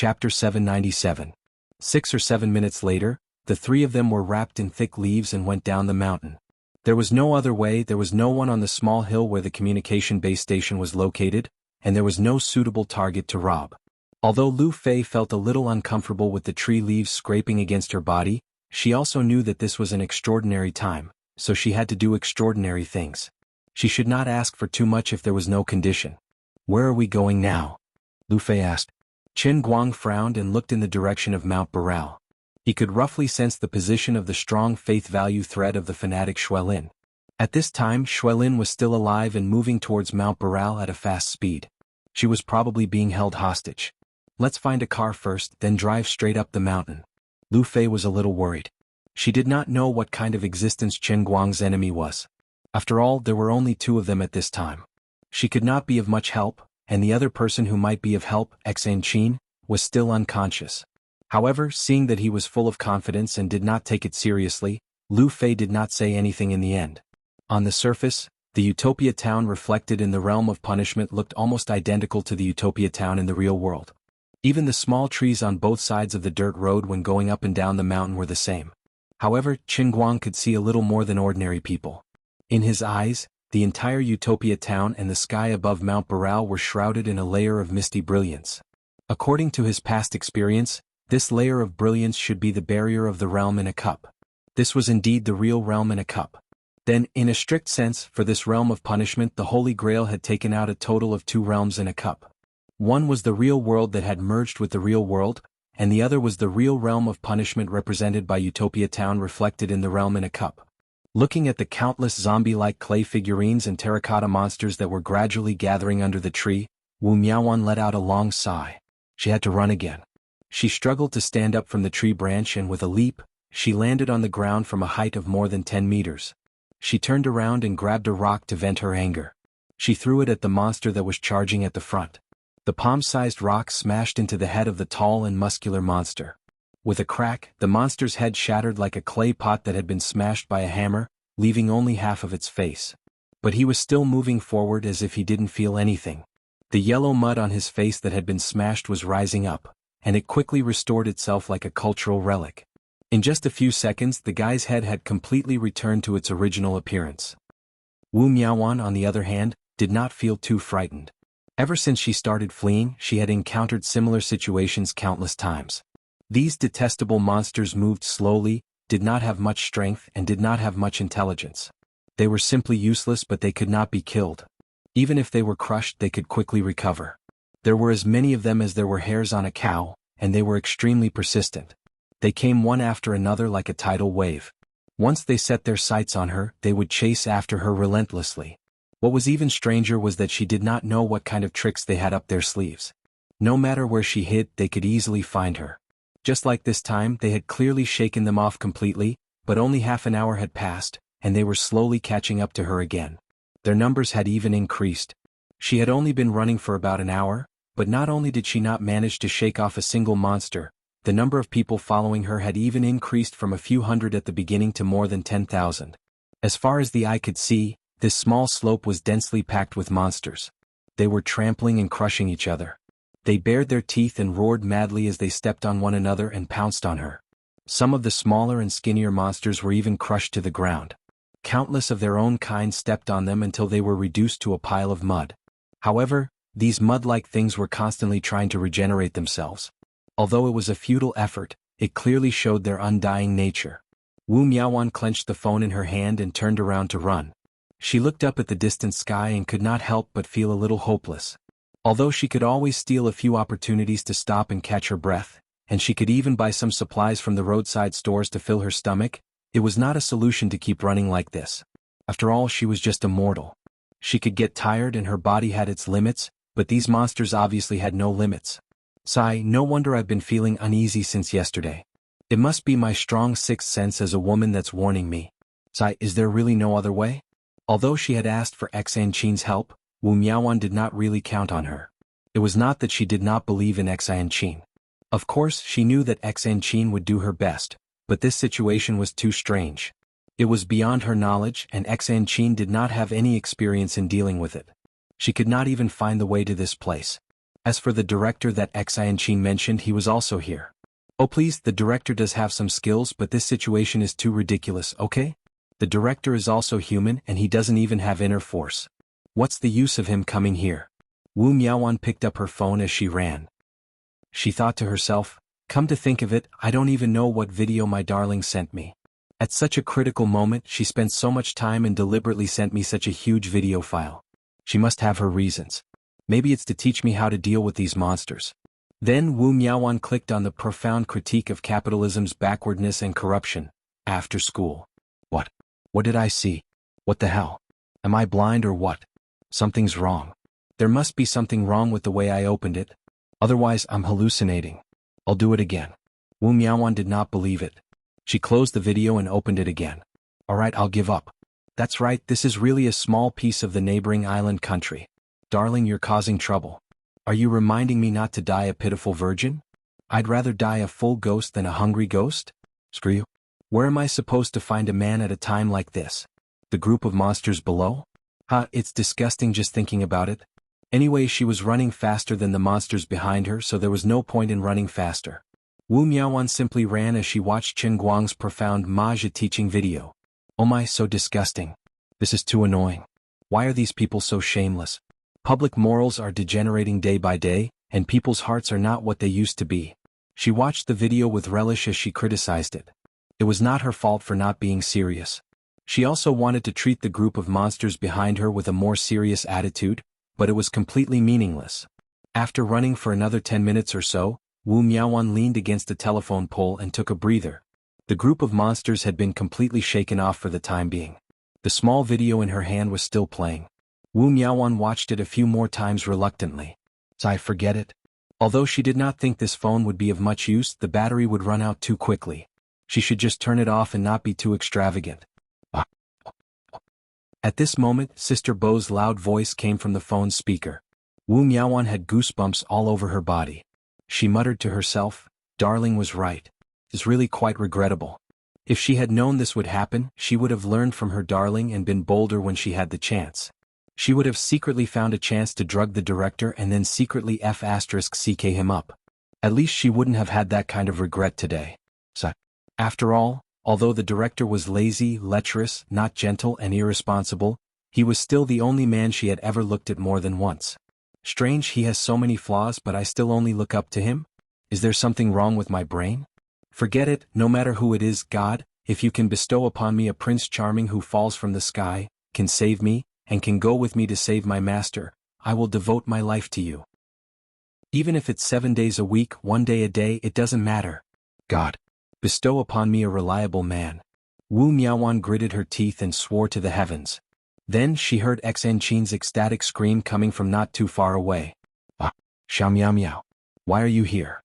Chapter 797. 6 or 7 minutes later, the three of them were wrapped in thick leaves and went down the mountain. There was no other way. There was no one on the small hill where the communication base station was located, and there was no suitable target to rob. Although Lu Fei felt a little uncomfortable with the tree leaves scraping against her body, she also knew that this was an extraordinary time, so she had to do extraordinary things. She should not ask for too much if there was no condition. "Where are we going now?" Lu Fei asked. Qin Guang frowned and looked in the direction of Mount Baral. He could roughly sense the position of the strong faith-value thread of the fanatic Xuelin. At this time, Xuelin was still alive and moving towards Mount Baral at a fast speed. She was probably being held hostage. "Let's find a car first, then drive straight up the mountain." Lu Fei was a little worried. She did not know what kind of existence Qin Guang's enemy was. After all, there were only two of them at this time. She could not be of much help, and the other person who might be of help, Xan Qin, was still unconscious. However, seeing that he was full of confidence and did not take it seriously, Lu Fei did not say anything in the end. On the surface, the Utopia town reflected in the realm of punishment looked almost identical to the Utopia town in the real world. Even the small trees on both sides of the dirt road when going up and down the mountain were the same. However, Qin Guang could see a little more than ordinary people. In his eyes, the entire Utopia town and the sky above Mount Baral were shrouded in a layer of misty brilliance. According to his past experience, this layer of brilliance should be the barrier of the realm in a cup. This was indeed the real realm in a cup. Then, in a strict sense, for this realm of punishment, the Holy Grail had taken out a total of 2 realms in a cup. One was the real world that had merged with the real world, and the other was the real realm of punishment represented by Utopia Town reflected in the realm in a cup. Looking at the countless zombie-like clay figurines and terracotta monsters that were gradually gathering under the tree, Wu Miaowan let out a long sigh. She had to run again. She struggled to stand up from the tree branch and with a leap, she landed on the ground from a height of more than 10 meters. She turned around and grabbed a rock to vent her anger. She threw it at the monster that was charging at the front. The palm-sized rock smashed into the head of the tall and muscular monster. With a crack, the monster's head shattered like a clay pot that had been smashed by a hammer, leaving only half of its face. But he was still moving forward as if he didn't feel anything. The yellow mud on his face that had been smashed was rising up, and it quickly restored itself like a cultural relic. In just a few seconds, the guy's head had completely returned to its original appearance. Wu Miaowan, on the other hand, did not feel too frightened. Ever since she started fleeing, she had encountered similar situations countless times. These detestable monsters moved slowly, did not have much strength, and did not have much intelligence. They were simply useless, but they could not be killed. Even if they were crushed, they could quickly recover. There were as many of them as there were hairs on a cow, and they were extremely persistent. They came one after another like a tidal wave. Once they set their sights on her, they would chase after her relentlessly. What was even stranger was that she did not know what kind of tricks they had up their sleeves. No matter where she hid, they could easily find her. Just like this time, they had clearly shaken them off completely, but only half an hour had passed, and they were slowly catching up to her again. Their numbers had even increased. She had only been running for about an hour, but not only did she not manage to shake off a single monster, the number of people following her had even increased from a few hundred at the beginning to more than 10,000. As far as the eye could see, this small slope was densely packed with monsters. They were trampling and crushing each other. They bared their teeth and roared madly as they stepped on one another and pounced on her. Some of the smaller and skinnier monsters were even crushed to the ground. Countless of their own kind stepped on them until they were reduced to a pile of mud. However, these mud-like things were constantly trying to regenerate themselves. Although it was a futile effort, it clearly showed their undying nature. Wu Miaowan clenched the phone in her hand and turned around to run. She looked up at the distant sky and could not help but feel a little hopeless. Although she could always steal a few opportunities to stop and catch her breath, and she could even buy some supplies from the roadside stores to fill her stomach, it was not a solution to keep running like this. After all, she was just a mortal. She could get tired and her body had its limits, but these monsters obviously had no limits. Sigh, no wonder I've been feeling uneasy since yesterday. It must be my strong sixth sense as a woman that's warning me. Sigh, is there really no other way? Although she had asked for Xan Qin's help, Wu Miaowan did not really count on her. It was not that she did not believe in Xan Qin. Of course, she knew that Xan Qin would do her best, but this situation was too strange. It was beyond her knowledge, and Xan Qin did not have any experience in dealing with it. She could not even find the way to this place. As for the director that Xianqin mentioned, he was also here. Oh please, the director does have some skills, but this situation is too ridiculous, okay? The director is also human and he doesn't even have inner force. What's the use of him coming here? Wu Miaowan picked up her phone as she ran. She thought to herself, come to think of it, I don't even know what video my darling sent me. At such a critical moment, she spent so much time and deliberately sent me such a huge video file. She must have her reasons. Maybe it's to teach me how to deal with these monsters. Then Wu Miaowan clicked on the profound critique of capitalism's backwardness and corruption, after school. What? What did I see? What the hell? Am I blind or what? Something's wrong. There must be something wrong with the way I opened it. Otherwise, I'm hallucinating. I'll do it again. Wu Miaowan did not believe it. She closed the video and opened it again. Alright, I'll give up. That's right, this is really a small piece of the neighboring island country. Darling, you're causing trouble. Are you reminding me not to die a pitiful virgin? I'd rather die a full ghost than a hungry ghost? Screw you. Where am I supposed to find a man at a time like this? The group of monsters below? It's disgusting just thinking about it. Anyway, she was running faster than the monsters behind her, so there was no point in running faster. Wu Miaowan simply ran as she watched Chen Guang's profound Maja teaching video. Oh my, so disgusting. This is too annoying. Why are these people so shameless? Public morals are degenerating day by day, and people's hearts are not what they used to be. She watched the video with relish as she criticized it. It was not her fault for not being serious. She also wanted to treat the group of monsters behind her with a more serious attitude, but it was completely meaningless. After running for another 10 minutes or so, Wu Miaowan leaned against a telephone pole and took a breather. The group of monsters had been completely shaken off for the time being. The small video in her hand was still playing. Wu Miaowan watched it a few more times reluctantly. I forget it. Although she did not think this phone would be of much use, the battery would run out too quickly. She should just turn it off and not be too extravagant. At this moment, Sister Bo's loud voice came from the phone's speaker. Wu Miaowan had goosebumps all over her body. She muttered to herself, darling was right. It's really quite regrettable. If she had known this would happen, she would have learned from her darling and been bolder when she had the chance. She would have secretly found a chance to drug the director and then secretly *CK him up. At least she wouldn't have had that kind of regret today. After all, although the director was lazy, lecherous, not gentle and irresponsible, he was still the only man she had ever looked at more than once. Strange, he has so many flaws but I still only look up to him? Is there something wrong with my brain? Forget it, no matter who it is, God, if you can bestow upon me a Prince Charming who falls from the sky, can save me, and can go with me to save my master, I will devote my life to you. Even if it's 7 days a week, 1 day a day, it doesn't matter. God, bestow upon me a reliable man. Wu Miaowan gritted her teeth and swore to the heavens. Then she heard Xianqin's ecstatic scream coming from not too far away. Xiao Miao Miao. Why are you here?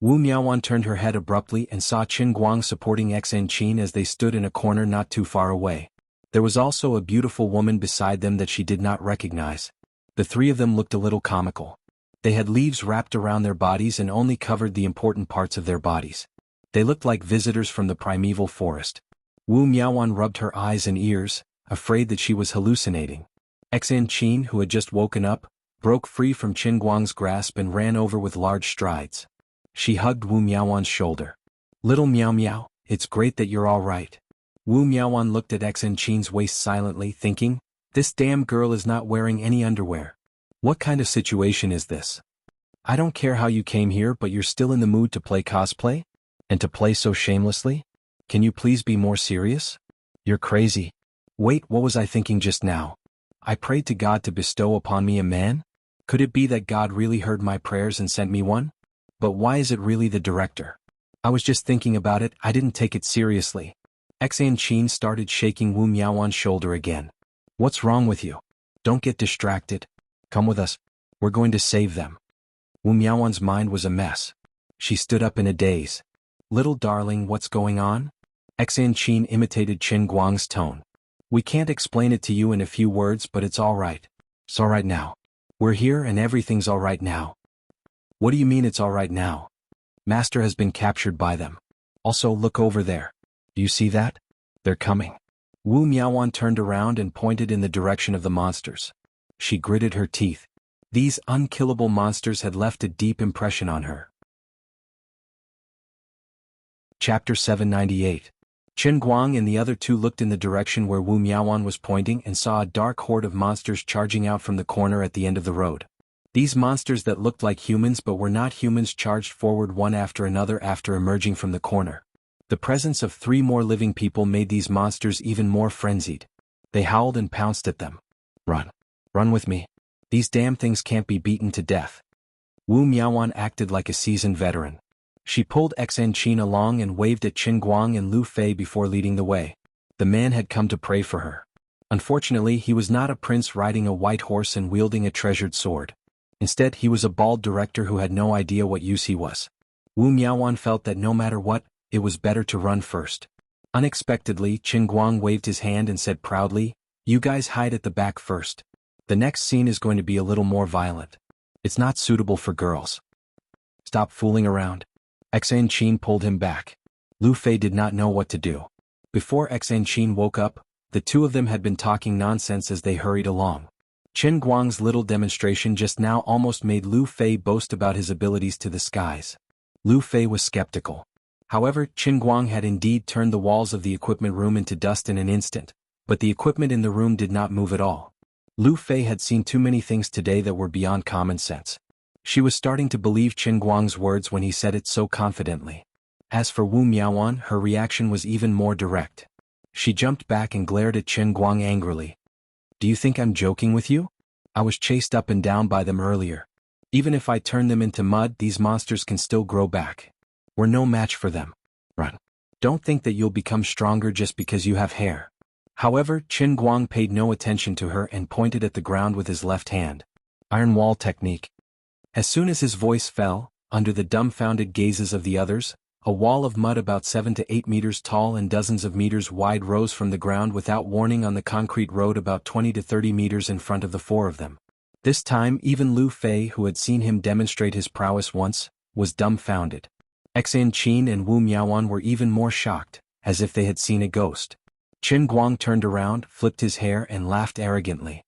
Wu Miaowan turned her head abruptly and saw Qin Guang supporting Xianqin as they stood in a corner not too far away. There was also a beautiful woman beside them that she did not recognize. The three of them looked a little comical. They had leaves wrapped around their bodies and only covered the important parts of their bodies. They looked like visitors from the primeval forest. Wu Miaowan rubbed her eyes and ears, afraid that she was hallucinating. Xianqin, who had just woken up, broke free from Qin Guang's grasp and ran over with large strides. She hugged Wu Miaowan's shoulder. Little Miao Miao, it's great that you're all right. Wu Miaowan looked at Xianqin's waist silently, thinking, this damn girl is not wearing any underwear. What kind of situation is this? I don't care how you came here, but you're still in the mood to play cosplay? And to play so shamelessly? Can you please be more serious? You're crazy. Wait, what was I thinking just now? I prayed to God to bestow upon me a man? Could it be that God really heard my prayers and sent me one? But why is it really the director? I was just thinking about it, I didn't take it seriously. Xianqin started shaking Wu Miaowan's shoulder again. What's wrong with you? Don't get distracted. Come with us. We're going to save them. Wu Miaowan's mind was a mess. She stood up in a daze. Little darling, what's going on? Xianqin imitated Qin Guang's tone. We can't explain it to you in a few words, but it's all right. It's all right now. We're here and everything's all right now. What do you mean it's all right now? Master has been captured by them. Also, look over there. Do you see that? They're coming. Wu Miaowan turned around and pointed in the direction of the monsters. She gritted her teeth. These unkillable monsters had left a deep impression on her. Chapter 798. Chen Guang and the other two looked in the direction where Wu Miaoan was pointing and saw a dark horde of monsters charging out from the corner at the end of the road. These monsters that looked like humans but were not humans charged forward one after another after emerging from the corner. The presence of 3 more living people made these monsters even more frenzied. They howled and pounced at them. Run. Run with me. These damn things can't be beaten to death. Wu Miaoan acted like a seasoned veteran. She pulled Xan Qin along and waved at Qin Guang and Lu Fei before leading the way. The man had come to pray for her. Unfortunately, he was not a prince riding a white horse and wielding a treasured sword. Instead, he was a bald director who had no idea what use he was. Wu Miaoan felt that no matter what, it was better to run first. Unexpectedly, Qin Guang waved his hand and said proudly, "You guys hide at the back first. The next scene is going to be a little more violent. It's not suitable for girls. Stop fooling around." Xan Qin pulled him back. Lu Fei did not know what to do. Before Xan Qin woke up, the two of them had been talking nonsense as they hurried along. Qin Guang's little demonstration just now almost made Lu Fei boast about his abilities to the skies. Lu Fei was skeptical. However, Qin Guang had indeed turned the walls of the equipment room into dust in an instant, but the equipment in the room did not move at all. Lu Fei had seen too many things today that were beyond common sense. She was starting to believe Qin Guang's words when he said it so confidently. As for Wu Miaoan, her reaction was even more direct. She jumped back and glared at Qin Guang angrily. "Do you think I'm joking with you? I was chased up and down by them earlier. Even if I turn them into mud, these monsters can still grow back. We're no match for them. Run. Don't think that you'll become stronger just because you have hair." However, Qin Guang paid no attention to her and pointed at the ground with his left hand. Iron wall technique. As soon as his voice fell, under the dumbfounded gazes of the others, a wall of mud about 7 to 8 meters tall and dozens of meters wide rose from the ground without warning on the concrete road about 20 to 30 meters in front of the 4 of them. This time even Lu Fei, who had seen him demonstrate his prowess once, was dumbfounded. Xan Qin and Wu Miaoan were even more shocked, as if they had seen a ghost. Qin Guang turned around, flipped his hair and laughed arrogantly.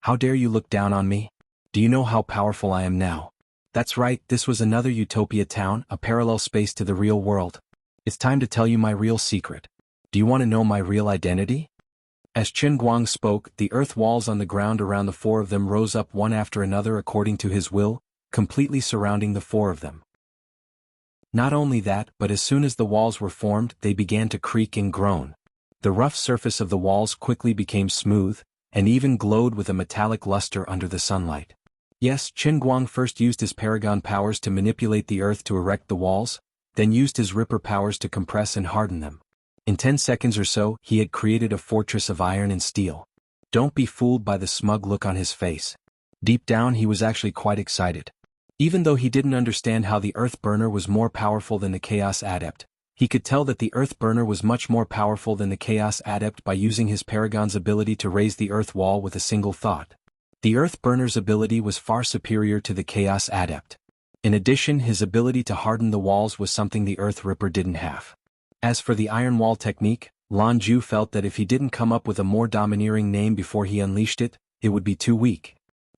"How dare you look down on me? Do you know how powerful I am now? That's right, this was another utopia town, a parallel space to the real world. It's time to tell you my real secret. Do you want to know my real identity?" As Qin Guang spoke, the earth walls on the ground around the 4 of them rose up one after another according to his will, completely surrounding the 4 of them. Not only that, but as soon as the walls were formed, they began to creak and groan. The rough surface of the walls quickly became smooth, and even glowed with a metallic luster under the sunlight. Yes, Qin Guang first used his paragon powers to manipulate the earth to erect the walls, then used his ripper powers to compress and harden them. In 10 seconds or so, he had created a fortress of iron and steel. Don't be fooled by the smug look on his face. Deep down he was actually quite excited. Even though he didn't understand how the Earth Burner was more powerful than the Chaos Adept, he could tell that the Earth Burner was much more powerful than the Chaos Adept by using his Paragon's ability to raise the Earth Wall with a single thought. The Earth Burner's ability was far superior to the Chaos Adept. In addition, his ability to harden the walls was something the Earth Ripper didn't have. As for the Iron Wall technique, Lan Ju felt that if he didn't come up with a more domineering name before he unleashed it, it would be too weak.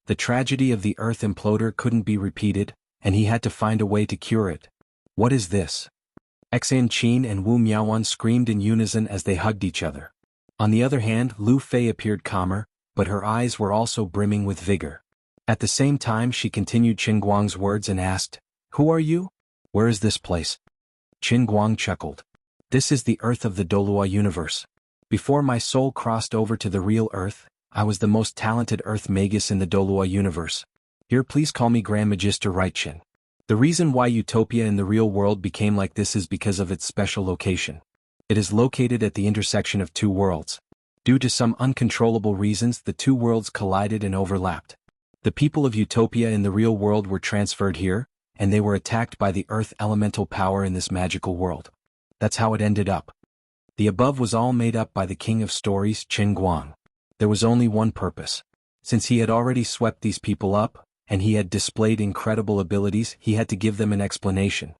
The tragedy of the Earth Imploder couldn't be repeated, and he had to find a way to cure it. What is this? Xan Qin and Wu Miaoan screamed in unison as they hugged each other. On the other hand, Lu Fei appeared calmer, but her eyes were also brimming with vigor. At the same time she continued Qin Guang's words and asked, "Who are you? Where is this place?" Qin Guang chuckled. "This is the Earth of the Dolua universe. Before my soul crossed over to the real Earth, I was the most talented Earth Magus in the Dolua universe. Here please call me Grand Magister Rightchin. The reason why Utopia in the real world became like this is because of its special location. It is located at the intersection of 2 worlds. Due to some uncontrollable reasons, the 2 worlds collided and overlapped. The people of Utopia in the real world were transferred here, and they were attacked by the Earth elemental power in this magical world. That's how it ended up. The above was all made up by the King of Stories, Qin Guang. There was only one purpose. Since he had already swept these people up, and he had displayed incredible abilities, he had to give them an explanation.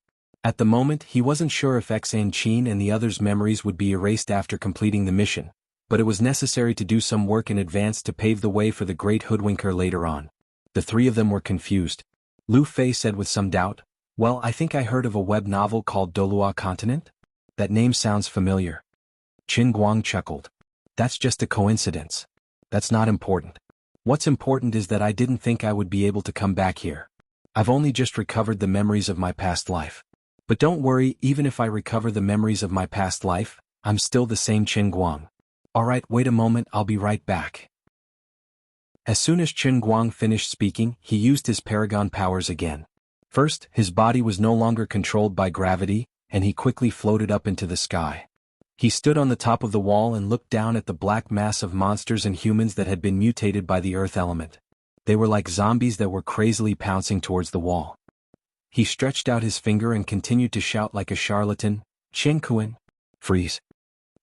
At the moment, he wasn't sure if Xan Qin and the others' memories would be erased after completing the mission, but it was necessary to do some work in advance to pave the way for the great hoodwinker later on. The three of them were confused. Lu Fei said with some doubt, "Well, I think I heard of a web novel called Dolua Continent? That name sounds familiar." Qin Guang chuckled. "That's just a coincidence. That's not important. What's important is that I didn't think I would be able to come back here. I've only just recovered the memories of my past life. But don't worry, even if I recover the memories of my past life, I'm still the same Qin Guang. Alright, wait a moment, I'll be right back." As soon as Qin Guang finished speaking, he used his paragon powers again. First, his body was no longer controlled by gravity, and he quickly floated up into the sky. He stood on the top of the wall and looked down at the black mass of monsters and humans that had been mutated by the earth element. They were like zombies that were crazily pouncing towards the wall. He stretched out his finger and continued to shout like a charlatan, "Qin Kuan, freeze."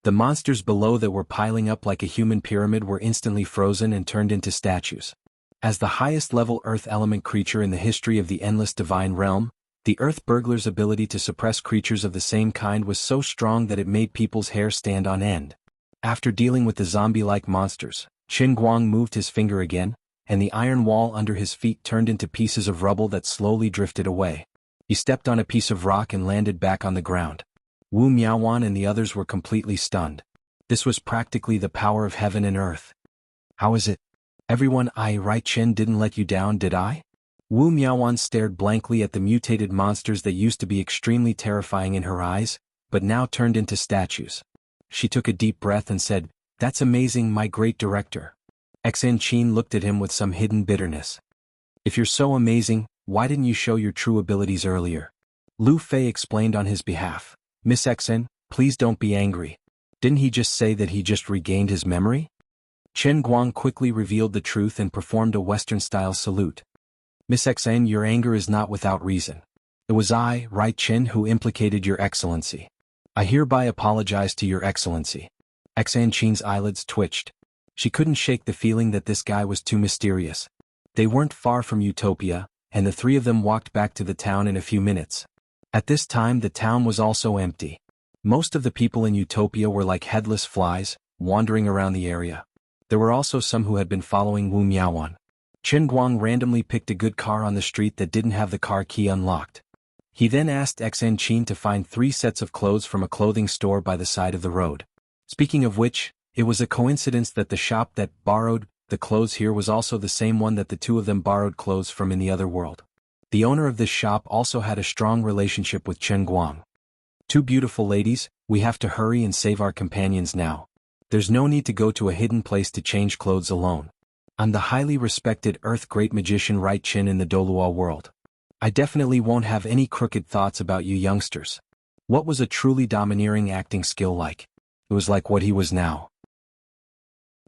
The monsters below that were piling up like a human pyramid were instantly frozen and turned into statues. As the highest-level earth element creature in the history of the endless divine realm, the Earth Burglar's ability to suppress creatures of the same kind was so strong that it made people's hair stand on end. After dealing with the zombie-like monsters, Qin Guang moved his finger again, and the iron wall under his feet turned into pieces of rubble that slowly drifted away. He stepped on a piece of rock and landed back on the ground. Wu Miaowan and the others were completely stunned. This was practically the power of heaven and earth. "How is it? Everyone, right, Qin didn't let you down, did I?" Wu Miaowan stared blankly at the mutated monsters that used to be extremely terrifying in her eyes, but now turned into statues. She took a deep breath and said, "That's amazing, my great director." Xan Qin looked at him with some hidden bitterness. "If you're so amazing, why didn't you show your true abilities earlier?" Lu Fei explained on his behalf. "Miss Xan, please don't be angry. Didn't he just say that he just regained his memory?" Qin Guang quickly revealed the truth and performed a Western-style salute. "Miss Xan, your anger is not without reason. It was I, right Qin, who implicated your excellency. I hereby apologize to your excellency." Xan Qin's eyelids twitched. She couldn't shake the feeling that this guy was too mysterious. They weren't far from Utopia, and the three of them walked back to the town in a few minutes. At this time the town was also empty. Most of the people in Utopia were like headless flies, wandering around the area. There were also some who had been following Wu Miaowan. Qin Guang randomly picked a good car on the street that didn't have the car key unlocked. He then asked Xan Qin to find 3 sets of clothes from a clothing store by the side of the road. Speaking of which, it was a coincidence that the shop that borrowed the clothes here was also the same one that the two of them borrowed clothes from in the other world. The owner of this shop also had a strong relationship with Qin Guang. "Two beautiful ladies, we have to hurry and save our companions now. There's no need to go to a hidden place to change clothes alone. I'm the highly respected Earth Great Magician Right Qin in the Dolua world. I definitely won't have any crooked thoughts about you youngsters." What was a truly domineering acting skill like? It was like what he was now.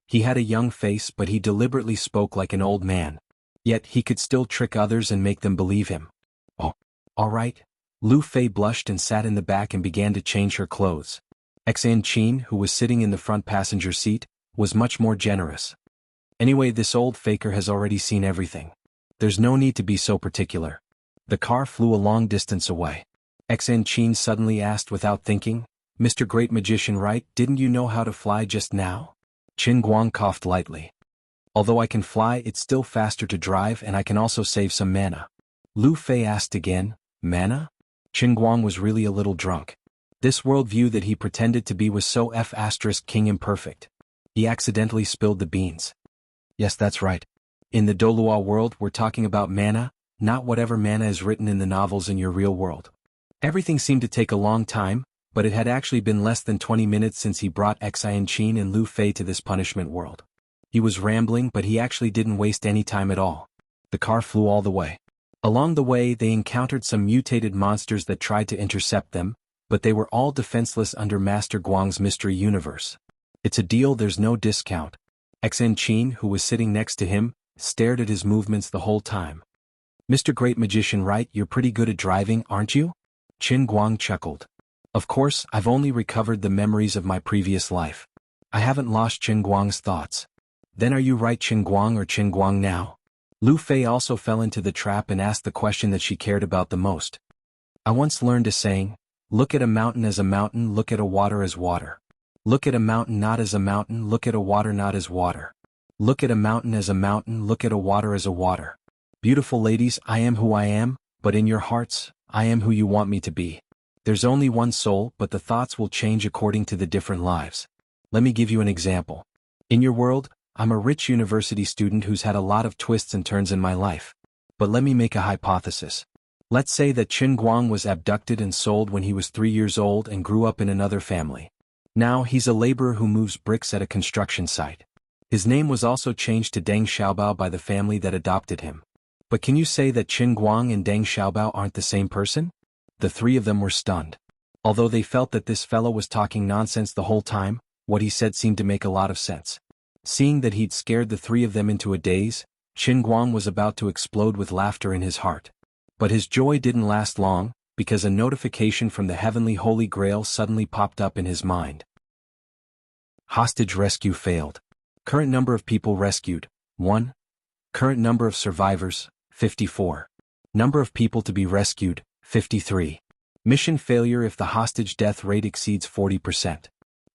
He had a young face, but he deliberately spoke like an old man. Yet he could still trick others and make them believe him. "Oh, all right." Lu Fei blushed and sat in the back and began to change her clothes. Xan Qin, who was sitting in the front passenger seat, was much more generous. "Anyway, this old faker has already seen everything. There's no need to be so particular." The car flew a long distance away. Xan Qin suddenly asked without thinking, "Mr. Great Magician Right, didn't you know how to fly just now?" Qin Guang coughed lightly. "Although I can fly, it's still faster to drive, and I can also save some mana." Lu Fei asked again, "Mana?" Qin Guang was really a little drunk. This worldview that he pretended to be was so King imperfect. He accidentally spilled the beans. "Yes, that's right. In the Dolua world, we're talking about mana, not whatever mana is written in the novels in your real world." Everything seemed to take a long time, but it had actually been less than 20 minutes since he brought Xan Qin and Lu Fei to this punishment world. He was rambling, but he actually didn't waste any time at all. The car flew all the way. Along the way, they encountered some mutated monsters that tried to intercept them, but they were all defenseless under Master Guang's mystery universe. "It's a deal, there's no discount." Xan Qin, who was sitting next to him, stared at his movements the whole time. "Mr. Great Magician Right, you're pretty good at driving, aren't you?" Qin Guang chuckled. "Of course, I've only recovered the memories of my previous life. I haven't lost Qin Guang's thoughts." "Then are you right Qin Guang or Qin Guang now?" Lu Fei also fell into the trap and asked the question that she cared about the most. "I once learned a saying, look at a mountain as a mountain, look at a water as water. Look at a mountain not as a mountain, look at a water not as water. Look at a mountain as a mountain, look at a water as a water." Beautiful ladies, I am who I am, but in your hearts, I am who you want me to be. There's only one soul, but the thoughts will change according to the different lives. Let me give you an example. In your world, I'm a rich university student who's had a lot of twists and turns in my life. But let me make a hypothesis. Let's say that Qin Guang was abducted and sold when he was 3 years old and grew up in another family. Now he's a laborer who moves bricks at a construction site. His name was also changed to Deng Xiaobao by the family that adopted him. But can you say that Qin Guang and Deng Xiaobao aren't the same person? The three of them were stunned. Although they felt that this fellow was talking nonsense the whole time, what he said seemed to make a lot of sense. Seeing that he'd scared the three of them into a daze, Qin Guang was about to explode with laughter in his heart. But his joy didn't last long, because a notification from the heavenly Holy Grail suddenly popped up in his mind. Hostage rescue failed. Current number of people rescued, 1. Current number of survivors, 54. Number of people to be rescued, 53. Mission failure if the hostage death rate exceeds 40%.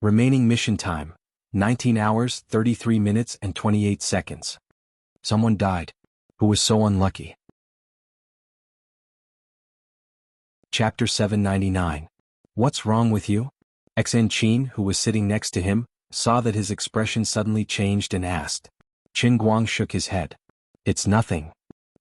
Remaining mission time, 19 hours, 33 minutes and 28 seconds. Someone died. Who was so unlucky? Chapter 799. What's wrong with you? Xen Qin, who was sitting next to him, saw that his expression suddenly changed and asked. Qin Guang shook his head. It's nothing.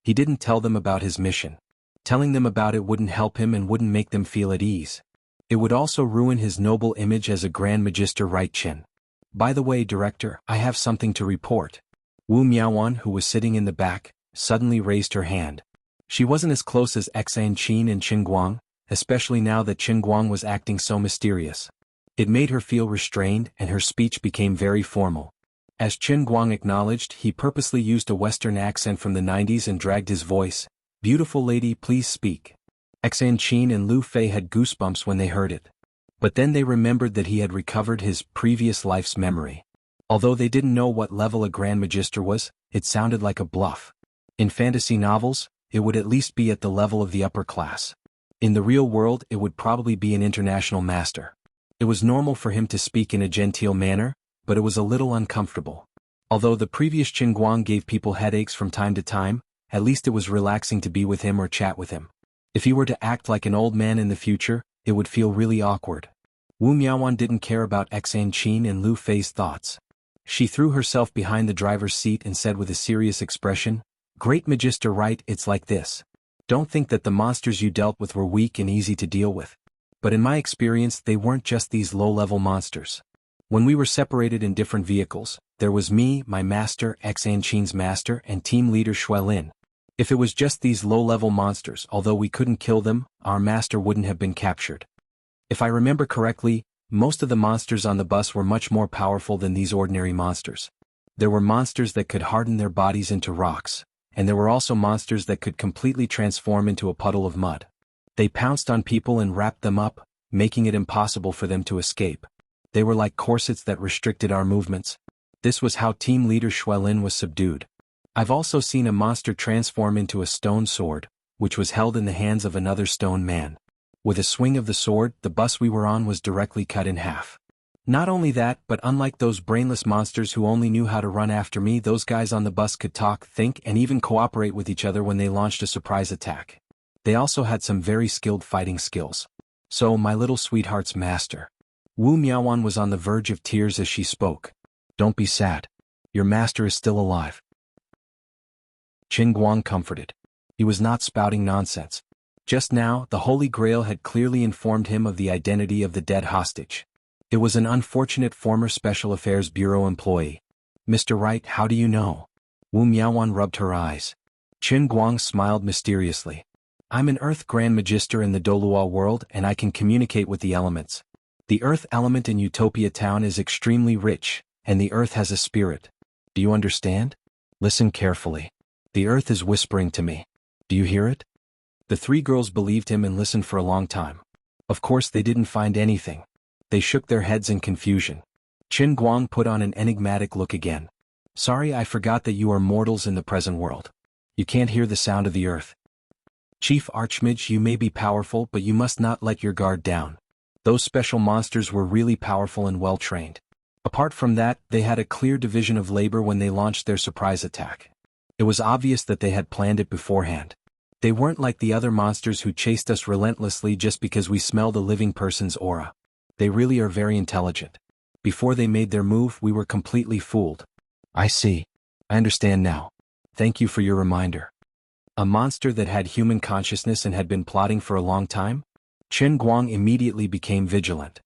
He didn't tell them about his mission. Telling them about it wouldn't help him and wouldn't make them feel at ease. It would also ruin his noble image as a Grand Magister, right, Qin? By the way, Director, I have something to report. Wu Miaowan, who was sitting in the back, suddenly raised her hand. She wasn't as close as Xan Qin and Qin Guang, especially now that Qin Guang was acting so mysterious. It made her feel restrained and her speech became very formal. As Qin Guang acknowledged, he purposely used a Western accent from the 90s and dragged his voice. Beautiful lady, please speak. Xan Qin and Lu Fei had goosebumps when they heard it. But then they remembered that he had recovered his previous life's memory. Although they didn't know what level a Grand Magister was, it sounded like a bluff. In fantasy novels, it would at least be at the level of the upper class. In the real world, it would probably be an international master. It was normal for him to speak in a genteel manner, but it was a little uncomfortable. Although the previous Qin Guang gave people headaches from time to time, at least it was relaxing to be with him or chat with him. If he were to act like an old man in the future, it would feel really awkward. Wu Miaowan didn't care about Xan Qin and Lu Fei's thoughts. She threw herself behind the driver's seat and said with a serious expression, Great Magister, right, it's like this. Don't think that the monsters you dealt with were weak and easy to deal with. But in my experience, they weren't just these low-level monsters. When we were separated in different vehicles, there was me, my master, Xan Qin's master, and team leader Xuelin. If it was just these low-level monsters, although we couldn't kill them, our master wouldn't have been captured. If I remember correctly, most of the monsters on the bus were much more powerful than these ordinary monsters. There were monsters that could harden their bodies into rocks, and there were also monsters that could completely transform into a puddle of mud. They pounced on people and wrapped them up, making it impossible for them to escape. They were like corsets that restricted our movements. This was how team leader Xuelin was subdued. I've also seen a monster transform into a stone sword, which was held in the hands of another stone man. With a swing of the sword, the bus we were on was directly cut in half. Not only that, but unlike those brainless monsters who only knew how to run after me, those guys on the bus could talk, think, and even cooperate with each other when they launched a surprise attack. They also had some very skilled fighting skills. So, my little sweetheart's master. Wu Miaowan was on the verge of tears as she spoke. Don't be sad. Your master is still alive. Qin Guang comforted. He was not spouting nonsense. Just now, the Holy Grail had clearly informed him of the identity of the dead hostage. It was an unfortunate former Special Affairs Bureau employee. Mr. Wright, how do you know? Wu Miaowan rubbed her eyes. Qin Guang smiled mysteriously. I'm an Earth Grand Magister in the Dolua world and I can communicate with the elements. The Earth element in Utopia Town is extremely rich, and the Earth has a spirit. Do you understand? Listen carefully. The Earth is whispering to me. Do you hear it? The three girls believed him and listened for a long time. Of course they didn't find anything. They shook their heads in confusion. Qin Guang put on an enigmatic look again. Sorry, I forgot that you are mortals in the present world. You can't hear the sound of the earth. Chief Archmage, you may be powerful, but you must not let your guard down. Those special monsters were really powerful and well-trained. Apart from that, they had a clear division of labor when they launched their surprise attack. It was obvious that they had planned it beforehand. They weren't like the other monsters who chased us relentlessly just because we smelled a living person's aura. They really are very intelligent. Before they made their move, we were completely fooled. I see. I understand now. Thank you for your reminder. A monster that had human consciousness and had been plotting for a long time? Chen Guang immediately became vigilant.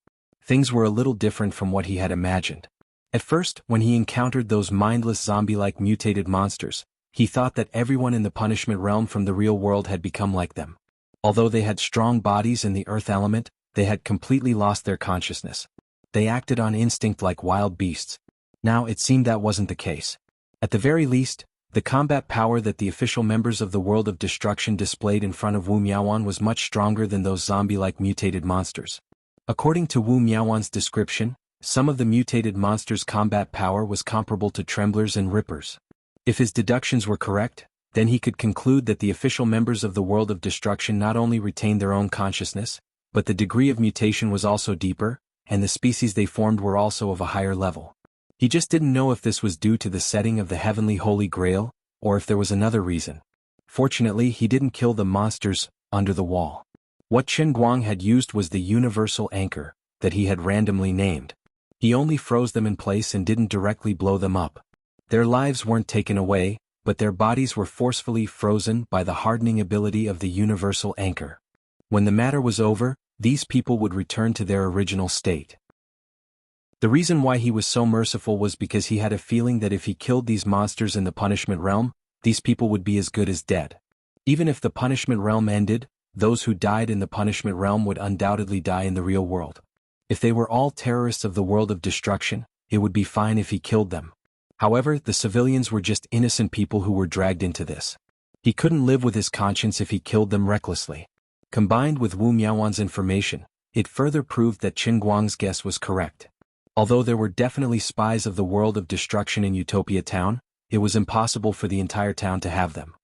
Things were a little different from what he had imagined. At first, when he encountered those mindless zombie-like mutated monsters, he thought that everyone in the punishment realm from the real world had become like them. Although they had strong bodies in the earth element, they had completely lost their consciousness. They acted on instinct like wild beasts. Now it seemed that wasn't the case. At the very least, the combat power that the official members of the World of Destruction displayed in front of Wu Miaowan was much stronger than those zombie-like mutated monsters. According to Wu Miaowan's description, some of the mutated monsters' combat power was comparable to Tremblers and Rippers. If his deductions were correct, then he could conclude that the official members of the World of Destruction not only retained their own consciousness, but the degree of mutation was also deeper, and the species they formed were also of a higher level. He just didn't know if this was due to the setting of the Heavenly Holy Grail, or if there was another reason. Fortunately, he didn't kill the monsters under the wall. What Chen Guang had used was the universal anchor that he had randomly named. He only froze them in place and didn't directly blow them up. Their lives weren't taken away, but their bodies were forcefully frozen by the hardening ability of the universal anchor. When the matter was over, these people would return to their original state. The reason why he was so merciful was because he had a feeling that if he killed these monsters in the punishment realm, these people would be as good as dead. Even if the punishment realm ended, those who died in the punishment realm would undoubtedly die in the real world. If they were all terrorists of the World of Destruction, it would be fine if he killed them. However, the civilians were just innocent people who were dragged into this. He couldn't live with his conscience if he killed them recklessly. Combined with Wu Miaowan's information, it further proved that Chen Guang's guess was correct. Although there were definitely spies of the World of Destruction in Utopia Town, it was impossible for the entire town to have them.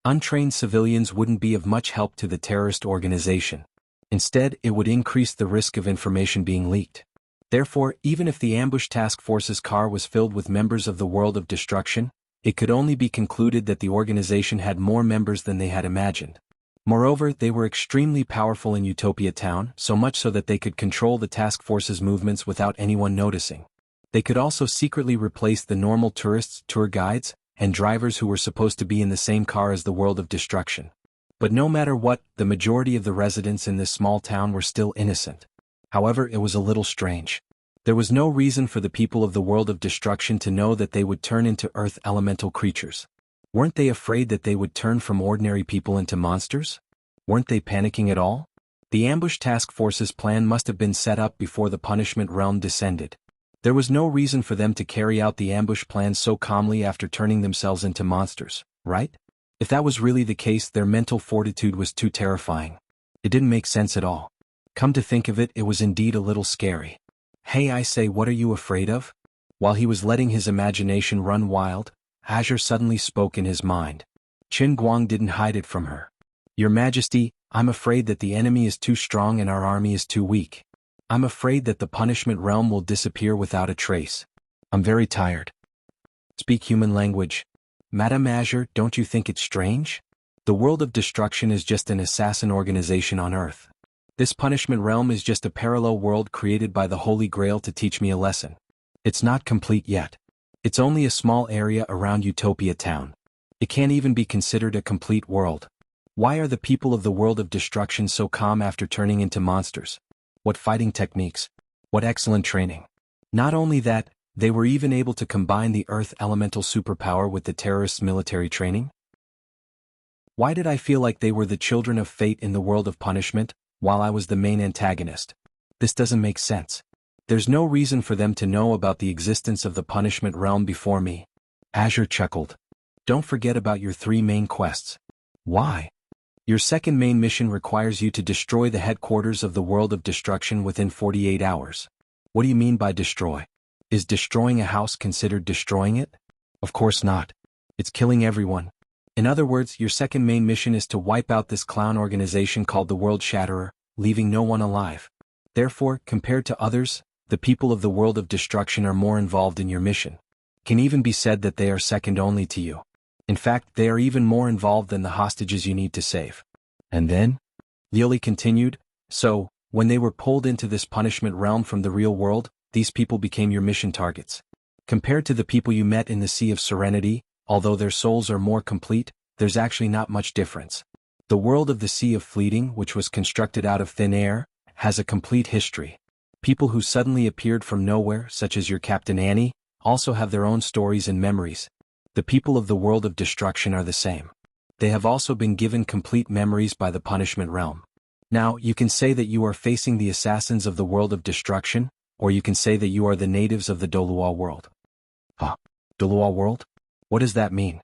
Untrained civilians wouldn't be of much help to the terrorist organization. Instead, it would increase the risk of information being leaked. Therefore, even if the ambush task force's car was filled with members of the World of Destruction, it could only be concluded that the organization had more members than they had imagined. Moreover, they were extremely powerful in Utopia Town, so much so that they could control the task force's movements without anyone noticing. They could also secretly replace the normal tourists, tour guides, and drivers who were supposed to be in the same car as the World of Destruction. But no matter what, the majority of the residents in this small town were still innocent. However, it was a little strange. There was no reason for the people of the World of Destruction to know that they would turn into earth elemental creatures. Weren't they afraid that they would turn from ordinary people into monsters? Weren't they panicking at all? The ambush task force's plan must have been set up before the punishment realm descended. There was no reason for them to carry out the ambush plan so calmly after turning themselves into monsters, right? If that was really the case, their mental fortitude was too terrifying. It didn't make sense at all. Come to think of it, it was indeed a little scary. Hey, I say, what are you afraid of? While he was letting his imagination run wild, Azure suddenly spoke in his mind. Chen Guang didn't hide it from her. Your Majesty, I'm afraid that the enemy is too strong and our army is too weak. I'm afraid that the punishment realm will disappear without a trace. I'm very tired. Speak human language. Madame Azure, don't you think it's strange? The World of Destruction is just an assassin organization on Earth. This punishment realm is just a parallel world created by the Holy Grail to teach me a lesson. It's not complete yet. It's only a small area around Utopia Town. It can't even be considered a complete world. Why are the people of the World of Destruction so calm after turning into monsters? What fighting techniques? What excellent training. Not only that, they were even able to combine the Earth elemental superpower with the terrorists' military training? Why did I feel like they were the children of fate in the world of punishment, while I was the main antagonist? This doesn't make sense. There's no reason for them to know about the existence of the punishment realm before me. Azure chuckled. Don't forget about your 3 main quests. Why? Your second main mission requires you to destroy the headquarters of the World of Destruction within 48 hours. What do you mean by destroy? Is destroying a house considered destroying it? Of course not. It's killing everyone. In other words, your second main mission is to wipe out this clown organization called the World Shatterer, leaving no one alive. Therefore, compared to others, the people of the World of Destruction are more involved in your mission. It can even be said that they are second only to you. In fact, they are even more involved than the hostages you need to save. And then? Lioli continued, so, when they were pulled into this punishment realm from the real world, these people became your mission targets. Compared to the people you met in the Sea of Serenity, although their souls are more complete, there's actually not much difference. The world of the Sea of Fleeting, which was constructed out of thin air, has a complete history. People who suddenly appeared from nowhere, such as your Captain Annie, also have their own stories and memories. The people of the world of destruction are the same. They have also been given complete memories by the punishment realm. Now, you can say that you are facing the assassins of the world of destruction, or you can say that you are the natives of the Dolua world. Huh? Dolua world? What does that mean?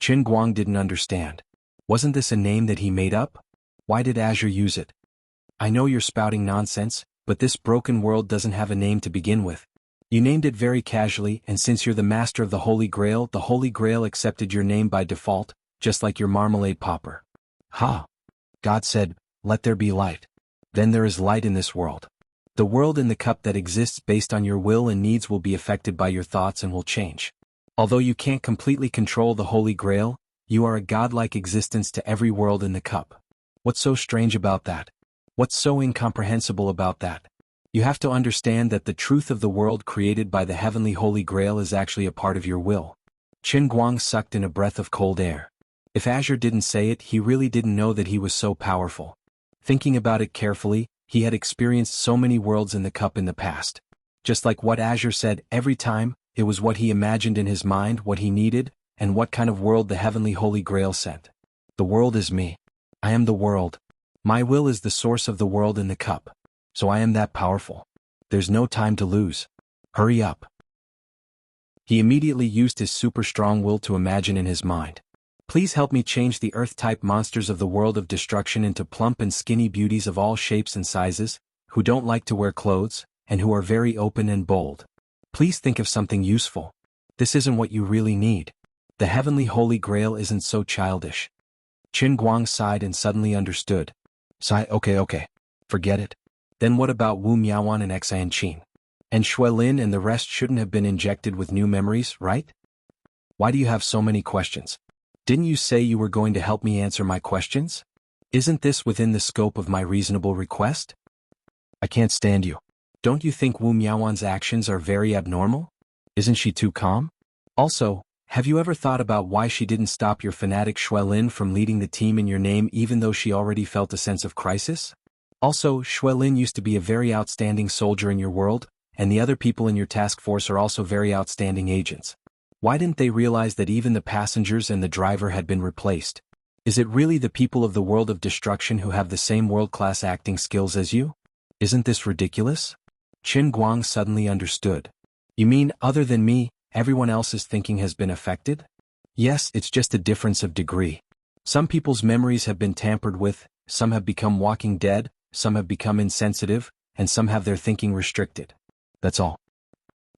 Qin Guang didn't understand. Wasn't this a name that he made up? Why did Azure use it? I know you're spouting nonsense, but this broken world doesn't have a name to begin with. You named it very casually, and since you're the master of the Holy Grail accepted your name by default, just like your marmalade popper. Ha! God said, "Let there be light." Then there is light in this world. The world in the cup that exists based on your will and needs will be affected by your thoughts and will change. Although you can't completely control the Holy Grail, you are a godlike existence to every world in the cup. What's so strange about that? What's so incomprehensible about that? You have to understand that the truth of the world created by the heavenly Holy Grail is actually a part of your will. Qin Guang sucked in a breath of cold air. If Azure didn't say it, he really didn't know that he was so powerful. Thinking about it carefully, he had experienced so many worlds in the cup in the past. Just like what Azure said every time, it was what he imagined in his mind, what he needed, and what kind of world the heavenly Holy Grail sent. The world is me. I am the world. My will is the source of the world in the cup. So I am that powerful. There's no time to lose. Hurry up. He immediately used his super strong will to imagine in his mind. Please help me change the earth-type monsters of the world of destruction into plump and skinny beauties of all shapes and sizes, who don't like to wear clothes, and who are very open and bold. Please think of something useful. This isn't what you really need. The heavenly Holy Grail isn't so childish. Qin Guang sighed and suddenly understood. Okay. Forget it. Then what about Wu Miaoan and Xian Qin? And Xuelin and the rest shouldn't have been injected with new memories, right? Why do you have so many questions? Didn't you say you were going to help me answer my questions? Isn't this within the scope of my reasonable request? I can't stand you. Don't you think Wu Miaoan's actions are very abnormal? Isn't she too calm? Also, have you ever thought about why she didn't stop your fanatic Xuelin from leading the team in your name even though she already felt a sense of crisis? Also, Xuelin used to be a very outstanding soldier in your world, and the other people in your task force are also very outstanding agents. Why didn't they realize that even the passengers and the driver had been replaced? Is it really the people of the world of destruction who have the same world-class acting skills as you? Isn't this ridiculous? Qin Guang suddenly understood. You mean, other than me, everyone else's thinking has been affected? Yes, it's just a difference of degree. Some people's memories have been tampered with, some have become walking dead, some have become insensitive, and some have their thinking restricted. That's all.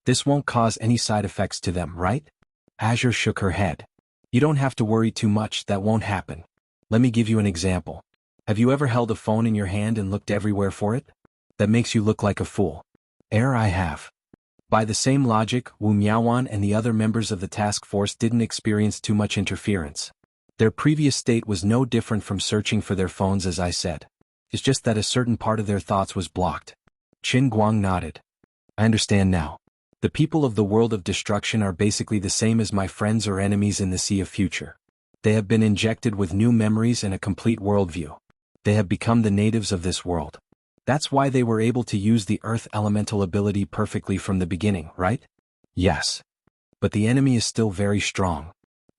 This won't cause any side effects to them, right? Azure shook her head. You don't have to worry too much, that won't happen. Let me give you an example. Have you ever held a phone in your hand and looked everywhere for it? That makes you look like a fool. I have. By the same logic, Wu Miaoan and the other members of the task force didn't experience too much interference. Their previous state was no different from searching for their phones, as I said. It's just that a certain part of their thoughts was blocked. Qin Guang nodded. I understand now. The people of the world of destruction are basically the same as my friends or enemies in the Sea of Future. They have been injected with new memories and a complete worldview. They have become the natives of this world. That's why they were able to use the Earth Elemental ability perfectly from the beginning, right? Yes. But the enemy is still very strong.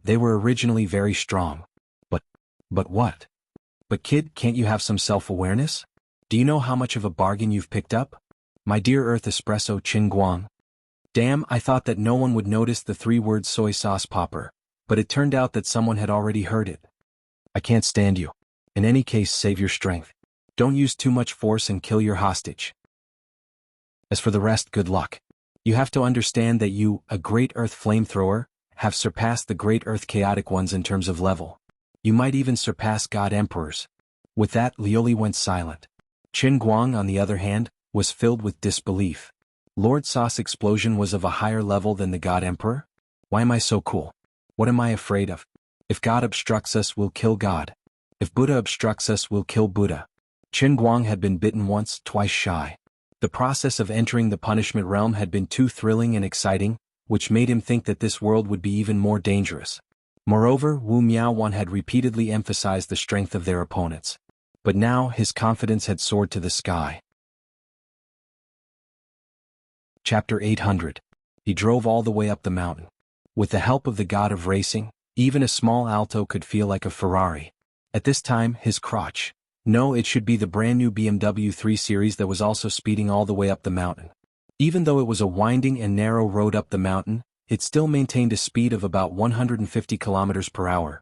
They were originally very strong. But what? But kid, can't you have some self-awareness? Do you know how much of a bargain you've picked up? My dear Earth Espresso Qin Guang. Damn, I thought that no one would notice the 3-word soy sauce popper, but it turned out that someone had already heard it. I can't stand you. In any case, save your strength. Don't use too much force and kill your hostage. As for the rest, good luck. You have to understand that you, a great Earth flamethrower, have surpassed the great Earth chaotic ones in terms of level. You might even surpass God Emperors. With that, Lioli went silent. Qin Guang, on the other hand, was filled with disbelief. Lord Sauce Explosion was of a higher level than the God Emperor? Why am I so cool? What am I afraid of? If God obstructs us, we'll kill God. If Buddha obstructs us, we'll kill Buddha. Qin Guang had been bitten once, twice shy. The process of entering the punishment realm had been too thrilling and exciting, which made him think that this world would be even more dangerous. Moreover, Wu Miaowan had repeatedly emphasized the strength of their opponents. But now his confidence had soared to the sky. Chapter 800. He drove all the way up the mountain. With the help of the god of racing, even a small Alto could feel like a Ferrari. At this time, his crotch. No, it should be the brand new BMW 3 Series that was also speeding all the way up the mountain. Even though it was a winding and narrow road up the mountain, it still maintained a speed of about 150 kilometers per hour.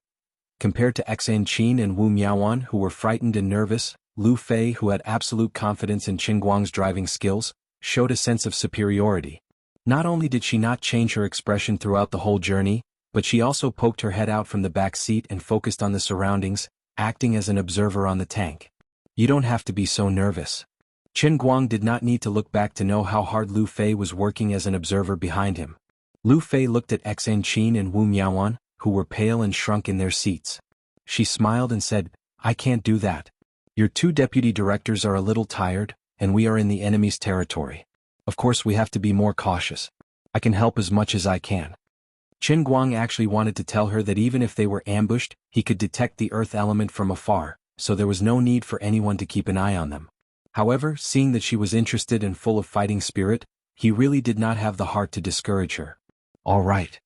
Compared to Xan Qin and Wu Miaowan, who were frightened and nervous, Lu Fei, who had absolute confidence in Qin Guang's driving skills, showed a sense of superiority. Not only did she not change her expression throughout the whole journey, but she also poked her head out from the back seat and focused on the surroundings, acting as an observer on the tank. You don't have to be so nervous. Qin Guang did not need to look back to know how hard Lu Fei was working as an observer behind him. Lu Fei looked at Xan Qin and Wu Miaowan, who were pale and shrunk in their seats. She smiled and said, "I can't do that. Your two deputy directors are a little tired, and we are in the enemy's territory. Of course we have to be more cautious. I can help as much as I can." Qin Guang actually wanted to tell her that even if they were ambushed, he could detect the earth element from afar, so there was no need for anyone to keep an eye on them. However, seeing that she was interested and full of fighting spirit, he really did not have the heart to discourage her. "All right."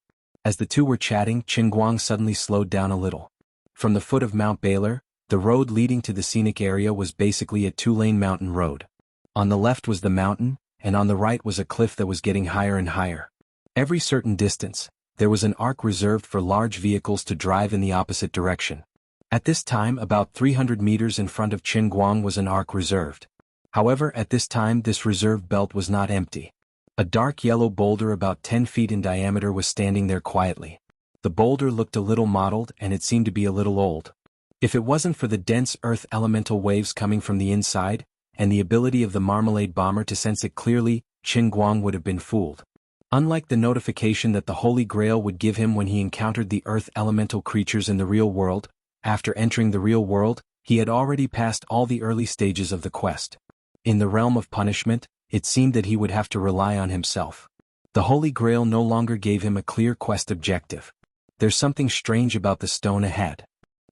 As the two were chatting, Qin Guang suddenly slowed down a little. From the foot of Mount Baylor, the road leading to the scenic area was basically a two-lane mountain road. On the left was the mountain, and on the right was a cliff that was getting higher and higher. Every certain distance, there was an arc reserved for large vehicles to drive in the opposite direction. At this time, about 300 meters in front of Qin Guang was an arc reserved. However, at this time this reserve belt was not empty. A dark yellow boulder about 10 feet in diameter was standing there quietly. The boulder looked a little mottled and it seemed to be a little old. If it wasn't for the dense earth elemental waves coming from the inside, and the ability of the Marmalade Bomber to sense it clearly, Qin Guang would have been fooled. Unlike the notification that the Holy Grail would give him when he encountered the earth elemental creatures in the real world, after entering the real world, he had already passed all the early stages of the quest. In the realm of punishment, it seemed that he would have to rely on himself. The Holy Grail no longer gave him a clear quest objective. There's something strange about the stone ahead.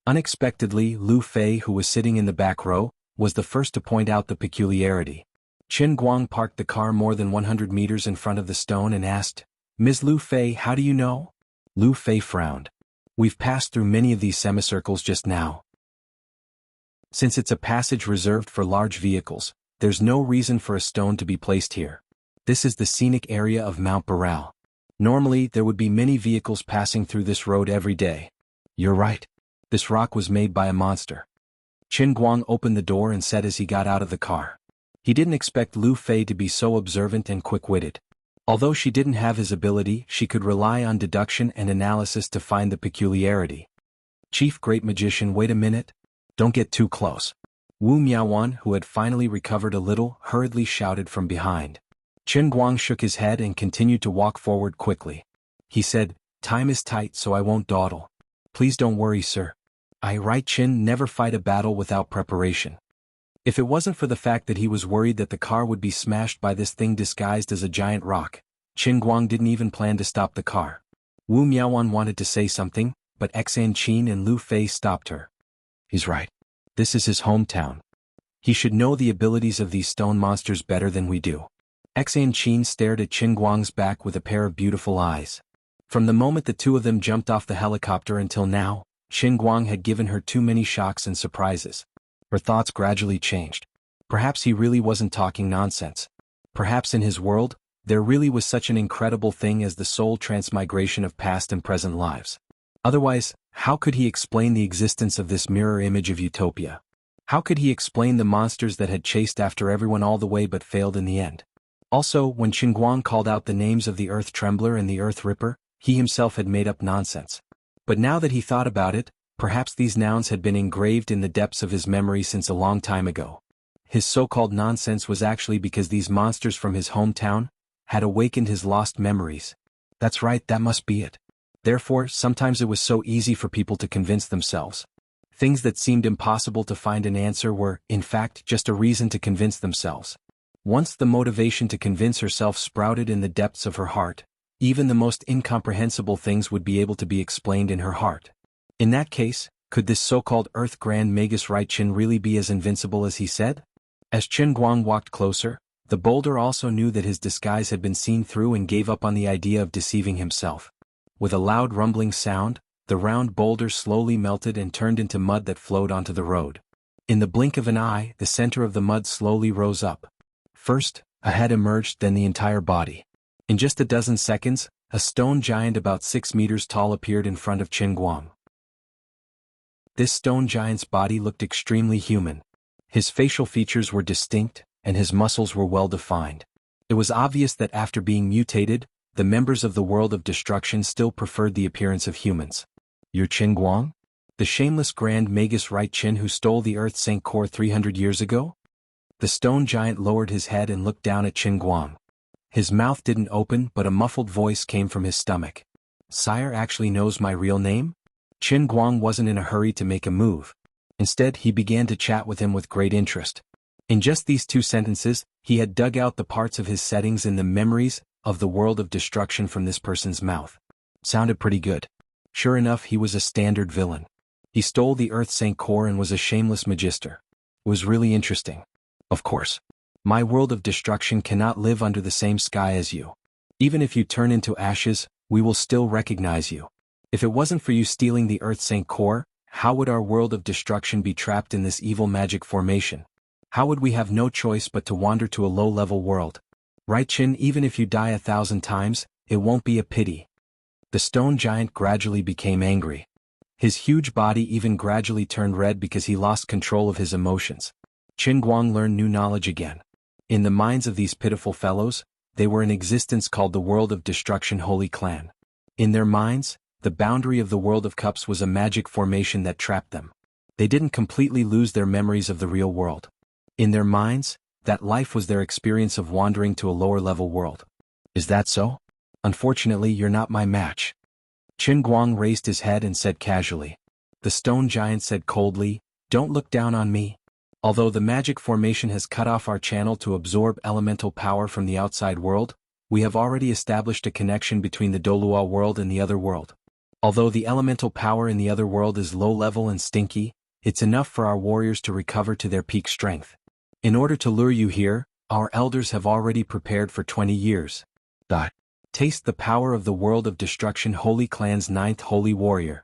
Unexpectedly, Lu Fei, who was sitting in the back row, was the first to point out the peculiarity. Qin Guang parked the car more than 100 meters in front of the stone and asked, "Ms. Lu Fei, how do you know?" Lu Fei frowned. "We've passed through many of these semicircles just now. Since it's a passage reserved for large vehicles, there's no reason for a stone to be placed here. This is the scenic area of Mount Baral. Normally, there would be many vehicles passing through this road every day." "You're right. This rock was made by a monster." Qin Guang opened the door and said as he got out of the car. He didn't expect Lu Fei to be so observant and quick-witted. Although she didn't have his ability, she could rely on deduction and analysis to find the peculiarity. "Chief Great Magician, wait a minute. Don't get too close." Wu Miaowan, who had finally recovered a little, hurriedly shouted from behind. Qin Guang shook his head and continued to walk forward quickly. He said, "Time is tight, so I won't dawdle. Please don't worry, sir. I, right, Qin, never fight a battle without preparation." If it wasn't for the fact that he was worried that the car would be smashed by this thing disguised as a giant rock, Qin Guang didn't even plan to stop the car. Wu Miaowan wanted to say something, but Xan Qin and Lu Fei stopped her. "He's right. This is his hometown. He should know the abilities of these stone monsters better than we do." Xan Qin stared at Qin Guang's back with a pair of beautiful eyes. From the moment the two of them jumped off the helicopter until now, Qin Guang had given her too many shocks and surprises. Her thoughts gradually changed. Perhaps he really wasn't talking nonsense. Perhaps in his world, there really was such an incredible thing as the soul transmigration of past and present lives. Otherwise, how could he explain the existence of this mirror image of utopia? How could he explain the monsters that had chased after everyone all the way but failed in the end? Also, when Qin Guang called out the names of the Earth Trembler and the Earth Ripper, he himself had made up nonsense. But now that he thought about it, perhaps these nouns had been engraved in the depths of his memory since a long time ago. His so-called nonsense was actually because these monsters from his hometown had awakened his lost memories. That's right, that must be it. Therefore, sometimes it was so easy for people to convince themselves. Things that seemed impossible to find an answer were, in fact, just a reason to convince themselves. Once the motivation to convince herself sprouted in the depths of her heart, even the most incomprehensible things would be able to be explained in her heart. In that case, could this so-called Earth Grand Magus Right-Chin really be as invincible as he said? As Qin Guang walked closer, the boulder also knew that his disguise had been seen through and gave up on the idea of deceiving himself. With a loud rumbling sound, the round boulder slowly melted and turned into mud that flowed onto the road. In the blink of an eye, the center of the mud slowly rose up. First, a head emerged, then the entire body. In just a dozen seconds, a stone giant about 6 meters tall appeared in front of Qin Guang. This stone giant's body looked extremely human. His facial features were distinct, and his muscles were well defined. It was obvious that after being mutated, the members of the world of destruction still preferred the appearance of humans. You're Qin Guang? The shameless Grand Magus Right-Chin who stole the Earth Sank core 300 years ago? The stone giant lowered his head and looked down at Qin Guang. His mouth didn't open, but a muffled voice came from his stomach. Sire actually knows my real name? Qin Guang wasn't in a hurry to make a move. Instead, he began to chat with him with great interest. In just these 2 sentences, he had dug out the parts of his settings in the memories of the world of destruction from this person's mouth. Sounded pretty good. Sure enough, he was a standard villain. He stole the Earth Sank core and was a shameless magister. It was really interesting. Of course. My world of destruction cannot live under the same sky as you. Even if you turn into ashes, we will still recognize you. If it wasn't for you stealing the Earth Sank core, how would our world of destruction be trapped in this evil magic formation? How would we have no choice but to wander to a low-level world? Right, Qin, even if you die 1,000 times, it won't be a pity. The stone giant gradually became angry. His huge body even gradually turned red because he lost control of his emotions. Qin Guang learned new knowledge again. In the minds of these pitiful fellows, they were in existence called the World of Destruction Holy Clan. In their minds, the boundary of the World of Cups was a magic formation that trapped them. They didn't completely lose their memories of the real world. In their minds, that life was their experience of wandering to a lower-level world. Is that so? Unfortunately, you're not my match. Qin Guang raised his head and said casually. The stone giant said coldly, don't look down on me. Although the magic formation has cut off our channel to absorb elemental power from the outside world, we have already established a connection between the Dolua world and the other world. Although the elemental power in the other world is low-level and stinky, it's enough for our warriors to recover to their peak strength. In order to lure you here, our elders have already prepared for 20 years. Taste the power of the World of Destruction Holy Clan's 9th Holy Warrior.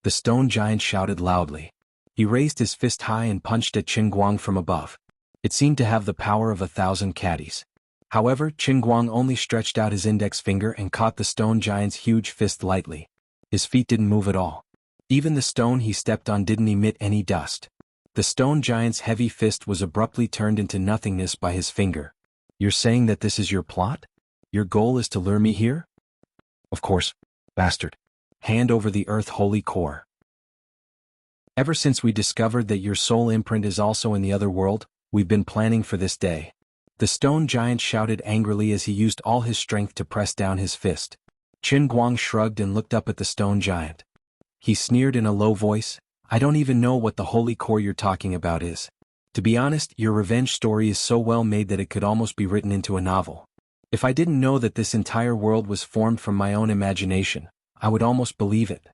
The stone giant shouted loudly. He raised his fist high and punched at Qin Guang from above. It seemed to have the power of 1,000 caddies. However, Qin Guang only stretched out his index finger and caught the stone giant's huge fist lightly. His feet didn't move at all. Even the stone he stepped on didn't emit any dust. The stone giant's heavy fist was abruptly turned into nothingness by his finger. You're saying that this is your plot? Your goal is to lure me here? Of course, bastard. Hand over the Earth Holy Core. Ever since we discovered that your soul imprint is also in the other world, we've been planning for this day. The stone giant shouted angrily as he used all his strength to press down his fist. Qin Guang shrugged and looked up at the stone giant. He sneered in a low voice, I don't even know what the holy core you're talking about is. To be honest, your revenge story is so well made that it could almost be written into a novel. If I didn't know that this entire world was formed from my own imagination, I would almost believe it.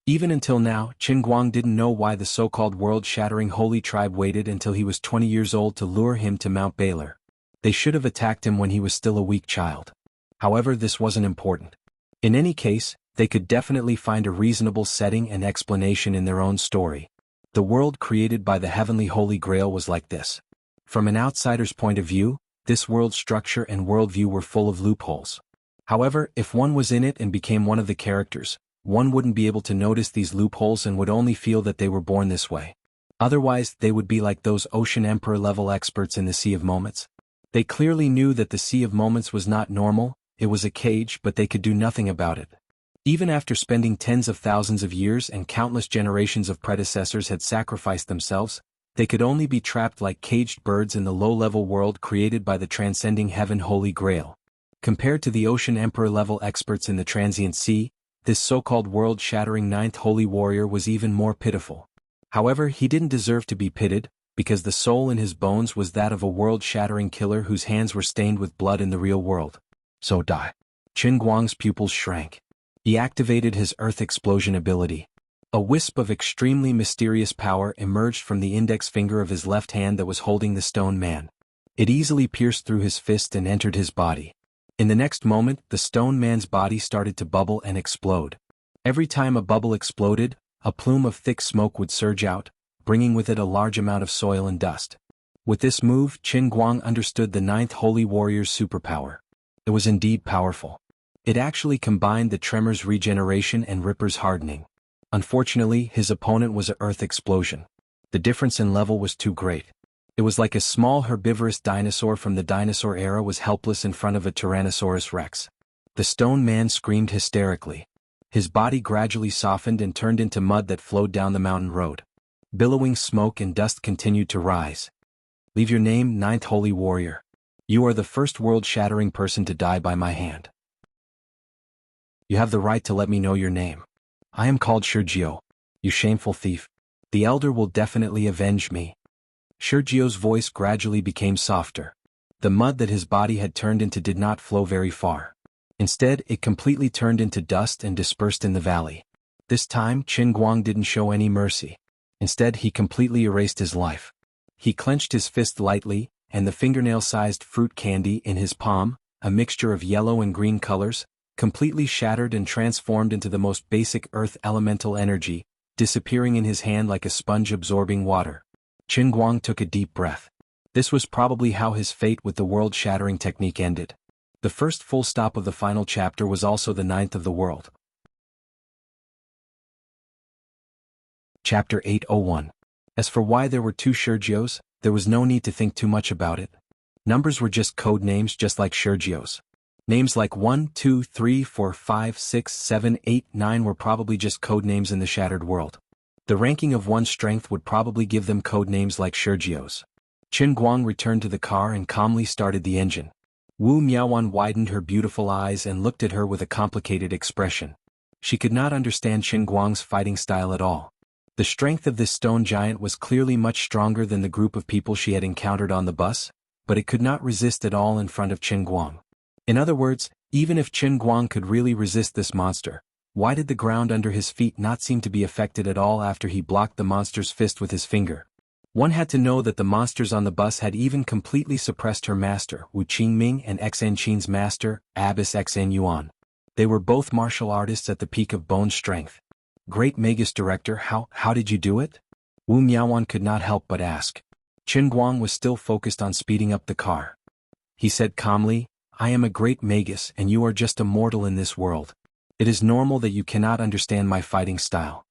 Even until now, Qin Guang didn't know why the so-called world-shattering holy tribe waited until he was 20 years old to lure him to Mount Baylor. They should have attacked him when he was still a weak child. However, this wasn't important. In any case, they could definitely find a reasonable setting and explanation in their own story. The world created by the heavenly Holy Grail was like this. From an outsider's point of view, this world structure and worldview were full of loopholes. However, if one was in it and became one of the characters, one wouldn't be able to notice these loopholes and would only feel that they were born this way. Otherwise, they would be like those Ocean Emperor-level experts in the Sea of Moments. They clearly knew that the Sea of Moments was not normal, it was a cage, but they could do nothing about it. Even after spending tens of thousands of years and countless generations of predecessors had sacrificed themselves, they could only be trapped like caged birds in the low-level world created by the transcending heaven Holy Grail. Compared to the Ocean Emperor-level experts in the transient sea, this so-called world-shattering ninth holy warrior was even more pitiful. However, he didn't deserve to be pitied, because the soul in his bones was that of a world-shattering killer whose hands were stained with blood in the real world. So die. Qin Guang's pupils shrank. He activated his earth explosion ability. A wisp of extremely mysterious power emerged from the index finger of his left hand that was holding the stone man. It easily pierced through his fist and entered his body. In the next moment, the stone man's body started to bubble and explode. Every time a bubble exploded, a plume of thick smoke would surge out, bringing with it a large amount of soil and dust. With this move, Qin Guang understood the ninth holy warrior's superpower. It was indeed powerful. It actually combined the tremor's regeneration and Ripper's hardening. Unfortunately, his opponent was an earth explosion. The difference in level was too great. It was like a small herbivorous dinosaur from the dinosaur era was helpless in front of a Tyrannosaurus rex. The stone man screamed hysterically. His body gradually softened and turned into mud that flowed down the mountain road. Billowing smoke and dust continued to rise. Leave your name, ninth holy warrior. You are the first world-shattering person to die by my hand. You have the right to let me know your name. I am called Shirjiu. You shameful thief. The elder will definitely avenge me. Shirjiu's voice gradually became softer. The mud that his body had turned into did not flow very far. Instead, it completely turned into dust and dispersed in the valley. This time, Qin Guang didn't show any mercy. Instead, he completely erased his life. He clenched his fist lightly, and the fingernail-sized fruit candy in his palm, a mixture of yellow and green colors, completely shattered and transformed into the most basic earth elemental energy, disappearing in his hand like a sponge absorbing water. Qin Guang took a deep breath. This was probably how his fate with the world-shattering technique ended. The first full stop of the final chapter was also the ninth of the world. Chapter 801. As for why there were two Shirjius, there was no need to think too much about it. Numbers were just code names just like Shirjius. Names like 1, 2, 3, 4, 5, 6, 7, 8, 9 were probably just code names in the shattered world. The ranking of one's strength would probably give them code names like Shirjius. Qin Guang returned to the car and calmly started the engine. Wu Miaowan widened her beautiful eyes and looked at her with a complicated expression. She could not understand Qin Guang's fighting style at all. The strength of this stone giant was clearly much stronger than the group of people she had encountered on the bus, but it could not resist at all in front of Qin Guang. In other words, even if Qin Guang could really resist this monster, why did the ground under his feet not seem to be affected at all after he blocked the monster's fist with his finger? One had to know that the monsters on the bus had even completely suppressed her master, Wu Qingming, and Xen Qin's master, Abbess Xen Yuan. They were both martial artists at the peak of bone strength. Great Magus Director, how did you do it? Wu Miaowan could not help but ask. Qin Guang was still focused on speeding up the car. He said calmly, I am a great Magus and you are just a mortal in this world. It is normal that you cannot understand my fighting style.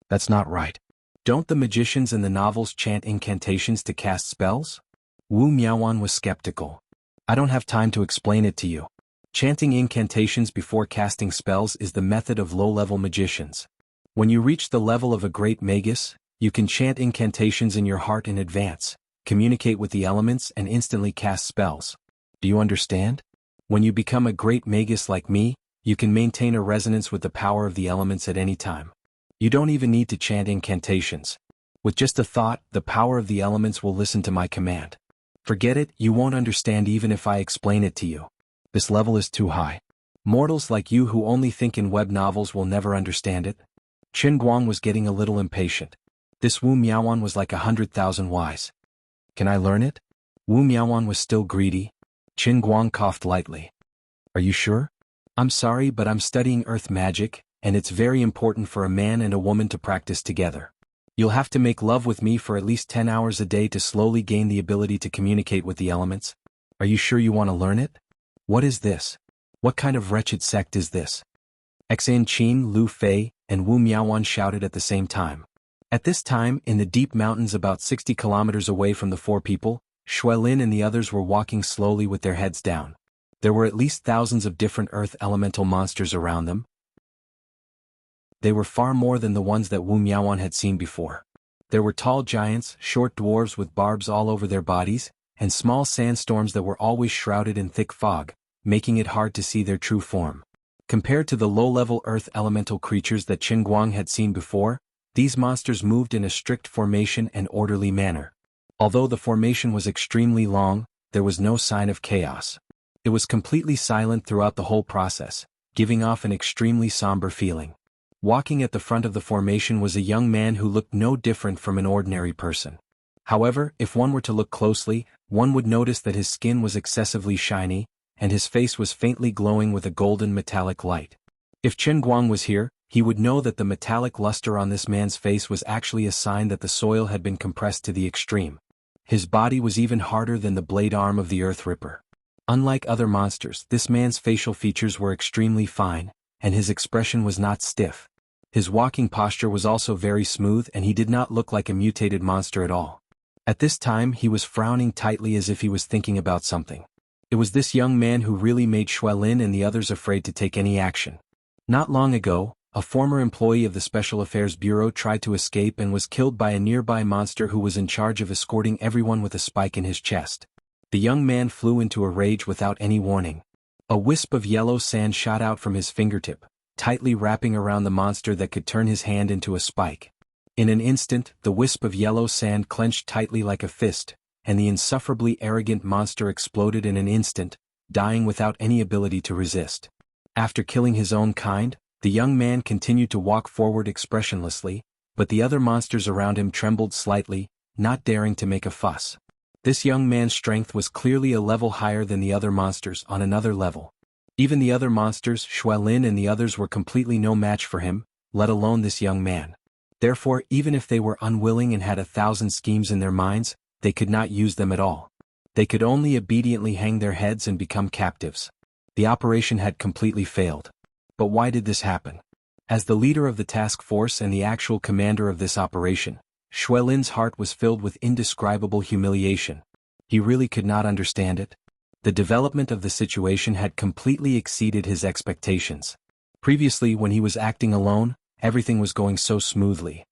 That's not right. Don't the magicians in the novels chant incantations to cast spells? Wu Miaowan was skeptical. I don't have time to explain it to you. Chanting incantations before casting spells is the method of low-level magicians. When you reach the level of a great magus, you can chant incantations in your heart in advance, communicate with the elements and instantly cast spells. Do you understand? When you become a great magus like me, you can maintain a resonance with the power of the elements at any time. You don't even need to chant incantations. With just a thought, the power of the elements will listen to my command. Forget it, you won't understand even if I explain it to you. This level is too high. Mortals like you who only think in web novels will never understand it. Qin Guang was getting a little impatient. This Wu Miaowan was like 100,000 wise. Can I learn it? Wu Miaowan was still greedy. Qin Guang coughed lightly. Are you sure? I'm sorry, but I'm studying earth magic, and it's very important for a man and a woman to practice together. You'll have to make love with me for at least 10 hours a day to slowly gain the ability to communicate with the elements. Are you sure you want to learn it? What is this? What kind of wretched sect is this? Xan Qin, Lu Fei, and Wu Miaowan shouted at the same time. At this time, in the deep mountains about 60 kilometers away from the four people, Xuelin and the others were walking slowly with their heads down. There were at least thousands of different earth elemental monsters around them. They were far more than the ones that Wu Miaowan had seen before. There were tall giants, short dwarves with barbs all over their bodies, and small sandstorms that were always shrouded in thick fog, making it hard to see their true form. Compared to the low-level earth elemental creatures that Qin Guang had seen before, these monsters moved in a strict formation and orderly manner. Although the formation was extremely long, there was no sign of chaos. It was completely silent throughout the whole process, giving off an extremely somber feeling. Walking at the front of the formation was a young man who looked no different from an ordinary person. However, if one were to look closely, one would notice that his skin was excessively shiny, and his face was faintly glowing with a golden metallic light. If Qin Guang was here, he would know that the metallic luster on this man's face was actually a sign that the soil had been compressed to the extreme. His body was even harder than the blade arm of the Earth Ripper. Unlike other monsters, this man's facial features were extremely fine, and his expression was not stiff. His walking posture was also very smooth, and he did not look like a mutated monster at all. At this time he was frowning tightly as if he was thinking about something. It was this young man who really made Xuelin and the others afraid to take any action. Not long ago, a former employee of the Special Affairs Bureau tried to escape and was killed by a nearby monster who was in charge of escorting everyone with a spike in his chest. The young man flew into a rage without any warning. A wisp of yellow sand shot out from his fingertip, tightly wrapping around the monster that could turn his hand into a spike. In an instant, the wisp of yellow sand clenched tightly like a fist, and the insufferably arrogant monster exploded in an instant, dying without any ability to resist. After killing his own kind, the young man continued to walk forward expressionlessly, but the other monsters around him trembled slightly, not daring to make a fuss. This young man's strength was clearly a level higher than the other monsters on another level. Even the other monsters, Xuelin and the others, were completely no match for him, let alone this young man. Therefore, even if they were unwilling and had 1,000 schemes in their minds, they could not use them at all. They could only obediently hang their heads and become captives. The operation had completely failed. But why did this happen? As the leader of the task force and the actual commander of this operation, Xuelin's heart was filled with indescribable humiliation. He really could not understand it. The development of the situation had completely exceeded his expectations. Previously, when he was acting alone, everything was going so smoothly.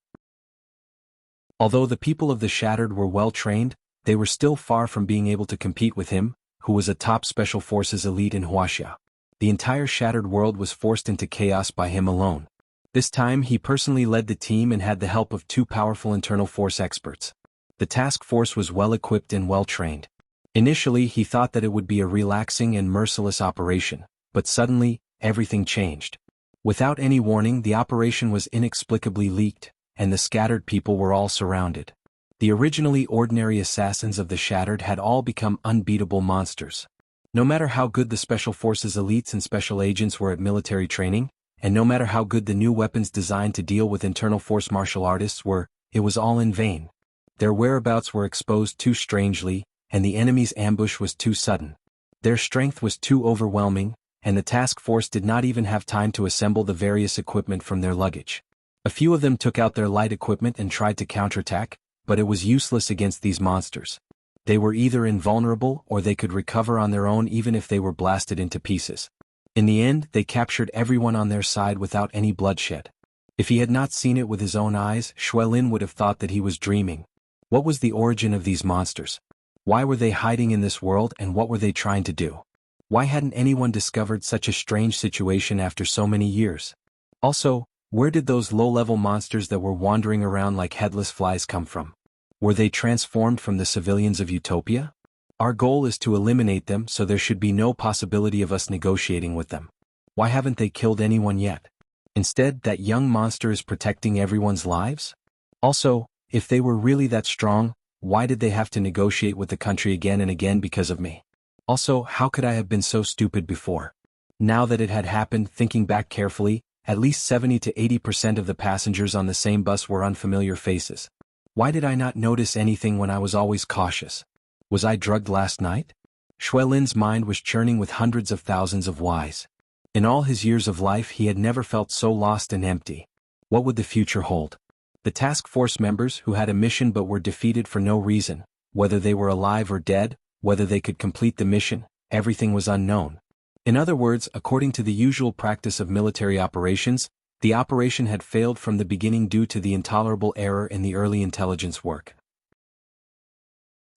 Although the people of the Shattered were well trained, they were still far from being able to compete with him, who was a top special forces elite in Wuxia. The entire Shattered world was forced into chaos by him alone. This time he personally led the team and had the help of 2 powerful internal force experts. The task force was well equipped and well trained. Initially he thought that it would be a relaxing and merciless operation, but suddenly, everything changed. Without any warning, the operation was inexplicably leaked, and the scattered people were all surrounded. The originally ordinary assassins of the Shattered had all become unbeatable monsters. No matter how good the Special Forces elites and special agents were at military training, and no matter how good the new weapons designed to deal with internal force martial artists were, it was all in vain. Their whereabouts were exposed too strangely, and the enemy's ambush was too sudden. Their strength was too overwhelming, and the task force did not even have time to assemble the various equipment from their luggage. A few of them took out their light equipment and tried to counterattack, but it was useless against these monsters. They were either invulnerable or they could recover on their own even if they were blasted into pieces. In the end, they captured everyone on their side without any bloodshed. If he had not seen it with his own eyes, Xuelin would have thought that he was dreaming. What was the origin of these monsters? Why were they hiding in this world, and what were they trying to do? Why hadn't anyone discovered such a strange situation after so many years? Also, where did those low-level monsters that were wandering around like headless flies come from? Were they transformed from the civilians of Utopia? Our goal is to eliminate them, so there should be no possibility of us negotiating with them. Why haven't they killed anyone yet? Instead, that young monster is protecting everyone's lives? Also, if they were really that strong, why did they have to negotiate with the country again and again because of me? Also, how could I have been so stupid before? Now that it had happened, thinking back carefully, at least 70 to 80% of the passengers on the same bus were unfamiliar faces. Why did I not notice anything when I was always cautious? Was I drugged last night? Xuelin's mind was churning with hundreds of thousands of whys. In all his years of life he had never felt so lost and empty. What would the future hold? The task force members who had a mission but were defeated for no reason, whether they were alive or dead, whether they could complete the mission, everything was unknown. In other words, according to the usual practice of military operations, the operation had failed from the beginning due to the intolerable error in the early intelligence work.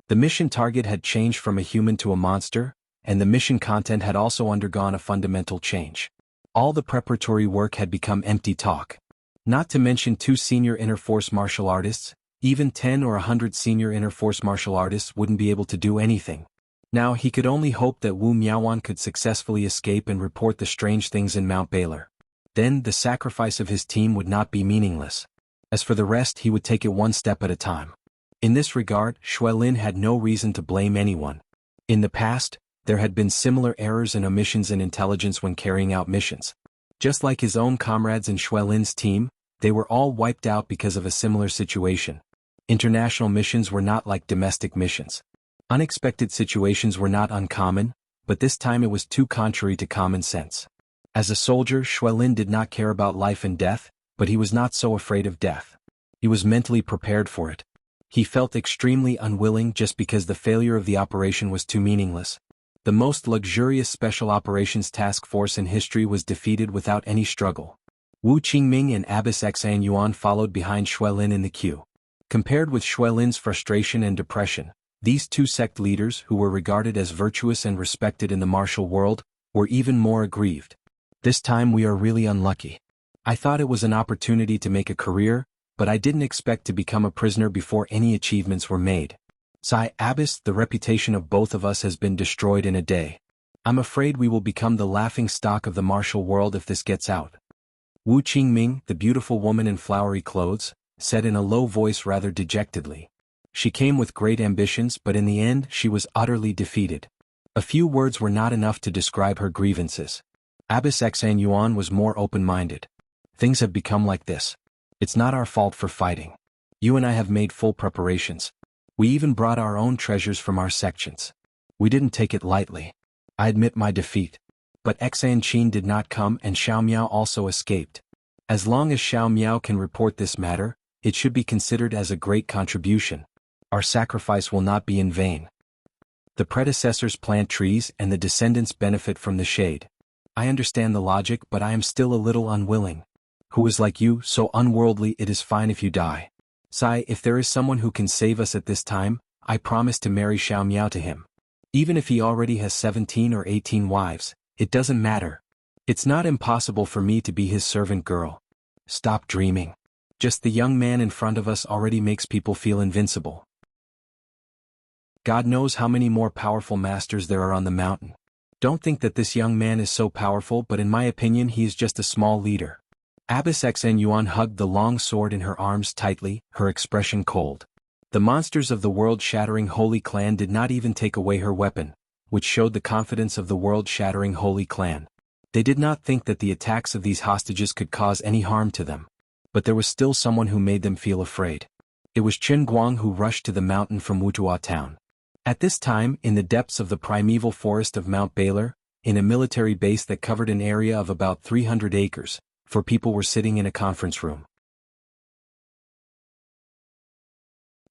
The mission target had changed from a human to a monster, and the mission content had also undergone a fundamental change. All the preparatory work had become empty talk. Not to mention 2 senior inter-force martial artists, even 10 or 100 senior inter-force martial artists wouldn't be able to do anything. Now he could only hope that Wu Miaowan could successfully escape and report the strange things in Mount Baylor. Then the sacrifice of his team would not be meaningless. As for the rest, he would take it one step at a time. In this regard, Xuelin had no reason to blame anyone. In the past, there had been similar errors and omissions in intelligence when carrying out missions. Just like his own comrades in Xuelin's team, they were all wiped out because of a similar situation. International missions were not like domestic missions. Unexpected situations were not uncommon, but this time it was too contrary to common sense. As a soldier, Xuelin did not care about life and death, but he was not so afraid of death. He was mentally prepared for it. He felt extremely unwilling just because the failure of the operation was too meaningless. The most luxurious special operations task force in history was defeated without any struggle. Wu Qingming and Abbess Xan Yuan followed behind Xuelin in the queue. Compared with Xuelin's frustration and depression, these 2 sect leaders, who were regarded as virtuous and respected in the martial world, were even more aggrieved. This time we are really unlucky. I thought it was an opportunity to make a career, but I didn't expect to become a prisoner before any achievements were made. Sigh, Abbess, the reputation of both of us has been destroyed in a day. I'm afraid we will become the laughing stock of the martial world if this gets out. Wu Qingming, the beautiful woman in flowery clothes, said in a low voice rather dejectedly. She came with great ambitions, but in the end she was utterly defeated. A few words were not enough to describe her grievances. Abbess Xan Yuan was more open-minded. Things have become like this. It's not our fault for fighting. You and I have made full preparations. We even brought our own treasures from our sections. We didn't take it lightly. I admit my defeat. But Xan Qin did not come and Xiao Miao also escaped. As long as Xiao Miao can report this matter, it should be considered as a great contribution. Our sacrifice will not be in vain. The predecessors plant trees and the descendants benefit from the shade. I understand the logic, but I am still a little unwilling. Who is like you, so unworldly? It is fine if you die. Sai, if there is someone who can save us at this time, I promise to marry Xiao Miao to him. Even if he already has 17 or 18 wives, it doesn't matter. It's not impossible for me to be his servant girl. Stop dreaming. Just the young man in front of us already makes people feel invincible. God knows how many more powerful masters there are on the mountain. Don't think that this young man is so powerful, but in my opinion he is just a small leader. Abbess Xan Yuan hugged the long sword in her arms tightly, her expression cold. The monsters of the world-shattering Holy Clan did not even take away her weapon, which showed the confidence of the world-shattering Holy Clan. They did not think that the attacks of these hostages could cause any harm to them. But there was still someone who made them feel afraid. It was Qin Guang, who rushed to the mountain from Wutua town. At this time, in the depths of the primeval forest of Mount Baylor, in a military base that covered an area of about 300 acres, 4 people were sitting in a conference room.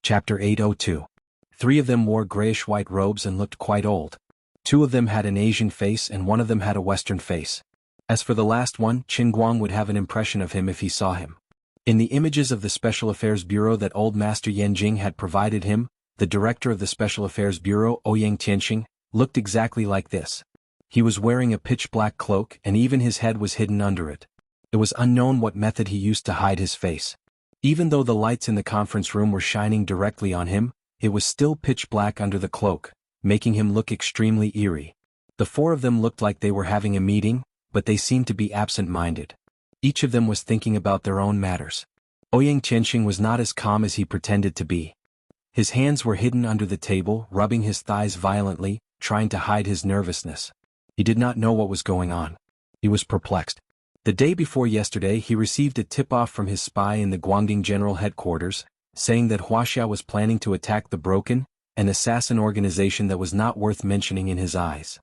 Chapter 802. 3 of them wore grayish-white robes and looked quite old. 2 of them had an Asian face and 1 of them had a Western face. As for the last one, Qin Guang would have an impression of him if he saw him. In the images of the Special Affairs Bureau that Old Master Yan Jing had provided him, the director of the Special Affairs Bureau, Ouyang Tianxing, looked exactly like this. He was wearing a pitch-black cloak and even his head was hidden under it. It was unknown what method he used to hide his face. Even though the lights in the conference room were shining directly on him, it was still pitch black under the cloak, making him look extremely eerie. The 4 of them looked like they were having a meeting, but they seemed to be absent-minded. Each of them was thinking about their own matters. Ouyang Tianxing was not as calm as he pretended to be. His hands were hidden under the table, rubbing his thighs violently, trying to hide his nervousness. He did not know what was going on. He was perplexed. The day before yesterday he received a tip-off from his spy in the Guangding General Headquarters, saying that Huaxia was planning to attack the Broken, an assassin organization that was not worth mentioning in his eyes.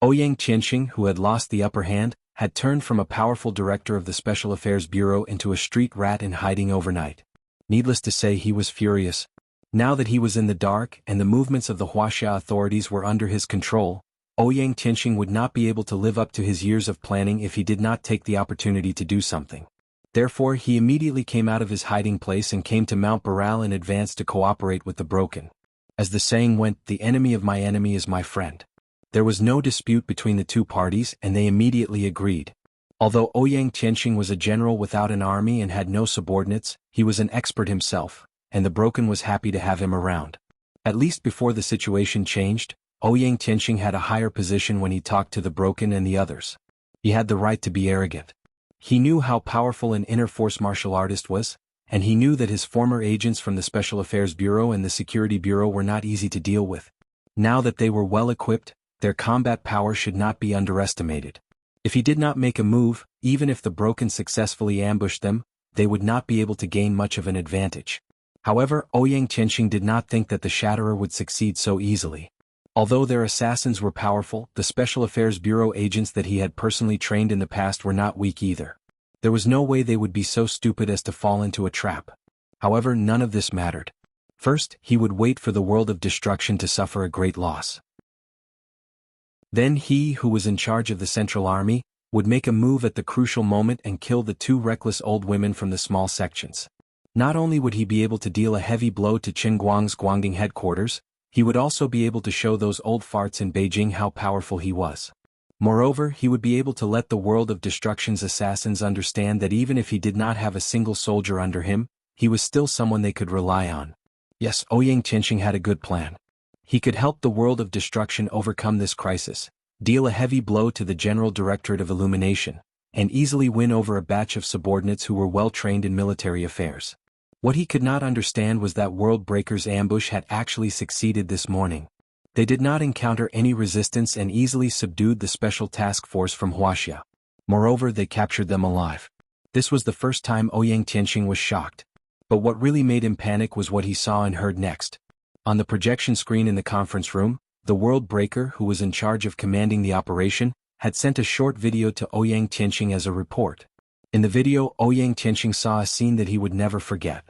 Ouyang Tianxing, who had lost the upper hand, had turned from a powerful director of the Special Affairs Bureau into a street rat in hiding overnight. Needless to say, he was furious. Now that he was in the dark and the movements of the Huaxia authorities were under his control, Ouyang Tianxing would not be able to live up to his years of planning if he did not take the opportunity to do something. Therefore he immediately came out of his hiding place and came to Mount Baral in advance to cooperate with the Broken. As the saying went, the enemy of my enemy is my friend. There was no dispute between the 2 parties and they immediately agreed. Although Ouyang Tianxing was a general without an army and had no subordinates, he was an expert himself, and the Broken was happy to have him around. At least before the situation changed, Ouyang Tianxing had a higher position when he talked to the Broken and the others. He had the right to be arrogant. He knew how powerful an inner force martial artist was, and he knew that his former agents from the Special Affairs Bureau and the Security Bureau were not easy to deal with. Now that they were well equipped, their combat power should not be underestimated. If he did not make a move, even if the Broken successfully ambushed them, they would not be able to gain much of an advantage. However, Ouyang Tianxing did not think that the Shatterer would succeed so easily. Although their assassins were powerful, the Special Affairs Bureau agents that he had personally trained in the past were not weak either. There was no way they would be so stupid as to fall into a trap. However, none of this mattered. First, he would wait for the world of destruction to suffer a great loss. Then he, who was in charge of the Central Army, would make a move at the crucial moment and kill the two reckless old women from the small sections. Not only would he be able to deal a heavy blow to Qin Guang's Guangding headquarters, he would also be able to show those old farts in Beijing how powerful he was. Moreover, he would be able to let the world of destruction's assassins understand that even if he did not have a single soldier under him, he was still someone they could rely on. Yes, Ouyang Tianxing had a good plan. He could help the world of destruction overcome this crisis, deal a heavy blow to the General Directorate of Illumination, and easily win over a batch of subordinates who were well trained in military affairs. What he could not understand was that World Breaker's ambush had actually succeeded this morning. They did not encounter any resistance and easily subdued the special task force from Wuxia. Moreover, they captured them alive. This was the first time Ouyang Tianxing was shocked. But what really made him panic was what he saw and heard next. On the projection screen in the conference room, the World Breaker, who was in charge of commanding the operation, had sent a short video to Ouyang Tianxing as a report. In the video, Ouyang Tianxing saw a scene that he would never forget.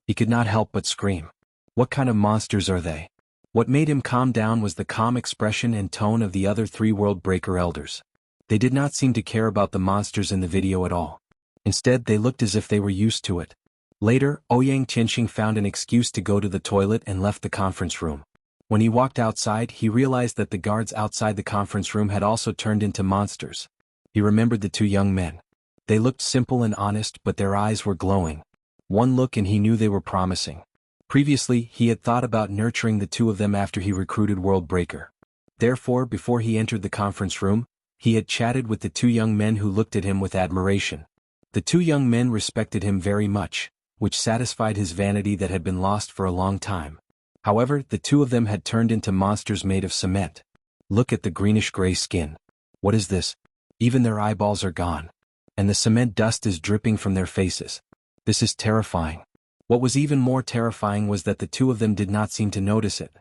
He could not help but scream. What kind of monsters are they? What made him calm down was the calm expression and tone of the other three World Breaker elders. They did not seem to care about the monsters in the video at all. Instead, they looked as if they were used to it. Later, Ouyang Tianxing found an excuse to go to the toilet and left the conference room. When he walked outside, he realized that the guards outside the conference room had also turned into monsters. He remembered the two young men. They looked simple and honest, but their eyes were glowing. One look and he knew they were promising. Previously, he had thought about nurturing the two of them after he recruited World Breaker. Therefore, before he entered the conference room, he had chatted with the two young men who looked at him with admiration. The two young men respected him very much, which satisfied his vanity that had been lost for a long time. However, the two of them had turned into monsters made of cement. Look at the greenish-gray skin. What is this? Even their eyeballs are gone. And the cement dust is dripping from their faces. This is terrifying. What was even more terrifying was that the two of them did not seem to notice it.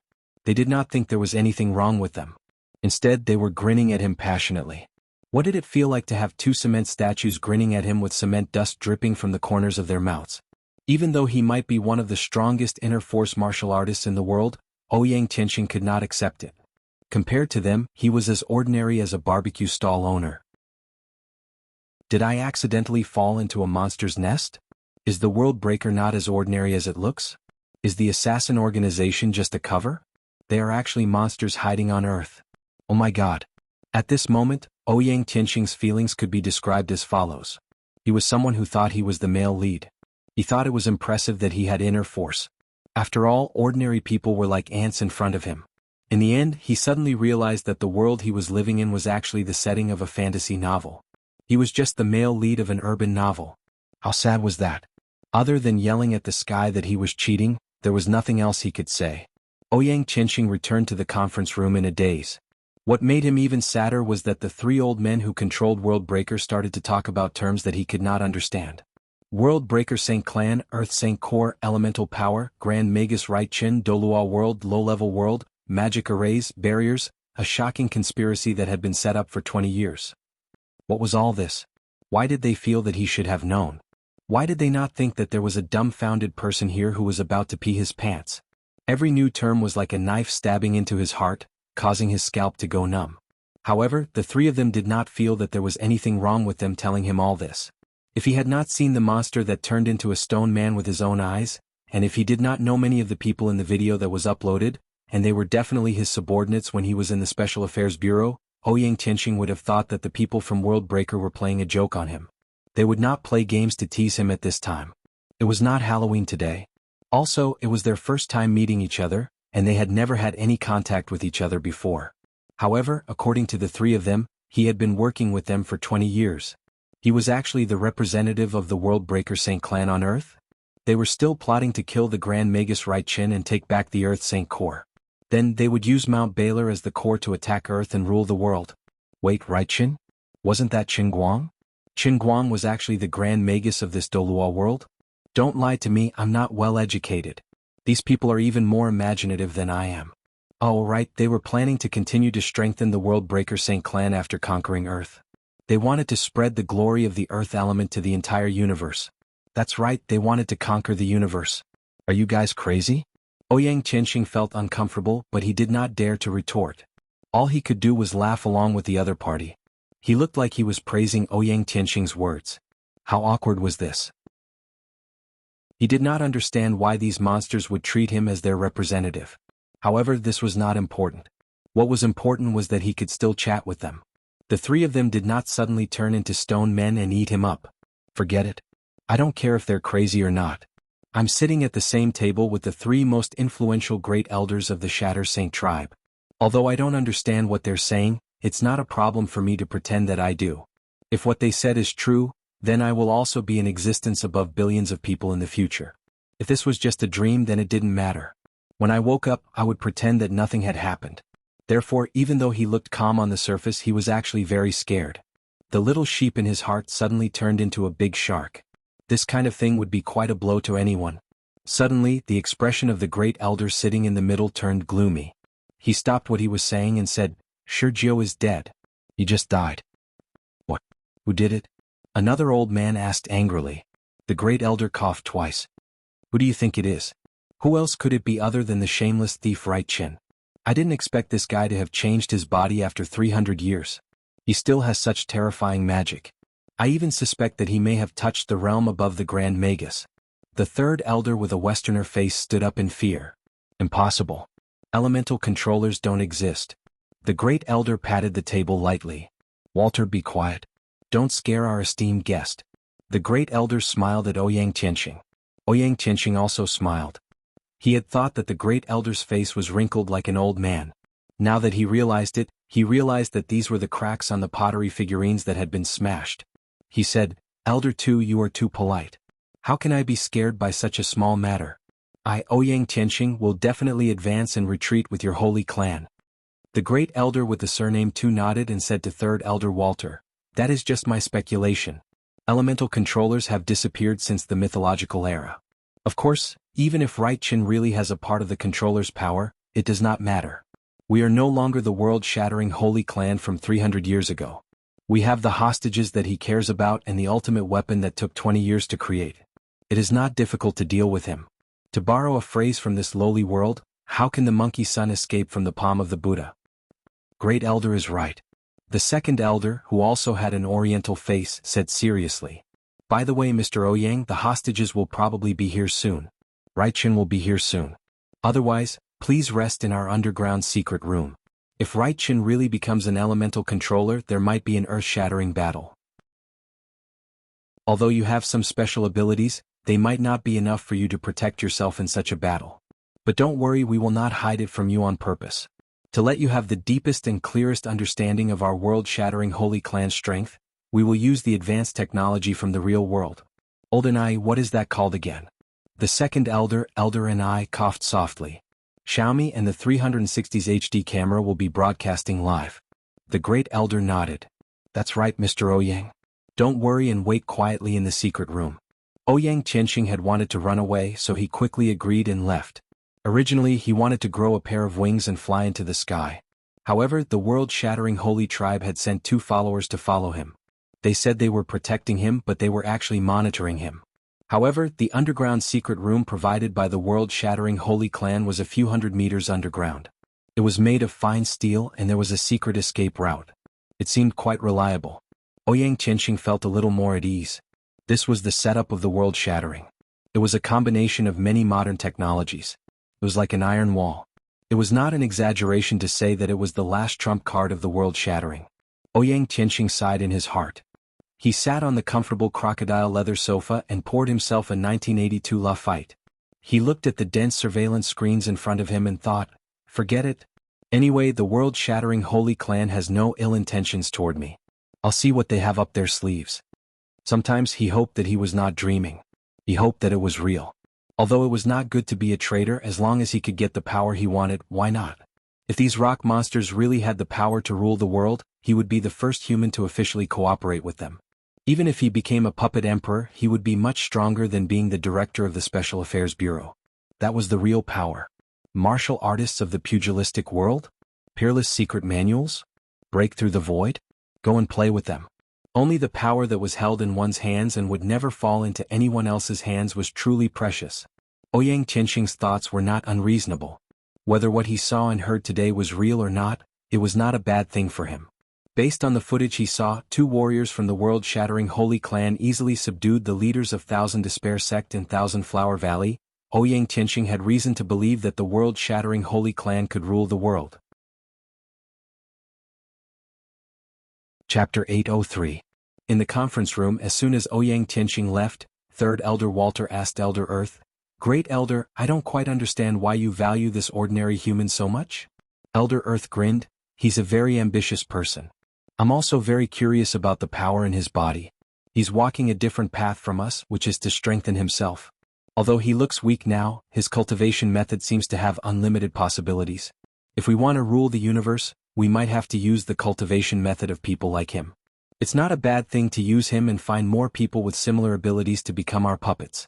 They did not think there was anything wrong with them. Instead, they were grinning at him passionately. What did it feel like to have two cement statues grinning at him with cement dust dripping from the corners of their mouths? Even though he might be one of the strongest inner force martial artists in the world, Ouyang Tianxing could not accept it. Compared to them, he was as ordinary as a barbecue stall owner. Did I accidentally fall into a monster's nest? Is the World Breaker not as ordinary as it looks? Is the assassin organization just a cover? They are actually monsters hiding on Earth. Oh my God. At this moment, Ouyang Tianxing's feelings could be described as follows. He was someone who thought he was the male lead. He thought it was impressive that he had inner force. After all, ordinary people were like ants in front of him. In the end, he suddenly realized that the world he was living in was actually the setting of a fantasy novel. He was just the male lead of an urban novel. How sad was that? Other than yelling at the sky that he was cheating, there was nothing else he could say. Ouyang Tianxing returned to the conference room in a daze. What made him even sadder was that the three old men who controlled World Breaker started to talk about terms that he could not understand. World Breaker Saint Clan, Earth Saint Core, Elemental Power, Grand Magus Right Chin, Dolua World, Low-Level World, Magic Arrays, Barriers, a shocking conspiracy that had been set up for 20 years. What was all this? Why did they feel that he should have known? Why did they not think that there was a dumbfounded person here who was about to pee his pants? Every new term was like a knife stabbing into his heart, causing his scalp to go numb. However, the three of them did not feel that there was anything wrong with them telling him all this. If he had not seen the monster that turned into a stone man with his own eyes, and if he did not know many of the people in the video that was uploaded, and they were definitely his subordinates when he was in the Special Affairs Bureau, Ouyang Tianqing would have thought that the people from World Breaker were playing a joke on him. They would not play games to tease him at this time. It was not Halloween today. Also, it was their first time meeting each other, and they had never had any contact with each other before. However, according to the three of them, he had been working with them for 20 years. He was actually the representative of the World Breaker Saint clan on Earth. They were still plotting to kill the Grand Magus Right Chin and take back the Earth Saint core. Then they would use Mount Baylor as the core to attack Earth and rule the world. Wait, Right Chin? Wasn't that Qin Guang? Qin Guang was actually the Grand Magus of this Dolua world? Don't lie to me, I'm not well educated. These people are even more imaginative than I am. Oh right, they were planning to continue to strengthen the World Breaker Saint clan after conquering Earth. They wanted to spread the glory of the Earth element to the entire universe. That's right, they wanted to conquer the universe. Are you guys crazy? Ouyang Tianqing felt uncomfortable, but he did not dare to retort. All he could do was laugh along with the other party. He looked like he was praising Ouyang Tianqing's words. How awkward was this? He did not understand why these monsters would treat him as their representative. However, this was not important. What was important was that he could still chat with them. The three of them did not suddenly turn into stone men and eat him up. Forget it. I don't care if they're crazy or not. I'm sitting at the same table with the three most influential great elders of the Shatter Saint tribe. Although I don't understand what they're saying, it's not a problem for me to pretend that I do. If what they said is true, then I will also be in existence above billions of people in the future. If this was just a dream, then it didn't matter. When I woke up, I would pretend that nothing had happened. Therefore, even though he looked calm on the surface, he was actually very scared. The little sheep in his heart suddenly turned into a big shark. This kind of thing would be quite a blow to anyone. Suddenly, the expression of the great elder sitting in the middle turned gloomy. He stopped what he was saying and said, "Shurjiu is dead. He just died." What? Who did it? Another old man asked angrily. The great elder coughed twice. Who do you think it is? Who else could it be other than the shameless thief Right Chin? I didn't expect this guy to have changed his body after 300 years. He still has such terrifying magic. I even suspect that he may have touched the realm above the Grand Magus. The third elder with a Westerner face stood up in fear. Impossible. Elemental controllers don't exist. The great elder patted the table lightly. Walter, be quiet. Don't scare our esteemed guest. The great elder smiled at Ouyang Tianqing. Ouyang Tianqing also smiled. He had thought that the great elder's face was wrinkled like an old man. Now that he realized it, he realized that these were the cracks on the pottery figurines that had been smashed. He said, Elder 2, you are too polite. How can I be scared by such a small matter? I, Ouyang Tianqing, will definitely advance and retreat with your holy clan. The great elder with the surname 2 nodded and said to third elder Walter, that is just my speculation. Elemental controllers have disappeared since the mythological era. Of course, even if Right Chin really has a part of the controller's power, it does not matter. We are no longer the world-shattering holy clan from 300 years ago. We have the hostages that he cares about and the ultimate weapon that took 20 years to create. It is not difficult to deal with him. To borrow a phrase from this lowly world, how can the monkey son escape from the palm of the Buddha? Great elder is right. The second elder, who also had an oriental face, said seriously. By the way, Mr. Ouyang, the hostages will probably be here soon. Right Chin will be here soon. Otherwise, please rest in our underground secret room. If Right Chin really becomes an elemental controller, there might be an earth-shattering battle. Although you have some special abilities, they might not be enough for you to protect yourself in such a battle. But don't worry, we will not hide it from you on purpose. To let you have the deepest and clearest understanding of our world-shattering holy clan strength, we will use the advanced technology from the real world. Oldenai, what is that called again? The second elder and I coughed softly. Xiaomi and the 360s HD camera will be broadcasting live. The great elder nodded. That's right, Mr. Ouyang. Don't worry and wait quietly in the secret room. Ouyang Tianqing had wanted to run away, so he quickly agreed and left. Originally, he wanted to grow a pair of wings and fly into the sky. However, the world-shattering holy tribe had sent 2 followers to follow him. They said they were protecting him, but they were actually monitoring him. However, the underground secret room provided by the world-shattering holy clan was a few hundred meters underground. It was made of fine steel and there was a secret escape route. It seemed quite reliable. Ouyang Tianqing felt a little more at ease. This was the setup of the world-shattering. It was a combination of many modern technologies. It was like an iron wall. It was not an exaggeration to say that it was the last trump card of the world-shattering. Ouyang Tianqing sighed in his heart. He sat on the comfortable crocodile leather sofa and poured himself a 1982 La Fight. He looked at the dense surveillance screens in front of him and thought, forget it. Anyway, the world-shattering Holy Clan has no ill intentions toward me. I'll see what they have up their sleeves. Sometimes he hoped that he was not dreaming. He hoped that it was real. Although it was not good to be a traitor, as long as he could get the power he wanted, why not? If these rock monsters really had the power to rule the world, he would be the first human to officially cooperate with them. Even if he became a puppet emperor, he would be much stronger than being the director of the Special Affairs Bureau. That was the real power. Martial artists of the pugilistic world? Peerless secret manuals? Break through the void? Go and play with them. Only the power that was held in one's hands and would never fall into anyone else's hands was truly precious. Ouyang Tianqing's thoughts were not unreasonable. Whether what he saw and heard today was real or not, it was not a bad thing for him. Based on the footage he saw, 2 warriors from the world-shattering Holy Clan easily subdued the leaders of Thousand Despair Sect in Thousand Flower Valley. Ouyang Tianqing had reason to believe that the world-shattering Holy Clan could rule the world. Chapter 803. In the conference room, as soon as Ouyang Tianqing left, Third Elder Walter asked Elder Earth, Great Elder, I don't quite understand why you value this ordinary human so much? Elder Earth grinned, he's a very ambitious person. I'm also very curious about the power in his body. He's walking a different path from us, which is to strengthen himself. Although he looks weak now, his cultivation method seems to have unlimited possibilities. If we want to rule the universe, we might have to use the cultivation method of people like him. It's not a bad thing to use him and find more people with similar abilities to become our puppets.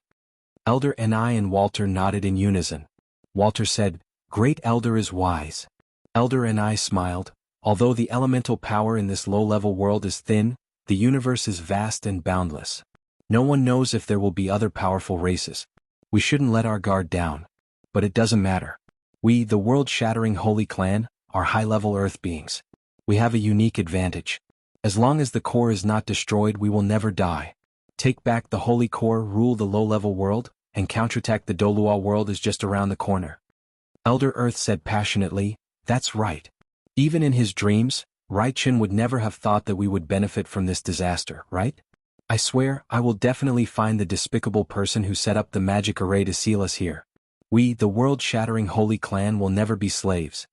Elder Ni and Walter nodded in unison. Walter said, Great Elder is wise. Elder Ni smiled. Although the elemental power in this low-level world is thin, the universe is vast and boundless. No one knows if there will be other powerful races. We shouldn't let our guard down. But it doesn't matter. We, the world-shattering Holy Clan, are high-level Earth beings. We have a unique advantage. As long as the core is not destroyed, we will never die. Take back the Holy Core, rule the low-level world, and counterattack the Dolua world is just around the corner. Elder Earth said passionately, That's right. Even in his dreams, Rai-Chin would never have thought that we would benefit from this disaster, right? I swear, I will definitely find the despicable person who set up the magic array to seal us here. We, the world-shattering Holy Clan, will never be slaves.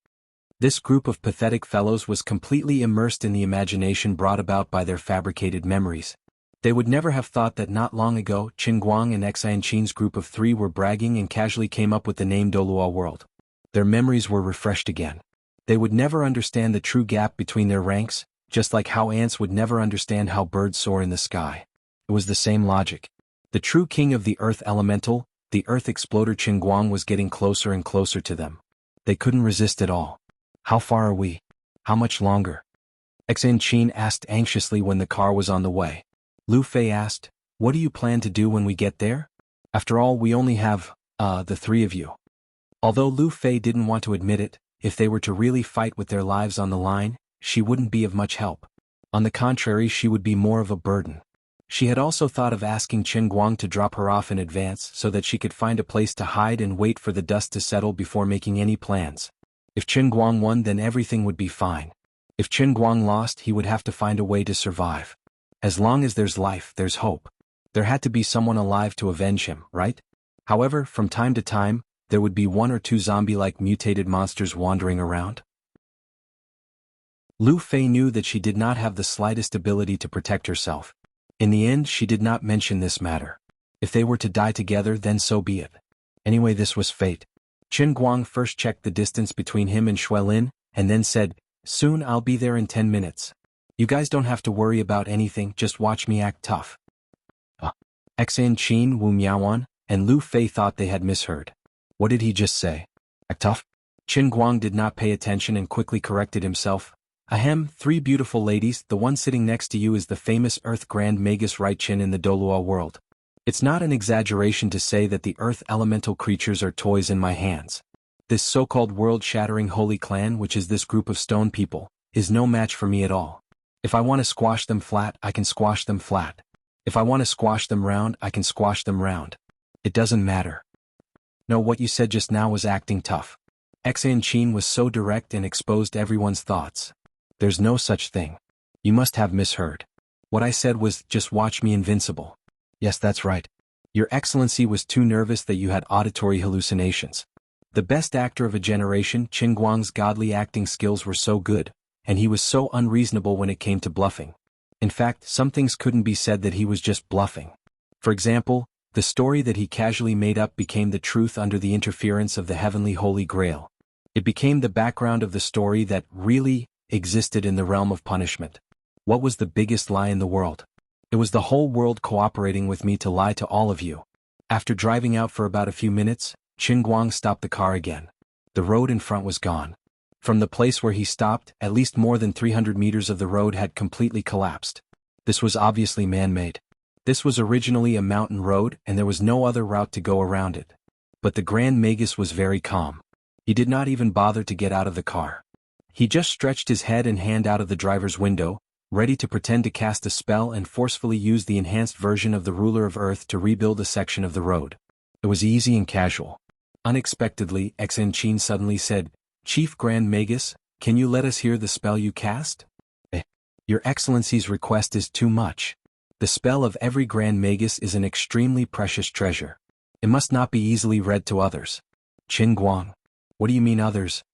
This group of pathetic fellows was completely immersed in the imagination brought about by their fabricated memories. They would never have thought that not long ago, Qin Guang and Xianqin's group of 3 were bragging and casually came up with the name Dolua World. Their memories were refreshed again. They would never understand the true gap between their ranks, just like how ants would never understand how birds soar in the sky. It was the same logic. The true king of the Earth Elemental, the Earth Exploder Qin Guang, was getting closer and closer to them. They couldn't resist at all. How far are we? How much longer? Xianqin asked anxiously when the car was on the way. Lu Fei asked, What do you plan to do when we get there? After all, we only have, the 3 of you. Although Lu Fei didn't want to admit it, if they were to really fight with their lives on the line, she wouldn't be of much help. On the contrary, she would be more of a burden. She had also thought of asking Qin Guang to drop her off in advance so that she could find a place to hide and wait for the dust to settle before making any plans. If Qin Guang won, then everything would be fine. If Qin Guang lost, he would have to find a way to survive. As long as there's life, there's hope. There had to be someone alive to avenge him, right? However, from time to time, there would be 1 or 2 zombie-like mutated monsters wandering around. Lu Fei knew that she did not have the slightest ability to protect herself. In the end, she did not mention this matter. If they were to die together, then so be it. Anyway, this was fate. Qin Guang first checked the distance between him and Xuelin, and then said, Soon I'll be there in 10 minutes. You guys don't have to worry about anything, just watch me act tough. Xianqin, Wu Miaoan, and Lu Fei thought they had misheard. What did he just say? Act tough? Qin Guang did not pay attention and quickly corrected himself. Ahem, 3 beautiful ladies, the one sitting next to you is the famous Earth Grand Magus Rai-Chin in the Dolua world. It's not an exaggeration to say that the Earth elemental creatures are toys in my hands. This so-called world-shattering Holy Clan, which is this group of stone people, is no match for me at all. If I want to squash them flat, I can squash them flat. If I want to squash them round, I can squash them round. It doesn't matter. No, what you said just now was acting tough. Chin was so direct and exposed everyone's thoughts. There's no such thing. You must have misheard. What I said was, just watch me invincible. Yes, that's right. Your Excellency was too nervous that you had auditory hallucinations. The best actor of a generation, Qin Guang's godly acting skills were so good, and he was so unreasonable when it came to bluffing. In fact, some things couldn't be said that he was just bluffing. For example, the story that he casually made up became the truth under the interference of the heavenly Holy Grail. It became the background of the story that really existed in the realm of punishment. What was the biggest lie in the world? It was the whole world cooperating with me to lie to all of you. After driving out for about a few minutes, Qin Guang stopped the car again. The road in front was gone. From the place where he stopped, at least more than 300 meters of the road had completely collapsed. This was obviously man-made. This was originally a mountain road and there was no other route to go around it. But the Grand Magus was very calm. He did not even bother to get out of the car. He just stretched his head and hand out of the driver's window, ready to pretend to cast a spell and forcefully use the enhanced version of the ruler of Earth to rebuild a section of the road. It was easy and casual. Unexpectedly, Chin suddenly said, "Chief Grand Magus, can you let us hear the spell you cast?" Your Excellency's request is too much. The spell of every Grand Magus is an extremely precious treasure. It must not be easily read to others. Qin Guang. What do you mean others?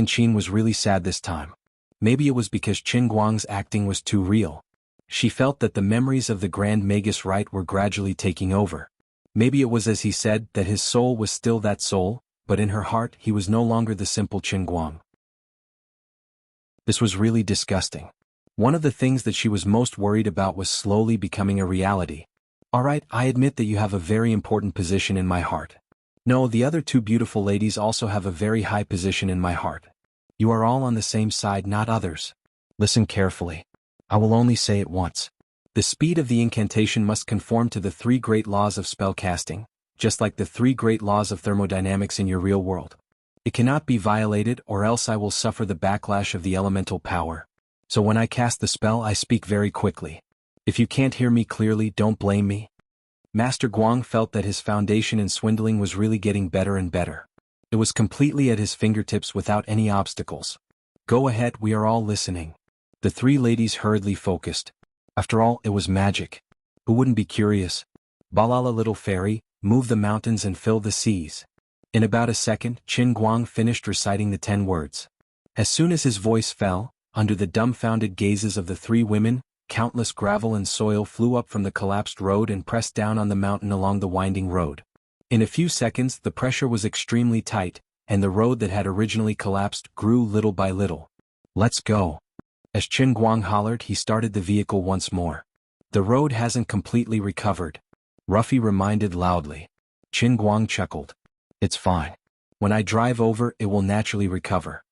Chin was really sad this time. Maybe it was because Qin Guang's acting was too real. She felt that the memories of the Grand Magus rite were gradually taking over. Maybe it was as he said that his soul was still that soul, but in her heart he was no longer the simple Qin Guang. This was really disgusting. One of the things that she was most worried about was slowly becoming a reality. Alright, I admit that you have a very important position in my heart. No, the other two beautiful ladies also have a very high position in my heart. You are all on the same side, not others. Listen carefully. I will only say it once. The speed of the incantation must conform to the 3 great laws of spellcasting, just like the 3 great laws of thermodynamics in your real world. It cannot be violated or else I will suffer the backlash of the elemental power. So when I cast the spell I speak very quickly. If you can't hear me clearly, don't blame me. Master Guang felt that his foundation in swindling was really getting better and better. It was completely at his fingertips without any obstacles. Go ahead, we are all listening. The 3 ladies hurriedly focused. After all, it was magic. Who wouldn't be curious? Balala little fairy, move the mountains and fill the seas. In about a second, Qin Guang finished reciting the 10 words. As soon as his voice fell, under the dumbfounded gazes of the 3 women, countless gravel and soil flew up from the collapsed road and pressed down on the mountain along the winding road. In a few seconds the pressure was extremely tight, and the road that had originally collapsed grew little by little. Let's go. As Qin Guang hollered, he started the vehicle once more. The road hasn't completely recovered. Ruffy reminded loudly. Qin Guang chuckled. It's fine. When I drive over, it will naturally recover.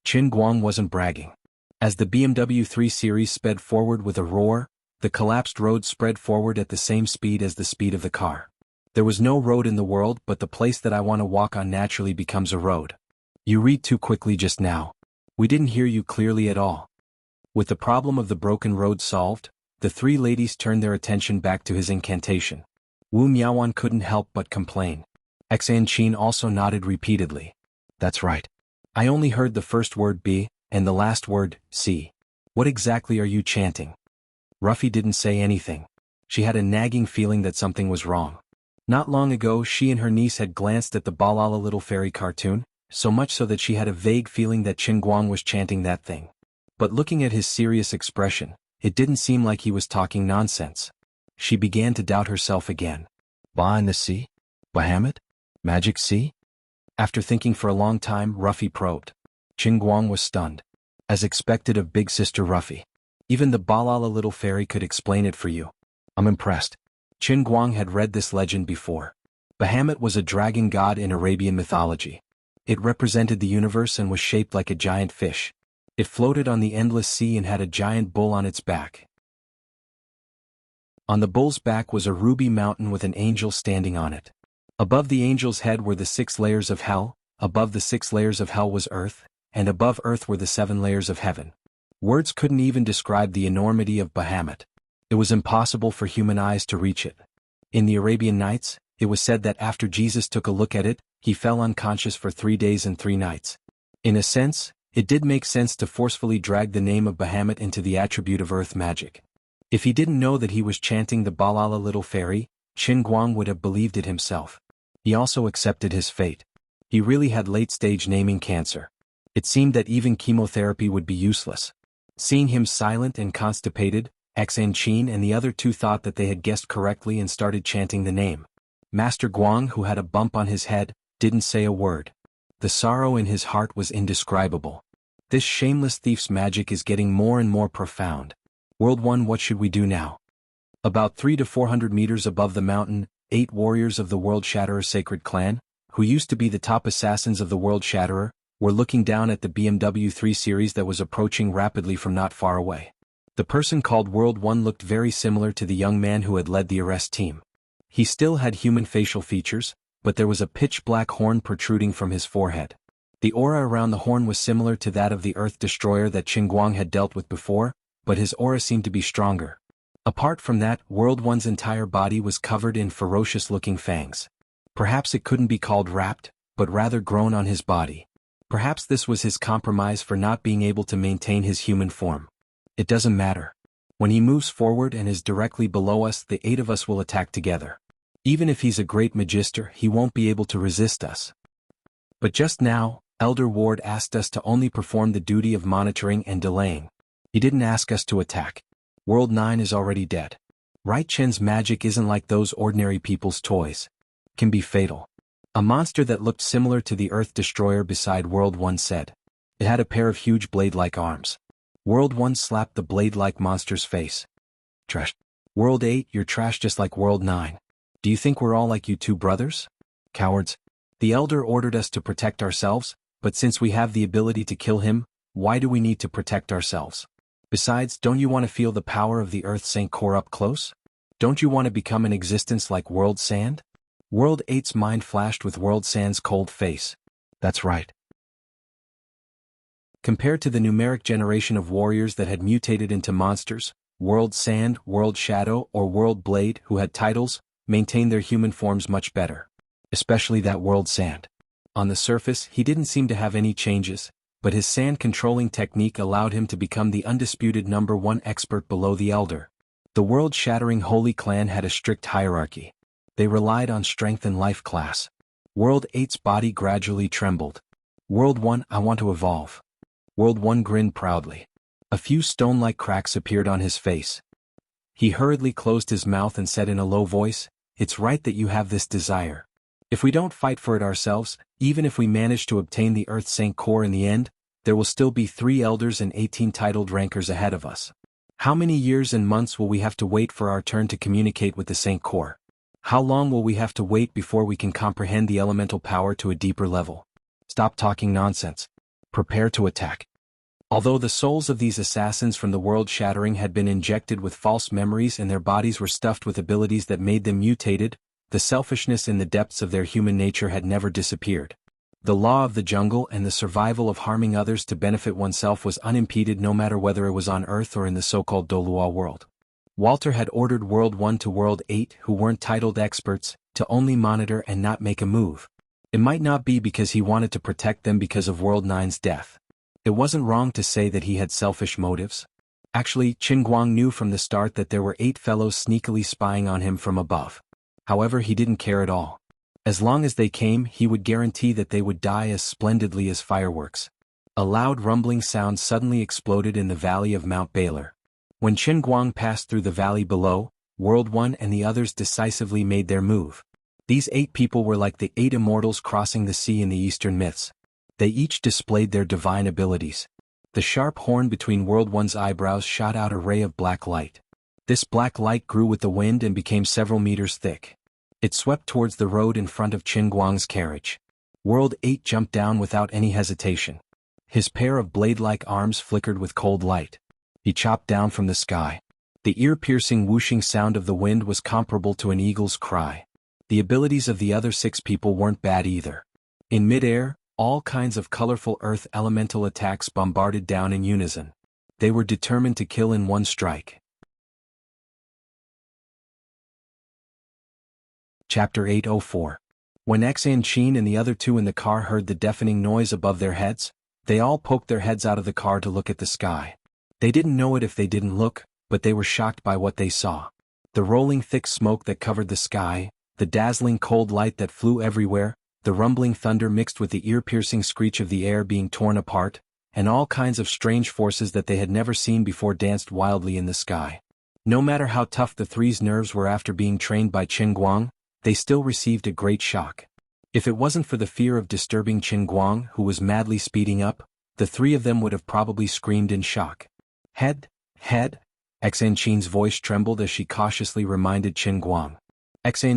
Qin Guang wasn't bragging. As the BMW 3 Series sped forward with a roar, the collapsed road spread forward at the same speed as the speed of the car. There was no road in the world, but the place that I want to walk on naturally becomes a road. You read too quickly just now. We didn't hear you clearly at all. With the problem of the broken road solved, the 3 ladies turned their attention back to his incantation. Wu Miaowan couldn't help but complain. Chin also nodded repeatedly. That's right. I only heard the first word B, and the last word, C. What exactly are you chanting? Ruffy didn't say anything. She had a nagging feeling that something was wrong. Not long ago she and her niece had glanced at the Balala Little Fairy cartoon, so much so that she had a vague feeling that Qin Guang was chanting that thing. But looking at his serious expression, it didn't seem like he was talking nonsense. She began to doubt herself again. Ba in the sea? Bahamut? Magic sea? After thinking for a long time, Ruffy probed. Qin Guang was stunned. As expected of big sister Ruffy. Even the Balala Little Fairy could explain it for you. I'm impressed. Qin Guang had read this legend before. Bahamut was a dragon god in Arabian mythology. It represented the universe and was shaped like a giant fish. It floated on the endless sea and had a giant bull on its back. On the bull's back was a ruby mountain with an angel standing on it. Above the angel's head were the 6 layers of hell, above the 6 layers of hell was earth, and above earth were the 7 layers of heaven. Words couldn't even describe the enormity of Bahamut. It was impossible for human eyes to reach it. In the Arabian Nights, it was said that after Jesus took a look at it, he fell unconscious for 3 days and 3 nights. In a sense, it did make sense to forcefully drag the name of Bahamut into the attribute of earth magic. If he didn't know that he was chanting the Balala Little Fairy, Qin Guang would have believed it himself. He also accepted his fate. He really had late-stage naming cancer. It seemed that even chemotherapy would be useless. Seeing him silent and constipated, Xan Qin and the other two thought that they had guessed correctly and started chanting the name. Master Guang, who had a bump on his head, didn't say a word. The sorrow in his heart was indescribable. This shameless thief's magic is getting more and more profound. World 1, what should we do now? About 300 to 400 meters above the mountain, 8 warriors of the World Shatterer Sacred Clan, who used to be the top assassins of the World Shatterer, were looking down at the BMW 3 Series that was approaching rapidly from not far away. The person called World 1 looked very similar to the young man who had led the arrest team. He still had human facial features, but there was a pitch-black horn protruding from his forehead. The aura around the horn was similar to that of the Earth Destroyer that Qin Guang had dealt with before, but his aura seemed to be stronger. Apart from that, World 1's entire body was covered in ferocious-looking fangs. Perhaps it couldn't be called wrapped, but rather grown on his body. Perhaps this was his compromise for not being able to maintain his human form. It doesn't matter. When he moves forward and is directly below us, the 8 of us will attack together. Even if he's a great magister, he won't be able to resist us. But just now, Elder Ward asked us to only perform the duty of monitoring and delaying. He didn't ask us to attack. World 9 is already dead. Right? Chen's magic isn't like those ordinary people's toys. It can be fatal. A monster that looked similar to the Earth Destroyer beside World 1 said. It had a pair of huge blade-like arms. World 1 slapped the blade-like monster's face. Trash. World 8, you're trash just like World 9. Do you think we're all like you two brothers? Cowards. The Elder ordered us to protect ourselves, but since we have the ability to kill him, why do we need to protect ourselves? Besides, don't you want to feel the power of the Earth Saint Core up close? Don't you want to become an existence like World Sand? World 8's mind flashed with World Sand's cold face. That's right. Compared to the numeric generation of warriors that had mutated into monsters, World Sand, World Shadow, or World Blade, who had titles, maintained their human forms much better. Especially that World Sand. On the surface, he didn't seem to have any changes, but his sand controlling technique allowed him to become the undisputed #1 expert below the Elder. The world-shattering Holy Clan had a strict hierarchy. They relied on strength and life class. World 8's body gradually trembled. World 1, I want to evolve. World 1 grinned proudly. A few stone-like cracks appeared on his face. He hurriedly closed his mouth and said in a low voice, "It's right that you have this desire. If we don't fight for it ourselves, even if we manage to obtain the Earth Saint Core in the end, there will still be 3 elders and 18 titled rankers ahead of us. How many years and months will we have to wait for our turn to communicate with the Saint Core? How long will we have to wait before we can comprehend the elemental power to a deeper level? Stop talking nonsense. Prepare to attack." Although the souls of these assassins from the world shattering had been injected with false memories and their bodies were stuffed with abilities that made them mutated, the selfishness in the depths of their human nature had never disappeared. The law of the jungle and the survival of harming others to benefit oneself was unimpeded no matter whether it was on Earth or in the so-called Dolua world. Walter had ordered World 1 to World 8, who weren't titled experts, to only monitor and not make a move. It might not be because he wanted to protect them because of World 9's death. It wasn't wrong to say that he had selfish motives. Actually, Qin Guang knew from the start that there were 8 fellows sneakily spying on him from above. However, he didn't care at all. As long as they came, he would guarantee that they would die as splendidly as fireworks. A loud rumbling sound suddenly exploded in the valley of Mount Baylor. When Qin Guang passed through the valley below, World 1 and the others decisively made their move. These 8 people were like the 8 immortals crossing the sea in the Eastern myths. They each displayed their divine abilities. The sharp horn between World 1's eyebrows shot out a ray of black light. This black light grew with the wind and became several meters thick. It swept towards the road in front of Qin Guang's carriage. World 8 jumped down without any hesitation. His pair of blade-like arms flickered with cold light. He chopped down from the sky. The ear-piercing whooshing sound of the wind was comparable to an eagle's cry. The abilities of the other 6 people weren't bad either. In mid-air, all kinds of colorful earth elemental attacks bombarded down in unison. They were determined to kill in one strike. Chapter 804. When Chin and the other two in the car heard the deafening noise above their heads, they all poked their heads out of the car to look at the sky. They didn't know it if they didn't look, but they were shocked by what they saw. The rolling thick smoke that covered the sky, the dazzling cold light that flew everywhere, the rumbling thunder mixed with the ear-piercing screech of the air being torn apart, and all kinds of strange forces that they had never seen before danced wildly in the sky. No matter how tough the three's nerves were after being trained by Qin Guang, they still received a great shock. If it wasn't for the fear of disturbing Qin Guang, who was madly speeding up, the three of them would have probably screamed in shock. Head? Chin's voice trembled as she cautiously reminded Qin Guang.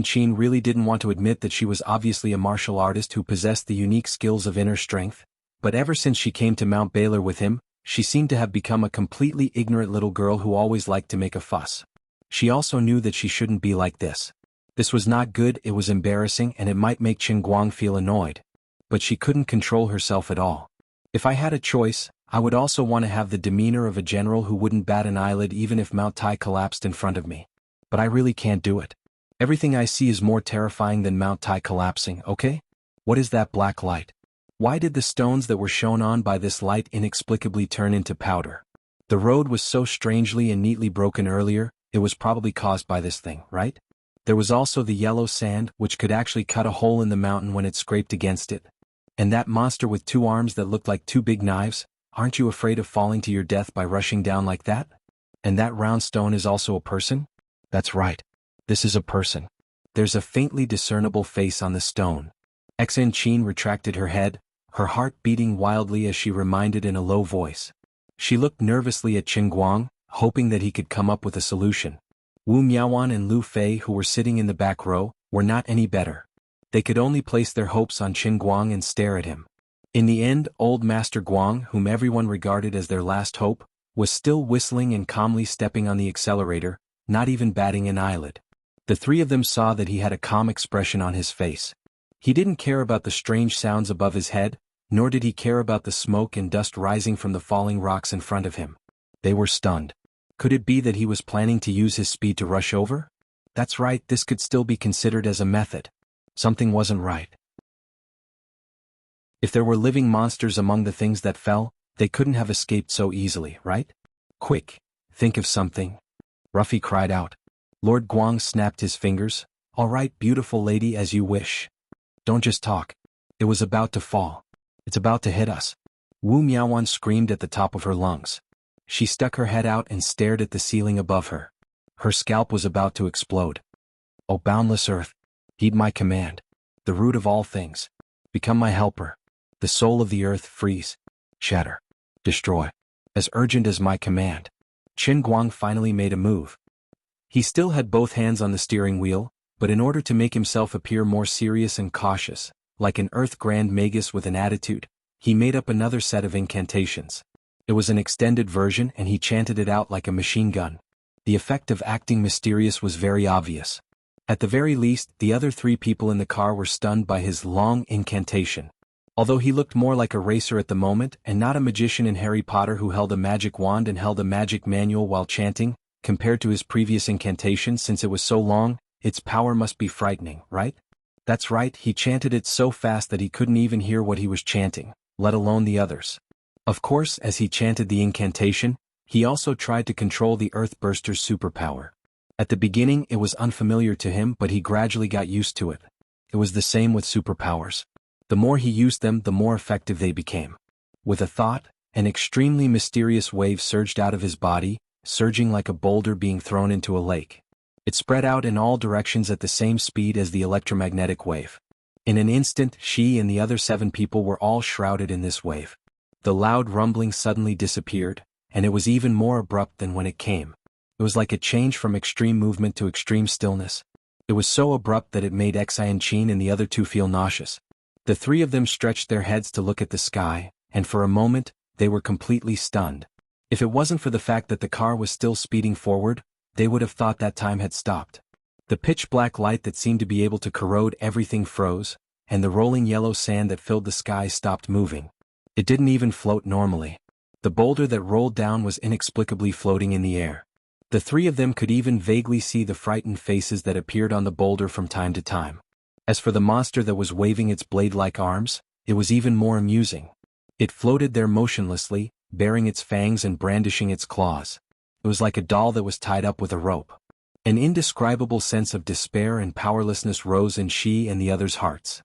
Chin really didn't want to admit that she was obviously a martial artist who possessed the unique skills of inner strength, but ever since she came to Mount Baylor with him, she seemed to have become a completely ignorant little girl who always liked to make a fuss. She also knew that she shouldn't be like this. This was not good, it was embarrassing, and it might make Qin Guang feel annoyed. But she couldn't control herself at all. If I had a choice, I would also want to have the demeanor of a general who wouldn't bat an eyelid even if Mount Tai collapsed in front of me. But I really can't do it. Everything I see is more terrifying than Mount Tai collapsing, okay? What is that black light? Why did the stones that were shone on by this light inexplicably turn into powder? The road was so strangely and neatly broken earlier, it was probably caused by this thing, right? There was also the yellow sand, which could actually cut a hole in the mountain when it scraped against it. And that monster with two arms that looked like two big knives, aren't you afraid of falling to your death by rushing down like that? And that round stone is also a person? That's right. This is a person. There's a faintly discernible face on the stone. Chin retracted her head, her heart beating wildly as she reminded in a low voice. She looked nervously at Qin Guang, hoping that he could come up with a solution. Wu Miaowan and Lu Fei, who were sitting in the back row, were not any better. They could only place their hopes on Qin Guang and stare at him. In the end, old Master Guang, whom everyone regarded as their last hope, was still whistling and calmly stepping on the accelerator, not even batting an eyelid. The three of them saw that he had a calm expression on his face. He didn't care about the strange sounds above his head, nor did he care about the smoke and dust rising from the falling rocks in front of him. They were stunned. Could it be that he was planning to use his speed to rush over? That's right, this could still be considered as a method. Something wasn't right. If there were living monsters among the things that fell, they couldn't have escaped so easily, right? Quick, think of something. Ruffy cried out. Lord Guang snapped his fingers. All right, beautiful lady, as you wish. Don't just talk. It was about to fall. It's about to hit us. Wu Miaowan screamed at the top of her lungs. She stuck her head out and stared at the ceiling above her. Her scalp was about to explode. Oh, boundless earth, heed my command. The root of all things. Become my helper. The soul of the earth, freeze. Shatter. Destroy. As urgent as my command. Qin Guang finally made a move. He still had both hands on the steering wheel, but in order to make himself appear more serious and cautious, like an Earth Grand Magus with an attitude, he made up another set of incantations. It was an extended version and he chanted it out like a machine gun. The effect of acting mysterious was very obvious. At the very least, the other three people in the car were stunned by his long incantation. Although he looked more like a racer at the moment and not a magician in Harry Potter who held a magic wand and held a magic manual while chanting, compared to his previous incantation since it was so long, its power must be frightening, right? That's right, he chanted it so fast that he couldn't even hear what he was chanting, let alone the others. Of course, as he chanted the incantation, he also tried to control the Earthburster's superpower. At the beginning it was unfamiliar to him, but he gradually got used to it. It was the same with superpowers. The more he used them, the more effective they became. With a thought, an extremely mysterious wave surged out of his body, surging like a boulder being thrown into a lake. It spread out in all directions at the same speed as the electromagnetic wave. In an instant, she and the other 7 people were all shrouded in this wave. The loud rumbling suddenly disappeared, and it was even more abrupt than when it came. It was like a change from extreme movement to extreme stillness. It was so abrupt that it made Chin and the other 2 feel nauseous. The 3 of them stretched their heads to look at the sky, and for a moment, they were completely stunned. If it wasn't for the fact that the car was still speeding forward, they would have thought that time had stopped. The pitch-black light that seemed to be able to corrode everything froze, and the rolling yellow sand that filled the sky stopped moving. It didn't even float normally. The boulder that rolled down was inexplicably floating in the air. The 3 of them could even vaguely see the frightened faces that appeared on the boulder from time to time. As for the monster that was waving its blade-like arms, it was even more amusing. It floated there motionlessly, baring its fangs and brandishing its claws. It was like a doll that was tied up with a rope. An indescribable sense of despair and powerlessness rose in she and the others' hearts.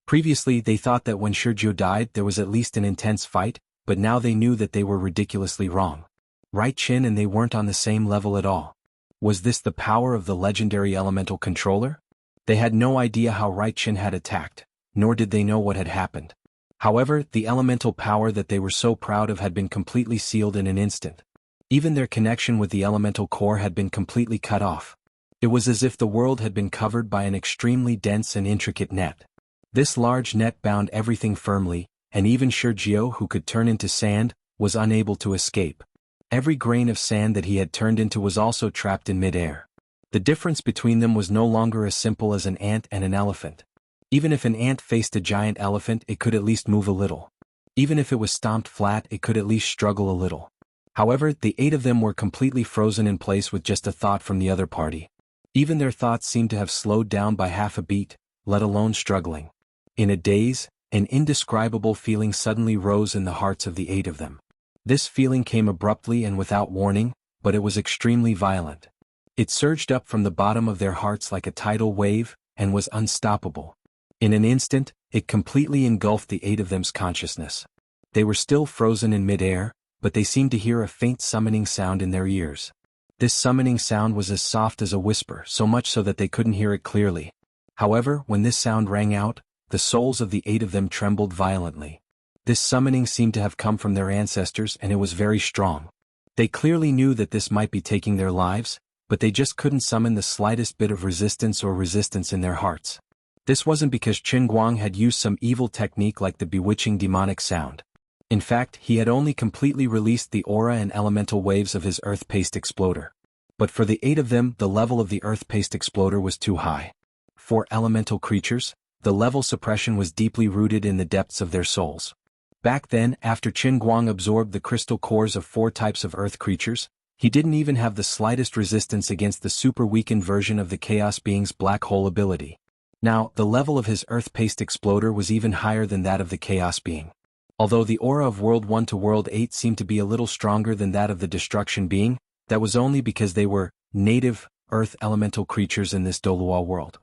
Previously they thought that when Sergio died there was at least an intense fight, but now they knew that they were ridiculously wrong. Right Chin and they weren't on the same level at all. Was this the power of the legendary elemental controller? They had no idea how Right Chin had attacked, nor did they know what had happened. However, the elemental power that they were so proud of had been completely sealed in an instant. Even their connection with the elemental core had been completely cut off. It was as if the world had been covered by an extremely dense and intricate net. This large net bound everything firmly, and even Sergio, who could turn into sand, was unable to escape. Every grain of sand that he had turned into was also trapped in mid-air. The difference between them was no longer as simple as an ant and an elephant. Even if an ant faced a giant elephant, it could at least move a little. Even if it was stomped flat, it could at least struggle a little. However, the 8 of them were completely frozen in place with just a thought from the other party. Even their thoughts seemed to have slowed down by half a beat, let alone struggling. In a daze, an indescribable feeling suddenly rose in the hearts of the 8 of them. This feeling came abruptly and without warning, but it was extremely violent. It surged up from the bottom of their hearts like a tidal wave, and was unstoppable. In an instant, it completely engulfed the 8 of them's consciousness. They were still frozen in mid-air, but they seemed to hear a faint summoning sound in their ears. This summoning sound was as soft as a whisper, so much so that they couldn't hear it clearly. However, when this sound rang out, the souls of the 8 of them trembled violently. This summoning seemed to have come from their ancestors, and it was very strong. They clearly knew that this might be taking their lives, but they just couldn't summon the slightest bit of resistance in their hearts. This wasn't because Qin Guang had used some evil technique like the bewitching demonic sound. In fact, he had only completely released the aura and elemental waves of his earth-paced exploder. But for the 8 of them, the level of the earth-paced exploder was too high. For elemental creatures, the level suppression was deeply rooted in the depths of their souls. Back then, after Qin Guang absorbed the crystal cores of 4 types of earth creatures, he didn't even have the slightest resistance against the super-weakened version of the Chaos Being's black hole ability. Now, the level of his earth-paced exploder was even higher than that of the Chaos Being. Although the aura of World 1 to World 8 seemed to be a little stronger than that of the Destruction Being, that was only because they were native, earth elemental creatures in this Dolua world.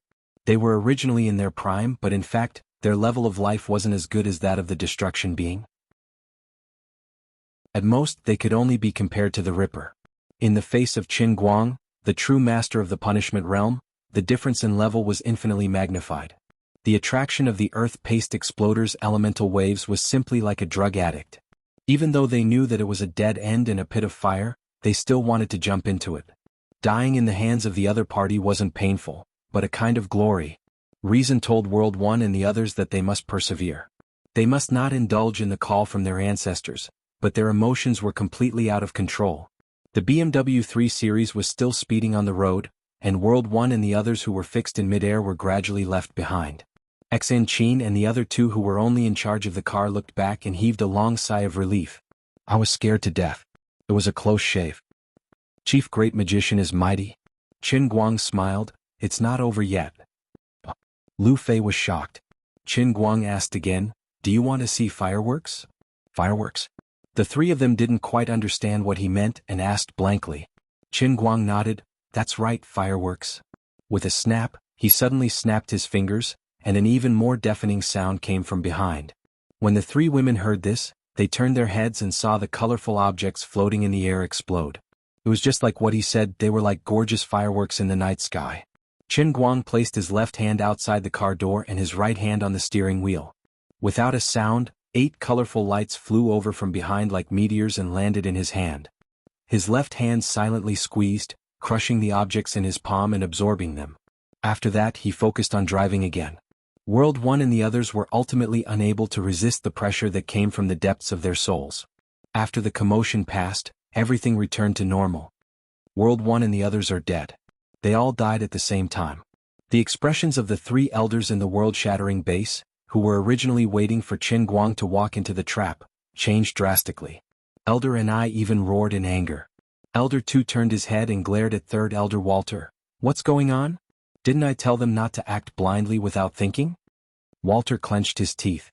They were originally in their prime, but in fact, their level of life wasn't as good as that of the Destruction Being. At most, they could only be compared to the Ripper. In the face of Qin Guang, the true master of the punishment realm, the difference in level was infinitely magnified. The attraction of the earth-paced exploder's elemental waves was simply like a drug addict. Even though they knew that it was a dead end in a pit of fire, they still wanted to jump into it. Dying in the hands of the other party wasn't painful, but a kind of glory. Reason told World 1 and the others that they must persevere. They must not indulge in the call from their ancestors, but their emotions were completely out of control. The BMW 3 Series was still speeding on the road, and World 1 and the others who were fixed in mid-air were gradually left behind. Xan Qin and the other 2 who were only in charge of the car looked back and heaved a long sigh of relief. I was scared to death. It was a close shave. Chief Great Magician is mighty. Qin Guang smiled. It's not over yet. Lu Fei was shocked. Qin Guang asked again, do you want to see fireworks? Fireworks? The 3 of them didn't quite understand what he meant and asked blankly. Qin Guang nodded, that's right, fireworks. With a snap, he suddenly snapped his fingers, and an even more deafening sound came from behind. When the 3 women heard this, they turned their heads and saw the colorful objects floating in the air explode. It was just like what he said, they were like gorgeous fireworks in the night sky. Qin Guang placed his left hand outside the car door and his right hand on the steering wheel. Without a sound, 8 colorful lights flew over from behind like meteors and landed in his hand. His left hand silently squeezed, crushing the objects in his palm and absorbing them. After that, he focused on driving again. World 1 and the others were ultimately unable to resist the pressure that came from the depths of their souls. After the commotion passed, everything returned to normal. World 1 and the others are dead. They all died at the same time. The expressions of the 3 elders in the world-shattering base, who were originally waiting for Qin Guang to walk into the trap, changed drastically. Elder and I even roared in anger. Elder 2 turned his head and glared at 3rd Elder Walter. What's going on? Didn't I tell them not to act blindly without thinking? Walter clenched his teeth.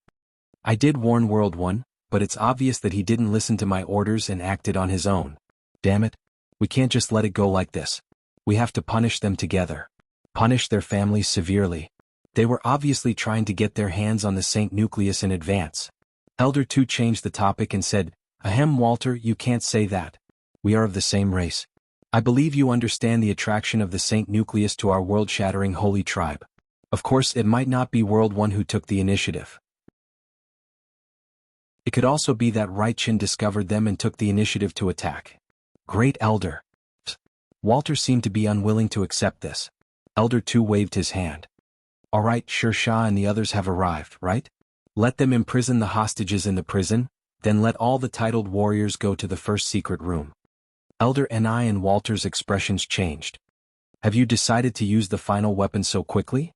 I did warn World 1, but it's obvious that he didn't listen to my orders and acted on his own. Damn it. We can't just let it go like this. We have to punish them together. Punish their families severely. They were obviously trying to get their hands on the Saint Nucleus in advance. Elder 2 changed the topic and said, Ahem, Walter, you can't say that. We are of the same race. I believe you understand the attraction of the Saint Nucleus to our world-shattering holy tribe. Of course, it might not be World 1 who took the initiative. It could also be that Right Chin discovered them and took the initiative to attack. Great Elder. Walter seemed to be unwilling to accept this. Elder 2 waved his hand. All right, Sher Shah and the others have arrived, right? Let them imprison the hostages in the prison, then let all the titled warriors go to the first secret room. Elder Ni and Walter's expressions changed. Have you decided to use the final weapon so quickly?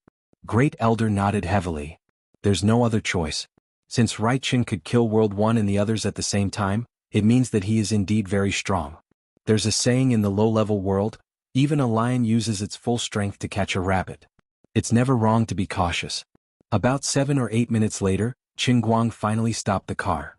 Great Elder nodded heavily. There's no other choice. Since Right Chin could kill World 1 and the others at the same time, it means that he is indeed very strong. There's a saying in the low-level world, even a lion uses its full strength to catch a rabbit. It's never wrong to be cautious. About 7 or 8 minutes later, Qin Guang finally stopped the car.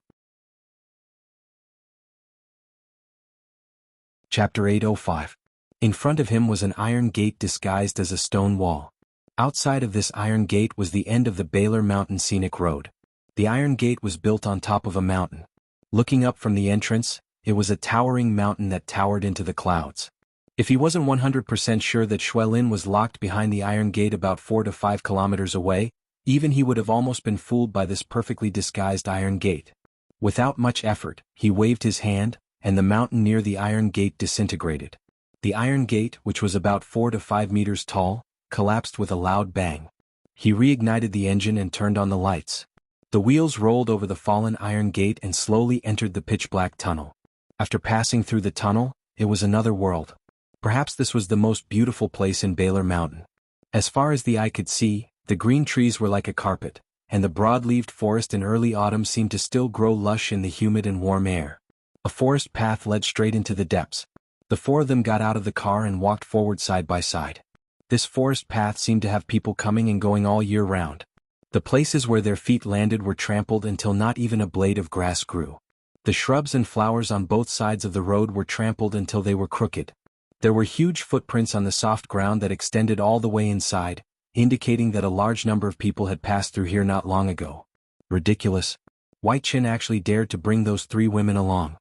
Chapter 805. In front of him was an iron gate disguised as a stone wall. Outside of this iron gate was the end of the Baylor Mountain Scenic Road. The iron gate was built on top of a mountain. Looking up from the entrance, it was a towering mountain that towered into the clouds. If he wasn't 100% sure that Xuelin was locked behind the iron gate about 4 to 5 kilometers away, even he would have almost been fooled by this perfectly disguised iron gate. Without much effort, he waved his hand, and the mountain near the iron gate disintegrated. The iron gate, which was about 4 to 5 meters tall, collapsed with a loud bang. He reignited the engine and turned on the lights. The wheels rolled over the fallen iron gate and slowly entered the pitch-black tunnel. After passing through the tunnel, it was another world. Perhaps this was the most beautiful place in Baylor Mountain. As far as the eye could see, the green trees were like a carpet, and the broad-leaved forest in early autumn seemed to still grow lush in the humid and warm air. A forest path led straight into the depths. The 4 of them got out of the car and walked forward side by side. This forest path seemed to have people coming and going all year round. The places where their feet landed were trampled until not even a blade of grass grew. The shrubs and flowers on both sides of the road were trampled until they were crooked. There were huge footprints on the soft ground that extended all the way inside, indicating that a large number of people had passed through here not long ago. Ridiculous. White Chin actually dared to bring those 3 women along.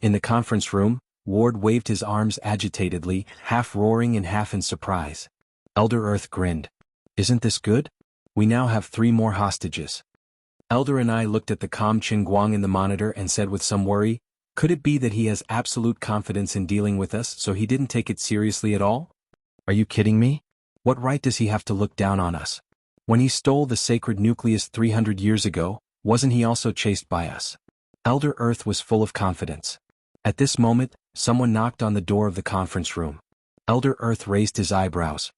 In the conference room, Ward waved his arms agitatedly, half roaring and half in surprise. Elder Earth grinned. Isn't this good? We now have 3 more hostages. Elder and I looked at the calm Qin Guang in the monitor and said with some worry, could it be that he has absolute confidence in dealing with us so he didn't take it seriously at all? Are you kidding me? What right does he have to look down on us? When he stole the sacred nucleus 300 years ago, wasn't he also chased by us? Elder Earth was full of confidence. At this moment, someone knocked on the door of the conference room. Elder Earth raised his eyebrows.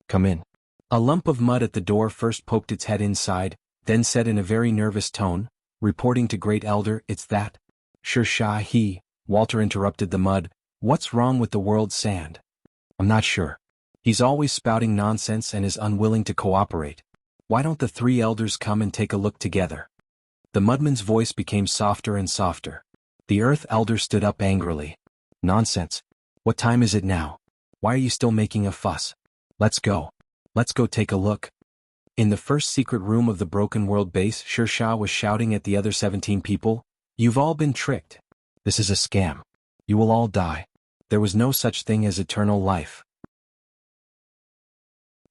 Come in. A lump of mud at the door first poked its head inside, then said in a very nervous tone, reporting to Great Elder, it's that. Sher Shah Walter interrupted the mud, what's wrong with the world's sand? I'm not sure. He's always spouting nonsense and is unwilling to cooperate. Why don't the 3 elders come and take a look together? The mudman's voice became softer and softer. The Earth Elder stood up angrily. Nonsense. What time is it now? Why are you still making a fuss? Let's go. Let's go take a look. In the first secret room of the Broken World base, Sher Shah was shouting at the other 17 people, you've all been tricked. This is a scam. You will all die. There was no such thing as eternal life.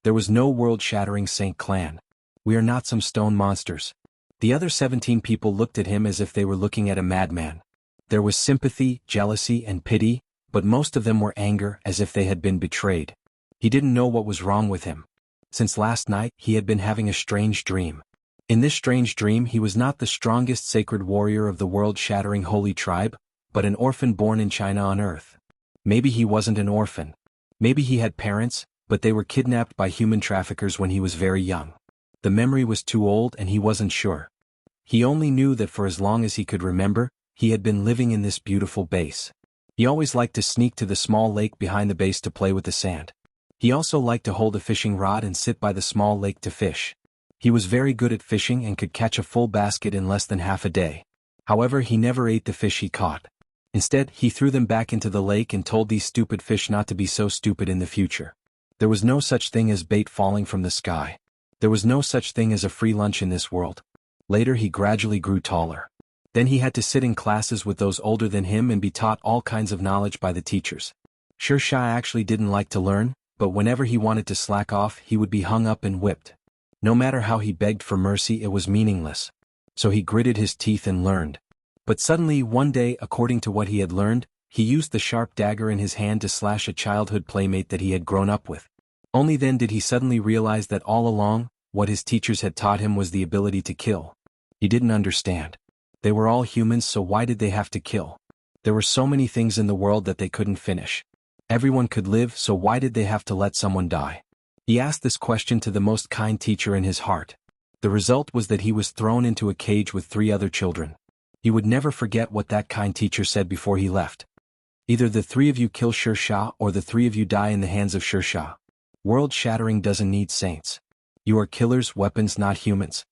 There was no world-shattering Saint Clan. We are not some stone monsters. The other 17 people looked at him as if they were looking at a madman. There was sympathy, jealousy, and pity, but most of them were anger as if they had been betrayed. He didn't know what was wrong with him. Since last night, he had been having a strange dream. In this strange dream he was not the strongest sacred warrior of the world-shattering holy tribe, but an orphan born in China on Earth. Maybe he wasn't an orphan. Maybe he had parents, but they were kidnapped by human traffickers when he was very young. The memory was too old and he wasn't sure. He only knew that for as long as he could remember, he had been living in this beautiful base. He always liked to sneak to the small lake behind the base to play with the sand. He also liked to hold a fishing rod and sit by the small lake to fish. He was very good at fishing and could catch a full basket in less than half a day. However, he never ate the fish he caught. Instead, he threw them back into the lake and told these stupid fish not to be so stupid in the future. There was no such thing as bait falling from the sky. There was no such thing as a free lunch in this world. Later he gradually grew taller. Then he had to sit in classes with those older than him and be taught all kinds of knowledge by the teachers. Sher Shah actually didn't like to learn, but whenever he wanted to slack off he would be hung up and whipped. No matter how he begged for mercy, it was meaningless. So he gritted his teeth and learned. But suddenly one day, according to what he had learned, he used the sharp dagger in his hand to slash a childhood playmate that he had grown up with. Only then did he suddenly realize that all along, what his teachers had taught him was the ability to kill. He didn't understand. They were all humans, so why did they have to kill? There were so many things in the world that they couldn't finish. Everyone could live, so why did they have to let someone die? He asked this question to the most kind teacher in his heart. The result was that he was thrown into a cage with 3 other children. He would never forget what that kind teacher said before he left. Either the 3 of you kill Sher Shah or the 3 of you die in the hands of Sher Shah. World shattering doesn't need saints. You are killers, weapons, not humans.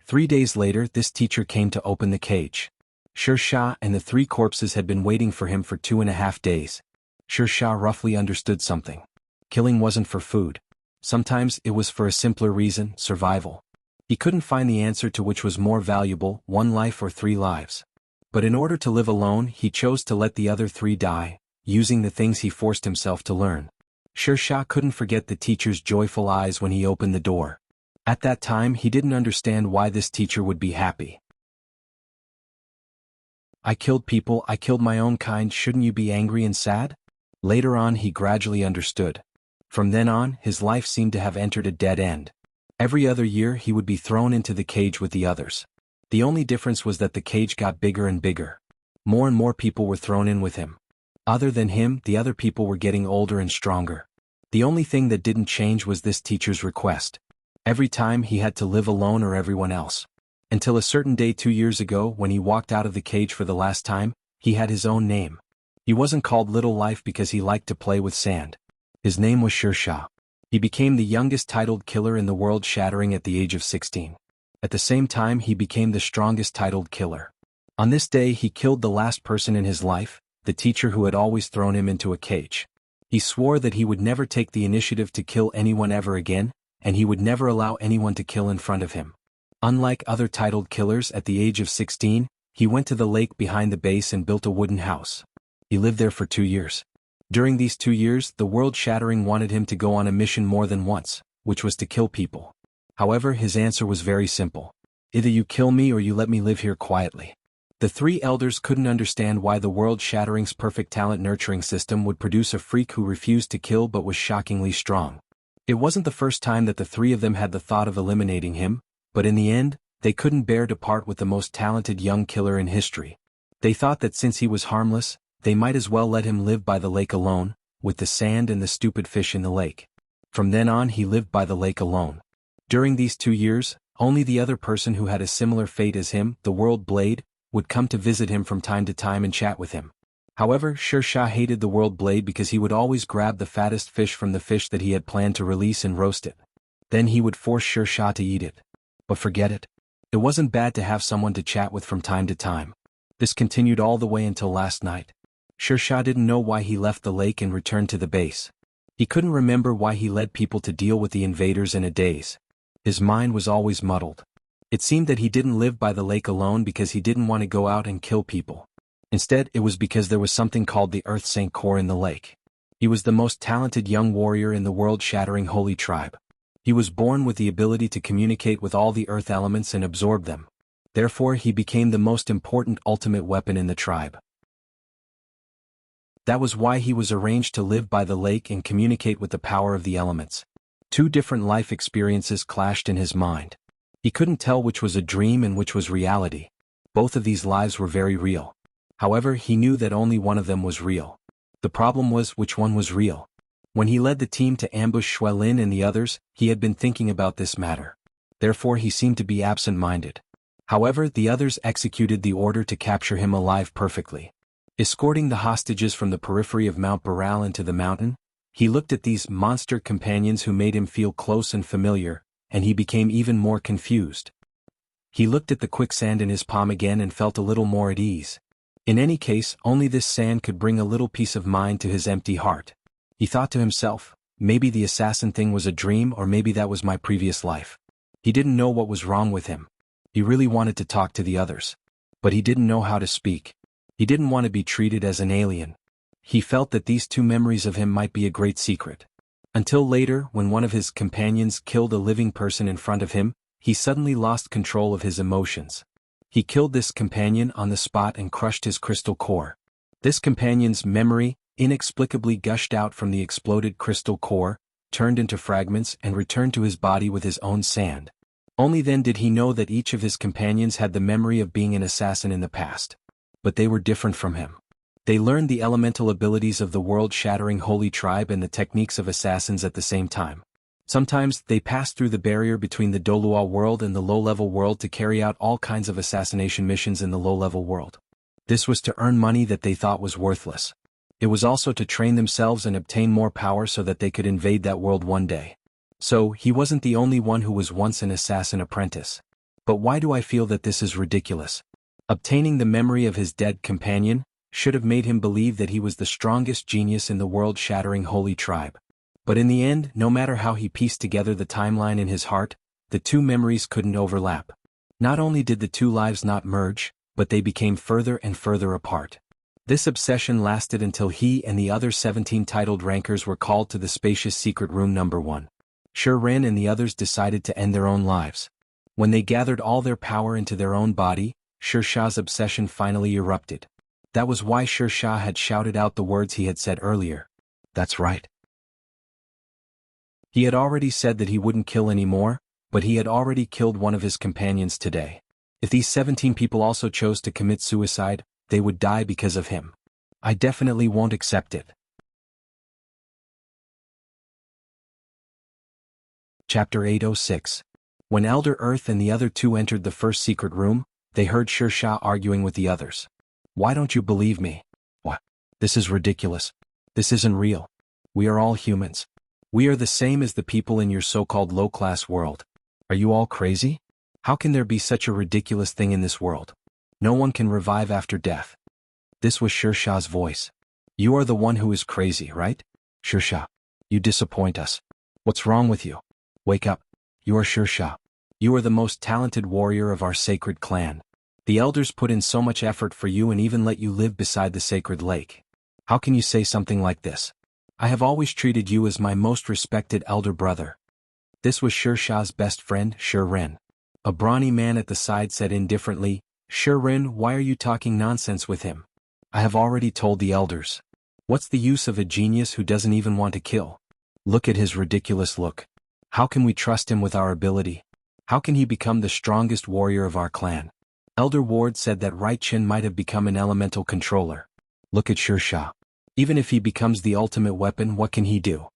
3 days later, this teacher came to open the cage. Sher Shah and the 3 corpses had been waiting for him for 2.5 days. Sher Shah roughly understood something. Killing wasn't for food. Sometimes it was for a simpler reason, survival. He couldn't find the answer to which was more valuable, 1 life or 3 lives. But in order to live alone, he chose to let the other 3 die, using the things he forced himself to learn. Sher Shah couldn't forget the teacher's joyful eyes when he opened the door. At that time he didn't understand why this teacher would be happy. I killed people, I killed my own kind, shouldn't you be angry and sad? Later on he gradually understood. From then on, his life seemed to have entered a dead end. Every other year he would be thrown into the cage with the others. The only difference was that the cage got bigger and bigger. More and more people were thrown in with him. Other than him, the other people were getting older and stronger. The only thing that didn't change was this teacher's request. Every time he had to live alone or everyone else. Until a certain day 2 years ago, when he walked out of the cage for the last time, he had his own name. He wasn't called Little Life because he liked to play with sand. His name was Sher Shah. He became the youngest titled killer in the world, shattering at the age of 16. At the same time, he became the strongest titled killer. On this day he killed the last person in his life, the teacher who had always thrown him into a cage. He swore that he would never take the initiative to kill anyone ever again, and he would never allow anyone to kill in front of him. Unlike other titled killers, at the age of 16, he went to the lake behind the base and built a wooden house. He lived there for 2 years. During these 2 years, the world-shattering wanted him to go on a mission more than once, which was to kill people. However, his answer was very simple. Either you kill me or you let me live here quietly. The 3 elders couldn't understand why the world-shattering's perfect talent nurturing system would produce a freak who refused to kill but was shockingly strong. It wasn't the first time that the 3 of them had the thought of eliminating him, but in the end, they couldn't bear to part with the most talented young killer in history. They thought that since he was harmless, they might as well let him live by the lake alone, with the sand and the stupid fish in the lake. From then on he lived by the lake alone. During these 2 years, only the other person who had a similar fate as him, the World Blade, would come to visit him from time to time and chat with him. However, Sher Shah hated the World Blade because he would always grab the fattest fish from the fish that he had planned to release and roast it. Then he would force Sher Shah to eat it. But forget it. It wasn't bad to have someone to chat with from time to time. This continued all the way until last night. Sher Shah didn't know why he left the lake and returned to the base. He couldn't remember why he led people to deal with the invaders in a daze. His mind was always muddled. It seemed that he didn't live by the lake alone because he didn't want to go out and kill people. Instead, it was because there was something called the Earth Saint Core in the lake. He was the most talented young warrior in the world-shattering holy tribe. He was born with the ability to communicate with all the earth elements and absorb them. Therefore, he became the most important ultimate weapon in the tribe. That was why he was arranged to live by the lake and communicate with the power of the elements. 2 different life experiences clashed in his mind. He couldn't tell which was a dream and which was reality. Both of these lives were very real. However, he knew that only one of them was real. The problem was which one was real. When he led the team to ambush Xuelin and the others, he had been thinking about this matter. Therefore he seemed to be absent-minded. However, the others executed the order to capture him alive perfectly. Escorting the hostages from the periphery of Mount Baral into the mountain, He looked at these monster companions who made him feel close and familiar, and he became even more confused. He looked at the quicksand in his palm again and felt a little more at ease. In any case, only this sand could bring a little peace of mind to his empty heart. He thought to himself, maybe the assassin thing was a dream, or maybe that was my previous life. He didn't know what was wrong with him. He really wanted to talk to the others. But he didn't know how to speak. He didn't want to be treated as an alien. He felt that these two memories of him might be a great secret. Until later, when one of his companions killed a living person in front of him, he suddenly lost control of his emotions. He killed this companion on the spot and crushed his crystal core. This companion's memory inexplicably gushed out from the exploded crystal core, turned into fragments and returned to his body with his own sand. Only then did he know that each of his companions had the memory of being an assassin in the past. But they were different from him. They learned the elemental abilities of the world-shattering holy tribe and the techniques of assassins at the same time. Sometimes, they passed through the barrier between the Dolua world and the low-level world to carry out all kinds of assassination missions in the low-level world. This was to earn money that they thought was worthless. It was also to train themselves and obtain more power so that they could invade that world one day. So, he wasn't the only one who was once an assassin apprentice. But why do I feel that this is ridiculous? Obtaining the memory of his dead companion should have made him believe that he was the strongest genius in the world-shattering holy tribe. But in the end, no matter how he pieced together the timeline in his heart, the two memories couldn't overlap. Not only did the two lives not merge, but they became further and further apart. This obsession lasted until he and the other 17 titled rankers were called to the spacious secret room number 1. Ren and the others decided to end their own lives. When they gathered all their power into their own body, Shah's obsession finally erupted. That was why Shah had shouted out the words he had said earlier. That's right. He had already said that he wouldn't kill anymore, but he had already killed one of his companions today. If these 17 people also chose to commit suicide, they would die because of him. I definitely won't accept it. Chapter 806. When Elder Earth and the other two entered the first secret room, they heard Shah arguing with the others. Why don't you believe me? What? This is ridiculous. This isn't real. We are all humans. We are the same as the people in your so-called low-class world. Are you all crazy? How can there be such a ridiculous thing in this world? No one can revive after death. This was Shah's voice. You are the one who is crazy, right? Shah, you disappoint us. What's wrong with you? Wake up. You are Shah. You are the most talented warrior of our sacred clan. The elders put in so much effort for you and even let you live beside the sacred lake. How can you say something like this? I have always treated you as my most respected elder brother. This was Shah's best friend, Ren. A brawny man at the side said indifferently, Ren, why are you talking nonsense with him? I have already told the elders. What's the use of a genius who doesn't even want to kill? Look at his ridiculous look. How can we trust him with our ability? How can he become the strongest warrior of our clan? Elder Ward said that Right Chin might have become an elemental controller. Look at Shah. Even if he becomes the ultimate weapon, what can he do?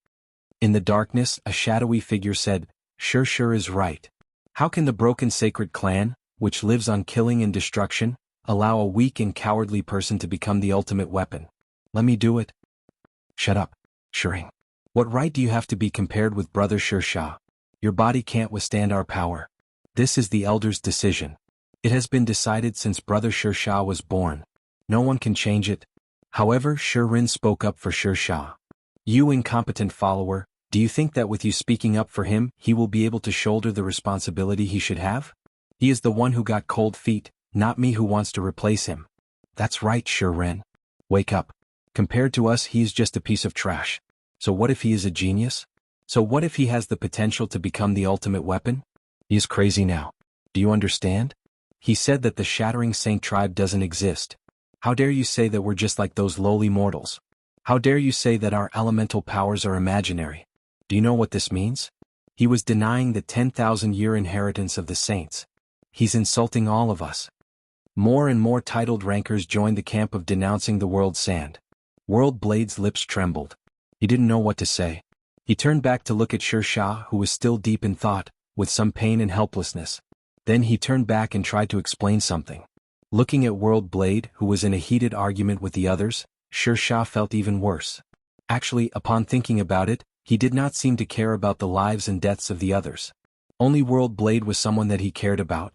In the darkness, a shadowy figure said, Shur is right. How can the broken sacred clan, which lives on killing and destruction, allow a weak and cowardly person to become the ultimate weapon? Let me do it. Shut up, Shuring. What right do you have to be compared with Brother Shah? Your body can't withstand our power. This is the elders' decision. It has been decided since Brother Shah was born. No one can change it. However, Ren spoke up for Shah. You incompetent follower, do you think that with you speaking up for him, he will be able to shoulder the responsibility he should have? He is the one who got cold feet, not me who wants to replace him. That's right, Ren. Wake up. Compared to us, he is just a piece of trash. So what if he is a genius? So what if he has the potential to become the ultimate weapon? He is crazy now. Do you understand? He said that the Shattering Saint tribe doesn't exist. How dare you say that we're just like those lowly mortals? How dare you say that our elemental powers are imaginary? Do you know what this means? He was denying the 10,000-year inheritance of the saints. He's insulting all of us. More and more titled rankers joined the camp of denouncing the world sand. World Blade's lips trembled. He didn't know what to say. He turned back to look at Shah, who was still deep in thought, with some pain and helplessness. Then he turned back and tried to explain something. Looking at World Blade, who was in a heated argument with the others, Shah felt even worse. Actually, upon thinking about it, he did not seem to care about the lives and deaths of the others. Only World Blade was someone that he cared about.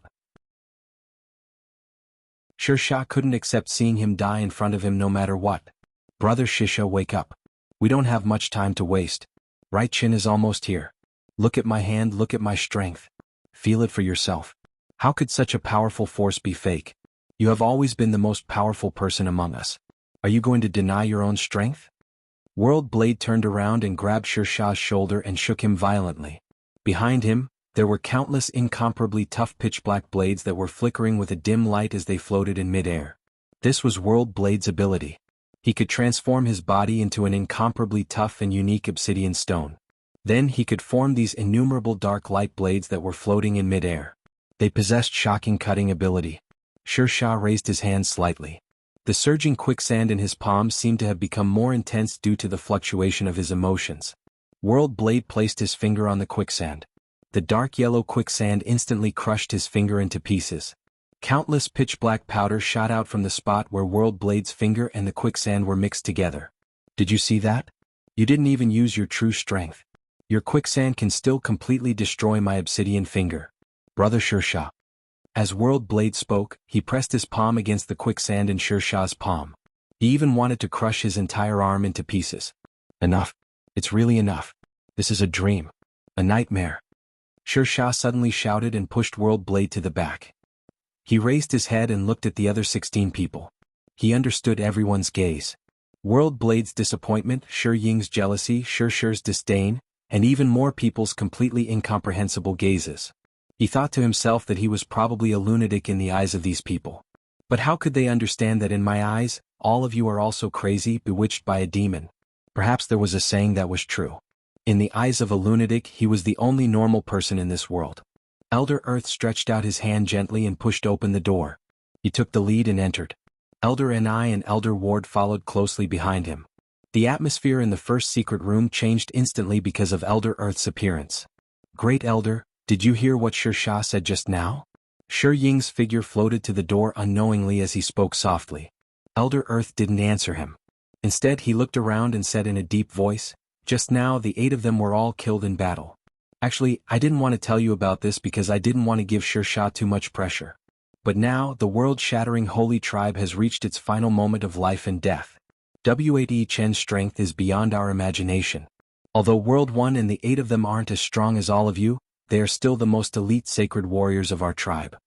Shisha couldn't accept seeing him die in front of him no matter what. Brother Shisha, wake up. We don't have much time to waste. Right chin is almost here. Look at my hand, look at my strength. Feel it for yourself. How could such a powerful force be fake? You have always been the most powerful person among us. Are you going to deny your own strength? World Blade turned around and grabbed Shisha's shoulder and shook him violently. Behind him, there were countless incomparably tough pitch-black blades that were flickering with a dim light as they floated in mid-air. This was World Blade's ability. He could transform his body into an incomparably tough and unique obsidian stone. Then he could form these innumerable dark light blades that were floating in mid-air. They possessed shocking cutting ability. Shisha raised his hand slightly. The surging quicksand in his palm seemed to have become more intense due to the fluctuation of his emotions. World Blade placed his finger on the quicksand. The dark yellow quicksand instantly crushed his finger into pieces. Countless pitch-black powder shot out from the spot where World Blade's finger and the quicksand were mixed together. Did you see that? You didn't even use your true strength. Your quicksand can still completely destroy my obsidian finger. Brother Shisha. As World Blade spoke, he pressed his palm against the quicksand in Shisha's palm. He even wanted to crush his entire arm into pieces. Enough. It's really enough. This is a dream. A nightmare. Shisha suddenly shouted and pushed World Blade to the back. He raised his head and looked at the other 16 people. He understood everyone's gaze. World Blade's disappointment, Shi Ying's jealousy, Shisha's disdain, and even more people's completely incomprehensible gazes. He thought to himself that he was probably a lunatic in the eyes of these people. But how could they understand that in my eyes, all of you are also crazy, bewitched by a demon? Perhaps there was a saying that was true. In the eyes of a lunatic, he was the only normal person in this world. Elder Earth stretched out his hand gently and pushed open the door. He took the lead and entered. Elder Anai and Elder Ward followed closely behind him. The atmosphere in the first secret room changed instantly because of Elder Earth's appearance. Great Elder, did you hear what Shisha said just now? Shi Ying's figure floated to the door unknowingly as he spoke softly. Elder Earth didn't answer him. Instead he looked around and said in a deep voice, just now the 8 of them were all killed in battle. Actually, I didn't want to tell you about this because I didn't want to give Shisha too much pressure. But now, the world-shattering holy tribe has reached its final moment of life and death. W8E Chen's strength is beyond our imagination. Although World 1 and the 8 of them aren't as strong as all of you, they are still the most elite sacred warriors of our tribe.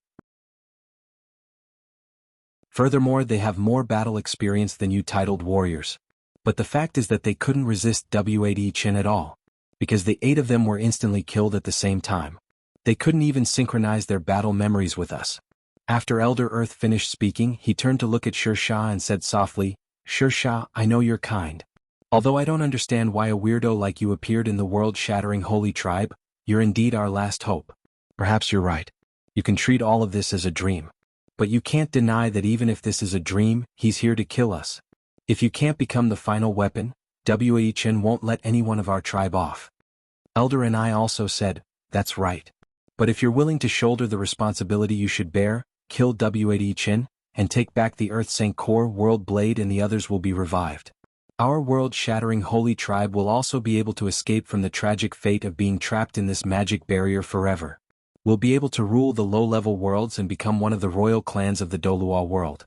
Furthermore, they have more battle experience than you titled warriors. But the fact is that they couldn't resist W8E Chen at all. Because the 8 of them were instantly killed at the same time. They couldn't even synchronize their battle memories with us. After Elder Earth finished speaking, he turned to look at Shisha and said softly, Shisha, I know you're kind. Although I don't understand why a weirdo like you appeared in the world-shattering holy tribe, you're indeed our last hope. Perhaps you're right. You can treat all of this as a dream. But you can't deny that even if this is a dream, he's here to kill us. If you can't become the final weapon, W8E Chen won't let any one of our tribe off. Elder and I also said, that's right. But if you're willing to shoulder the responsibility you should bear, kill W8E Chen, and take back the Earth-Sank Core, World Blade and the others will be revived. Our world-shattering holy tribe will also be able to escape from the tragic fate of being trapped in this magic barrier forever. We'll be able to rule the low-level worlds and become one of the royal clans of the Dolua world.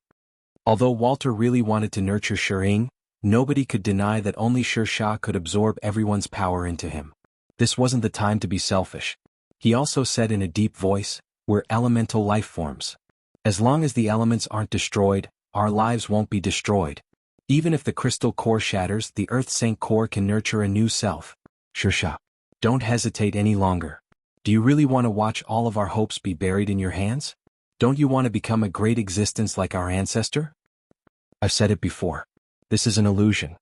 Although Walter really wanted to nurture Shering, nobody could deny that only Shisha could absorb everyone's power into him. This wasn't the time to be selfish. He also said in a deep voice, we're elemental life forms. As long as the elements aren't destroyed, our lives won't be destroyed. Even if the crystal core shatters, the Earth-Sank Core can nurture a new self. Shisha, don't hesitate any longer. Do you really want to watch all of our hopes be buried in your hands? Don't you want to become a great existence like our ancestor? I've said it before. This is an illusion.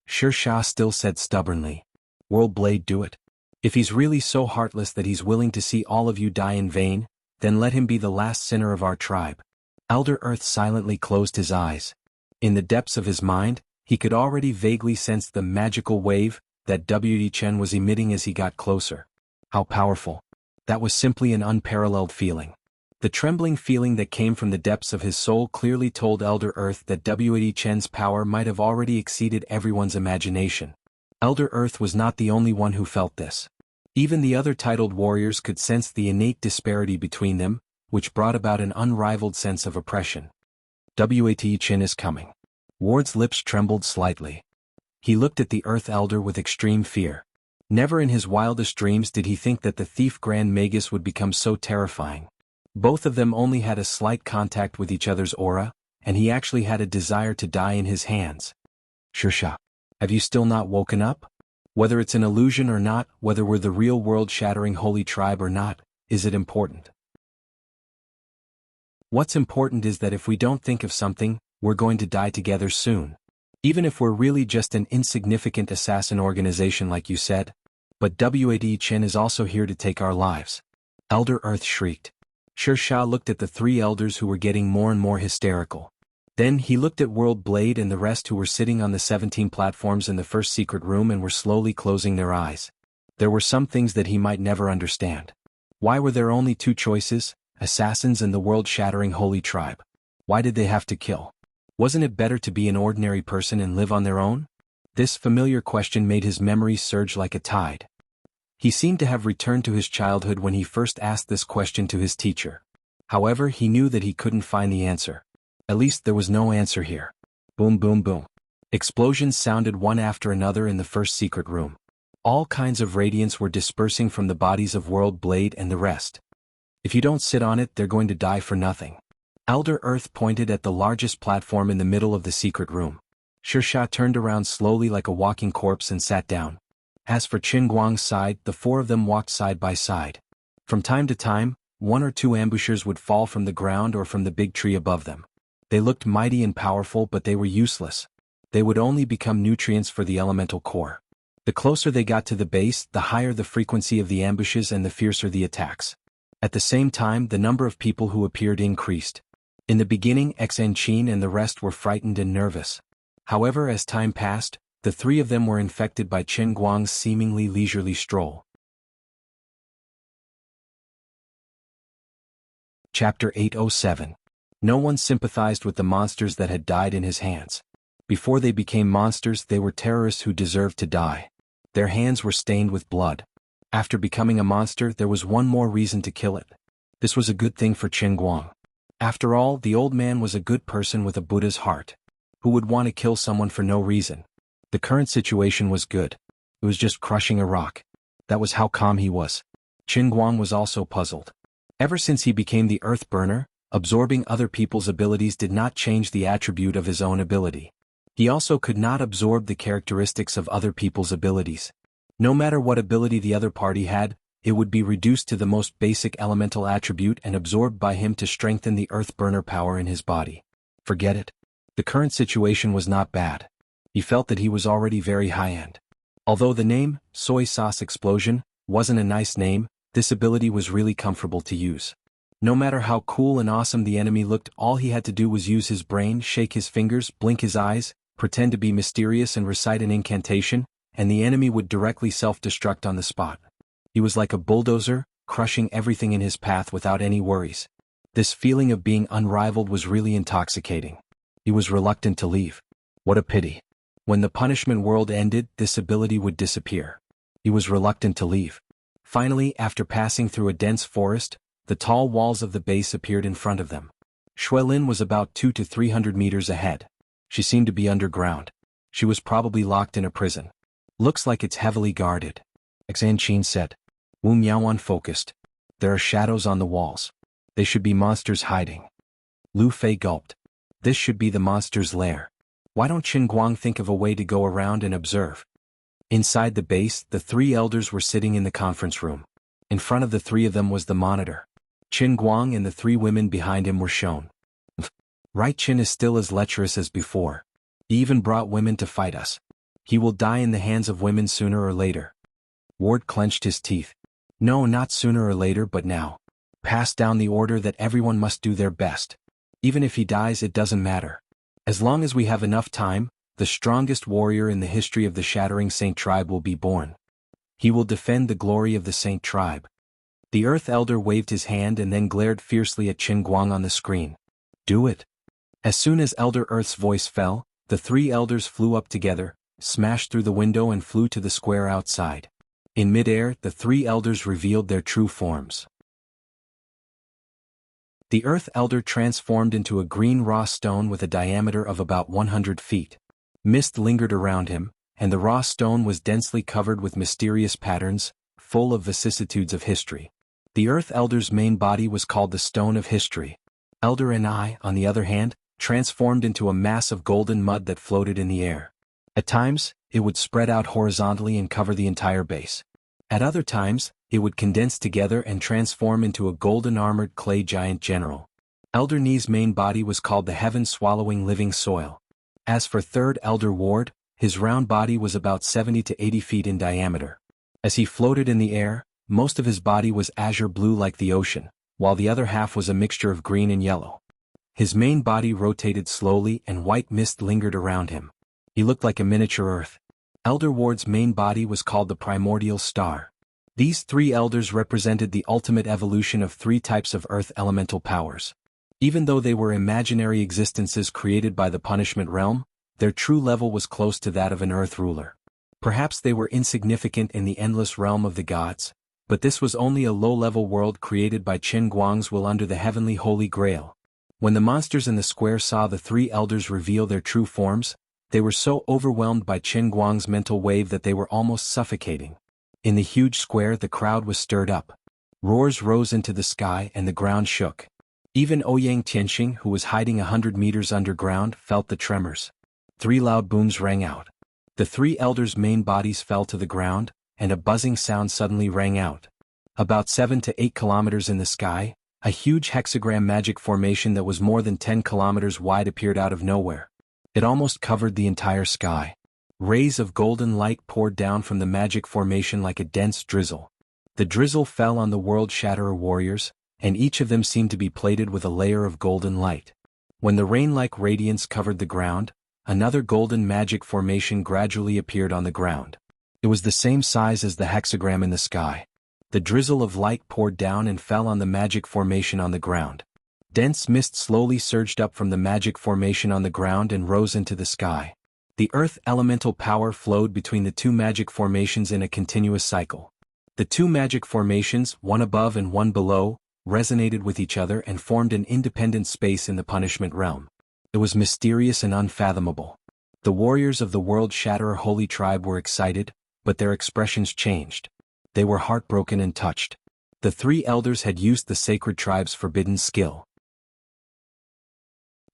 Shisha still said stubbornly. World Blade, do it. If he's really so heartless that he's willing to see all of you die in vain, then let him be the last sinner of our tribe. Elder Earth silently closed his eyes. In the depths of his mind, he could already vaguely sense the magical wave that W8E Chen was emitting as he got closer. How powerful. That was simply an unparalleled feeling. The trembling feeling that came from the depths of his soul clearly told Elder Earth that W8E Chen's power might have already exceeded everyone's imagination. Elder Earth was not the only one who felt this. Even the other titled warriors could sense the innate disparity between them, which brought about an unrivaled sense of oppression. Wat Chin is coming. Ward's lips trembled slightly. He looked at the Earth Elder with extreme fear. Never in his wildest dreams did he think that the thief Grand Magus would become so terrifying. Both of them only had a slight contact with each other's aura, and he actually had a desire to die in his hands. Shirsha, have you still not woken up? Whether it's an illusion or not, whether we're the real world-shattering holy tribe or not, is it important? What's important is that if we don't think of something, we're going to die together soon. Even if we're really just an insignificant assassin organization like you said. But Wat Chen is also here to take our lives. Elder Earth shrieked. Shirsha looked at the three elders who were getting more and more hysterical. Then he looked at World Blade and the rest who were sitting on the 17 platforms in the first secret room and were slowly closing their eyes. There were some things that he might never understand. Why were there only two choices, assassins and the world-shattering holy tribe? Why did they have to kill? Wasn't it better to be an ordinary person and live on their own? This familiar question made his memories surge like a tide. He seemed to have returned to his childhood when he first asked this question to his teacher. However, he knew that he couldn't find the answer. At least there was no answer here. Boom, boom, boom. Explosions sounded one after another in the first secret room. All kinds of radiance were dispersing from the bodies of World Blade and the rest. If you don't sit on it, they're going to die for nothing. Elder Earth pointed at the largest platform in the middle of the secret room. Shirsha turned around slowly like a walking corpse and sat down. As for Qin Guang's side, the four of them walked side by side. From time to time, one or two ambushers would fall from the ground or from the big tree above them. They looked mighty and powerful, but they were useless. They would only become nutrients for the elemental core. The closer they got to the base, the higher the frequency of the ambushes and the fiercer the attacks. At the same time, the number of people who appeared increased. In the beginning, Xen Qin and the rest were frightened and nervous. However, as time passed, the three of them were infected by Qin Guang's seemingly leisurely stroll. Chapter 807. No one sympathized with the monsters that had died in his hands. Before they became monsters, they were terrorists who deserved to die. Their hands were stained with blood. After becoming a monster, there was one more reason to kill it. This was a good thing for Qin Guang. After all, the old man was a good person with a Buddha's heart. Who would want to kill someone for no reason? The current situation was good. It was just crushing a rock. That was how calm he was. Qin Guang was also puzzled. Ever since he became the Earth Burner, absorbing other people's abilities did not change the attribute of his own ability. He also could not absorb the characteristics of other people's abilities. No matter what ability the other party had, it would be reduced to the most basic elemental attribute and absorbed by him to strengthen the Earth Burner power in his body. Forget it. The current situation was not bad. He felt that he was already very high-end. Although the name, Soy Sauce Explosion, wasn't a nice name, this ability was really comfortable to use. No matter how cool and awesome the enemy looked, all he had to do was use his brain, shake his fingers, blink his eyes, pretend to be mysterious and recite an incantation, and the enemy would directly self-destruct on the spot. He was like a bulldozer, crushing everything in his path without any worries. This feeling of being unrivaled was really intoxicating. He was reluctant to leave. What a pity. When the punishment world ended, this ability would disappear. He was reluctant to leave. Finally, after passing through a dense forest, the tall walls of the base appeared in front of them. Xuelin was about 200 to 300 meters ahead. She seemed to be underground. She was probably locked in a prison. Looks like it's heavily guarded. Xan Qin said. Wu Miaoan focused. There are shadows on the walls. They should be monsters hiding. Lu Fei gulped. This should be the monster's lair. Why don't Qin Guang think of a way to go around and observe? Inside the base, the three elders were sitting in the conference room. In front of the three of them was the monitor. Qin Guang and the three women behind him were shown. Right, Qin is still as lecherous as before. He even brought women to fight us. He will die in the hands of women sooner or later. Ward clenched his teeth. No, not sooner or later, but now. Pass down the order that everyone must do their best. Even if he dies, it doesn't matter. As long as we have enough time, the strongest warrior in the history of the Shattering Saint tribe will be born. He will defend the glory of the Saint tribe. The Earth Elder waved his hand and then glared fiercely at Qin Guang on the screen. Do it. As soon as Elder Earth's voice fell, the three elders flew up together, smashed through the window and flew to the square outside. In midair, the three elders revealed their true forms. The Earth Elder transformed into a green raw stone with a diameter of about 100 feet. Mist lingered around him, and the raw stone was densely covered with mysterious patterns, full of vicissitudes of history. The Earth Elder's main body was called the Stone of History. Elder and I, on the other hand, transformed into a mass of golden mud that floated in the air. At times, it would spread out horizontally and cover the entire base. At other times, it would condense together and transform into a golden armored clay giant general. Elder Ni's main body was called the heaven-swallowing living soil. As for Third Elder Ward, his round body was about 70 to 80 feet in diameter. As he floated in the air, most of his body was azure blue like the ocean, while the other half was a mixture of green and yellow. His main body rotated slowly and white mist lingered around him. He looked like a miniature Earth. Elder Ward's main body was called the primordial star. These three elders represented the ultimate evolution of three types of Earth elemental powers. Even though they were imaginary existences created by the punishment realm, their true level was close to that of an Earth ruler. Perhaps they were insignificant in the endless realm of the gods, but this was only a low-level world created by Qin Guang's will under the heavenly Holy Grail. When the monsters in the square saw the three elders reveal their true forms, they were so overwhelmed by Qin Guang's mental wave that they were almost suffocating. In the huge square the crowd was stirred up. Roars rose into the sky and the ground shook. Even Ouyang Tianxing, who was hiding 100 meters underground, felt the tremors. 3 loud booms rang out. The three elders' main bodies fell to the ground, and a buzzing sound suddenly rang out. About 7 to 8 kilometers in the sky, a huge hexagram magic formation that was more than 10 kilometers wide appeared out of nowhere. It almost covered the entire sky. Rays of golden light poured down from the magic formation like a dense drizzle. The drizzle fell on the World Shatterer warriors, and each of them seemed to be plated with a layer of golden light. When the rain-like radiance covered the ground, another golden magic formation gradually appeared on the ground. It was the same size as the hexagram in the sky. The drizzle of light poured down and fell on the magic formation on the ground. Dense mist slowly surged up from the magic formation on the ground and rose into the sky. The Earth elemental power flowed between the two magic formations in a continuous cycle. The two magic formations, one above and one below, resonated with each other and formed an independent space in the punishment realm. It was mysterious and unfathomable. The warriors of the World Shatterer Holy Tribe were excited, but their expressions changed. They were heartbroken and touched. The three elders had used the sacred tribe's forbidden skill.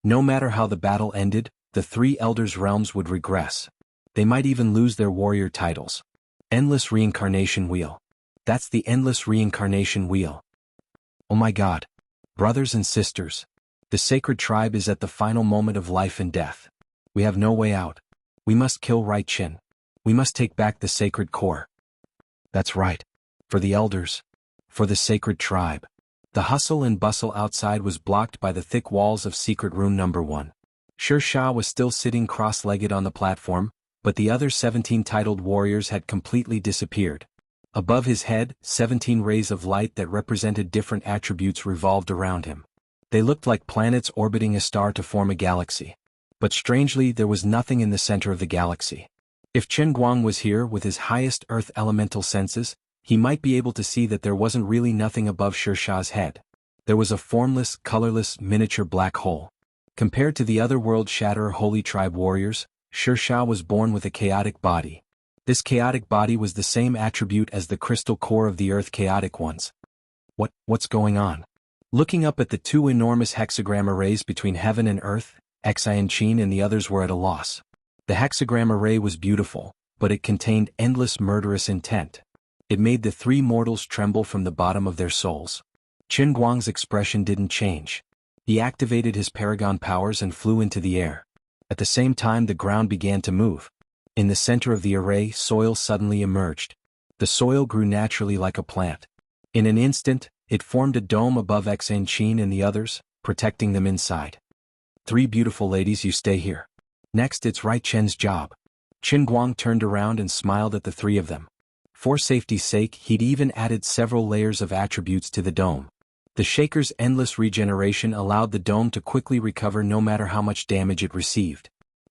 No matter how the battle ended, the three elders' realms would regress. They might even lose their warrior titles. Endless reincarnation wheel. That's the endless reincarnation wheel. Oh my God. Brothers and sisters. The sacred tribe is at the final moment of life and death. We have no way out. We must kill Rai Qin. We must take back the sacred core. That's right. For the elders. For the sacred tribe. The hustle and bustle outside was blocked by the thick walls of secret room number 1. Sher Shah was still sitting cross-legged on the platform, but the other 17 titled warriors had completely disappeared. Above his head, 17 rays of light that represented different attributes revolved around him. They looked like planets orbiting a star to form a galaxy. But strangely, there was nothing in the center of the galaxy. If Qin Guang was here with his highest Earth elemental senses, he might be able to see that there wasn't really nothing above Sher Shah's head. There was a formless, colorless, miniature black hole. Compared to the other World Shatterer Holy Tribe warriors, Sher Shah was born with a chaotic body. This chaotic body was the same attribute as the crystal core of the Earth chaotic ones. What's going on? Looking up at the two enormous hexagram arrays between heaven and earth, Xian Qin and the others were at a loss. The hexagram array was beautiful, but it contained endless murderous intent. It made the three mortals tremble from the bottom of their souls. Qin Guang's expression didn't change. He activated his paragon powers and flew into the air. At the same time the ground began to move. In the center of the array, soil suddenly emerged. The soil grew naturally like a plant. In an instant, it formed a dome above Xian Qin and the others, protecting them inside. 3 beautiful ladies, you stay here. Next it's Rai Chen's job. Qin Guang turned around and smiled at the 3 of them. For safety's sake, he'd even added several layers of attributes to the dome. The Shaker's endless regeneration allowed the dome to quickly recover no matter how much damage it received.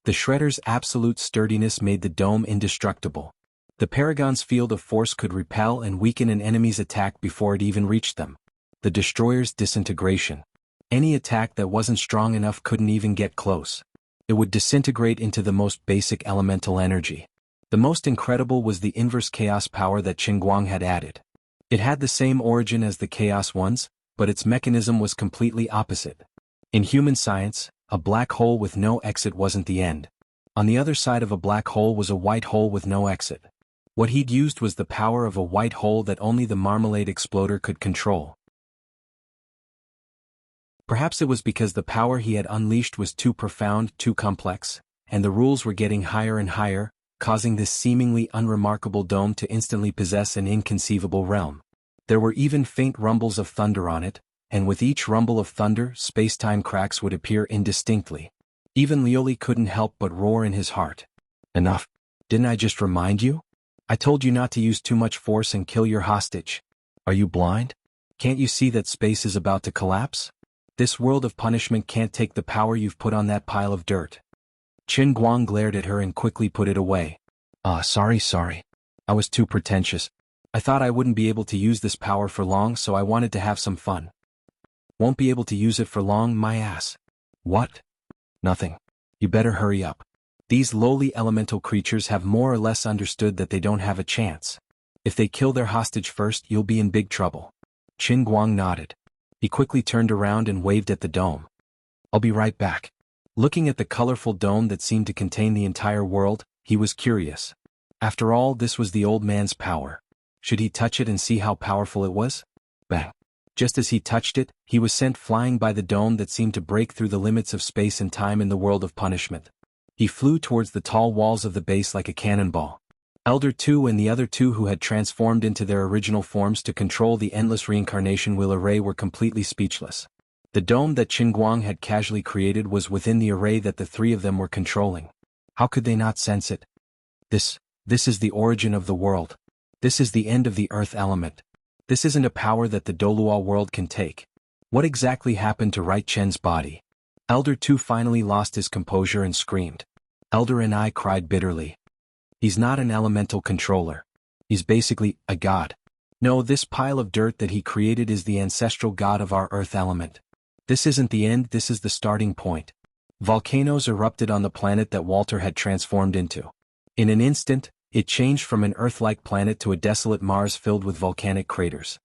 The Shredder's absolute sturdiness made the dome indestructible. The Paragon's field of force could repel and weaken an enemy's attack before it even reached them. The Destroyer's disintegration. Any attack that wasn't strong enough couldn't even get close. It would disintegrate into the most basic elemental energy. The most incredible was the inverse chaos power that Qinguang had added. It had the same origin as the Chaos Ones, but its mechanism was completely opposite. In human science, a black hole with no exit wasn't the end. On the other side of a black hole was a white hole with no exit. What he'd used was the power of a white hole that only the Marmalade Exploder could control. Perhaps it was because the power he had unleashed was too profound, too complex, and the rules were getting higher and higher, causing this seemingly unremarkable dome to instantly possess an inconceivable realm. There were even faint rumbles of thunder on it, and with each rumble of thunder, space-time cracks would appear indistinctly. Even Lioli couldn't help but roar in his heart. Enough. Didn't I just remind you? I told you not to use too much force and kill your hostage. Are you blind? Can't you see that space is about to collapse? This world of punishment can't take the power you've put on that pile of dirt. Qinguang glared at her and quickly put it away. Sorry. I was too pretentious. I thought I wouldn't be able to use this power for long, so I wanted to have some fun. Won't be able to use it for long, my ass. What? Nothing. You better hurry up. These lowly elemental creatures have more or less understood that they don't have a chance. If they kill their hostage first, you'll be in big trouble. Qinguang nodded. He quickly turned around and waved at the dome. I'll be right back. Looking at the colorful dome that seemed to contain the entire world, he was curious. After all, this was the old man's power. Should he touch it and see how powerful it was? Bang. Just as he touched it, he was sent flying by the dome that seemed to break through the limits of space and time in the world of punishment. He flew towards the tall walls of the base like a cannonball. Elder 2 and the other two who had transformed into their original forms to control the endless reincarnation wheel array were completely speechless. The dome that Qinguang had casually created was within the array that the three of them were controlling. How could they not sense it? This is the origin of the world. This is the end of the earth element. This isn't a power that the Doluo world can take. What exactly happened to Right Chen's body? Elder 2 finally lost his composure and screamed. Elder and I cried bitterly. He's not an elemental controller. He's basically a god. No, this pile of dirt that he created is the ancestral god of our earth element. This isn't the end, this is the starting point. Volcanoes erupted on the planet that Walter had transformed into. In an instant, it changed from an Earth-like planet to a desolate Mars filled with volcanic craters.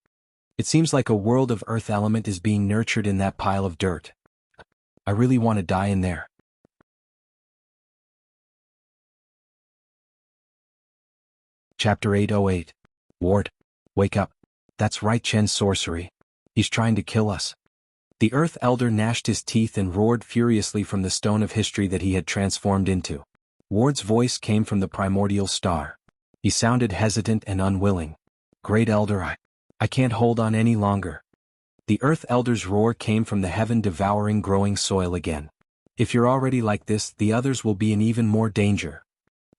It seems like a world of earth element is being nurtured in that pile of dirt. I really want to die in there. Chapter 808. Ward, wake up. That's Right Chen's sorcery. He's trying to kill us. The Earth Elder gnashed his teeth and roared furiously from the stone of history that he had transformed into. Ward's voice came from the primordial star. He sounded hesitant and unwilling. Great Elder, I can't hold on any longer. The Earth Elder's roar came from the heaven-devouring growing soil again. If you're already like this, the others will be in even more danger.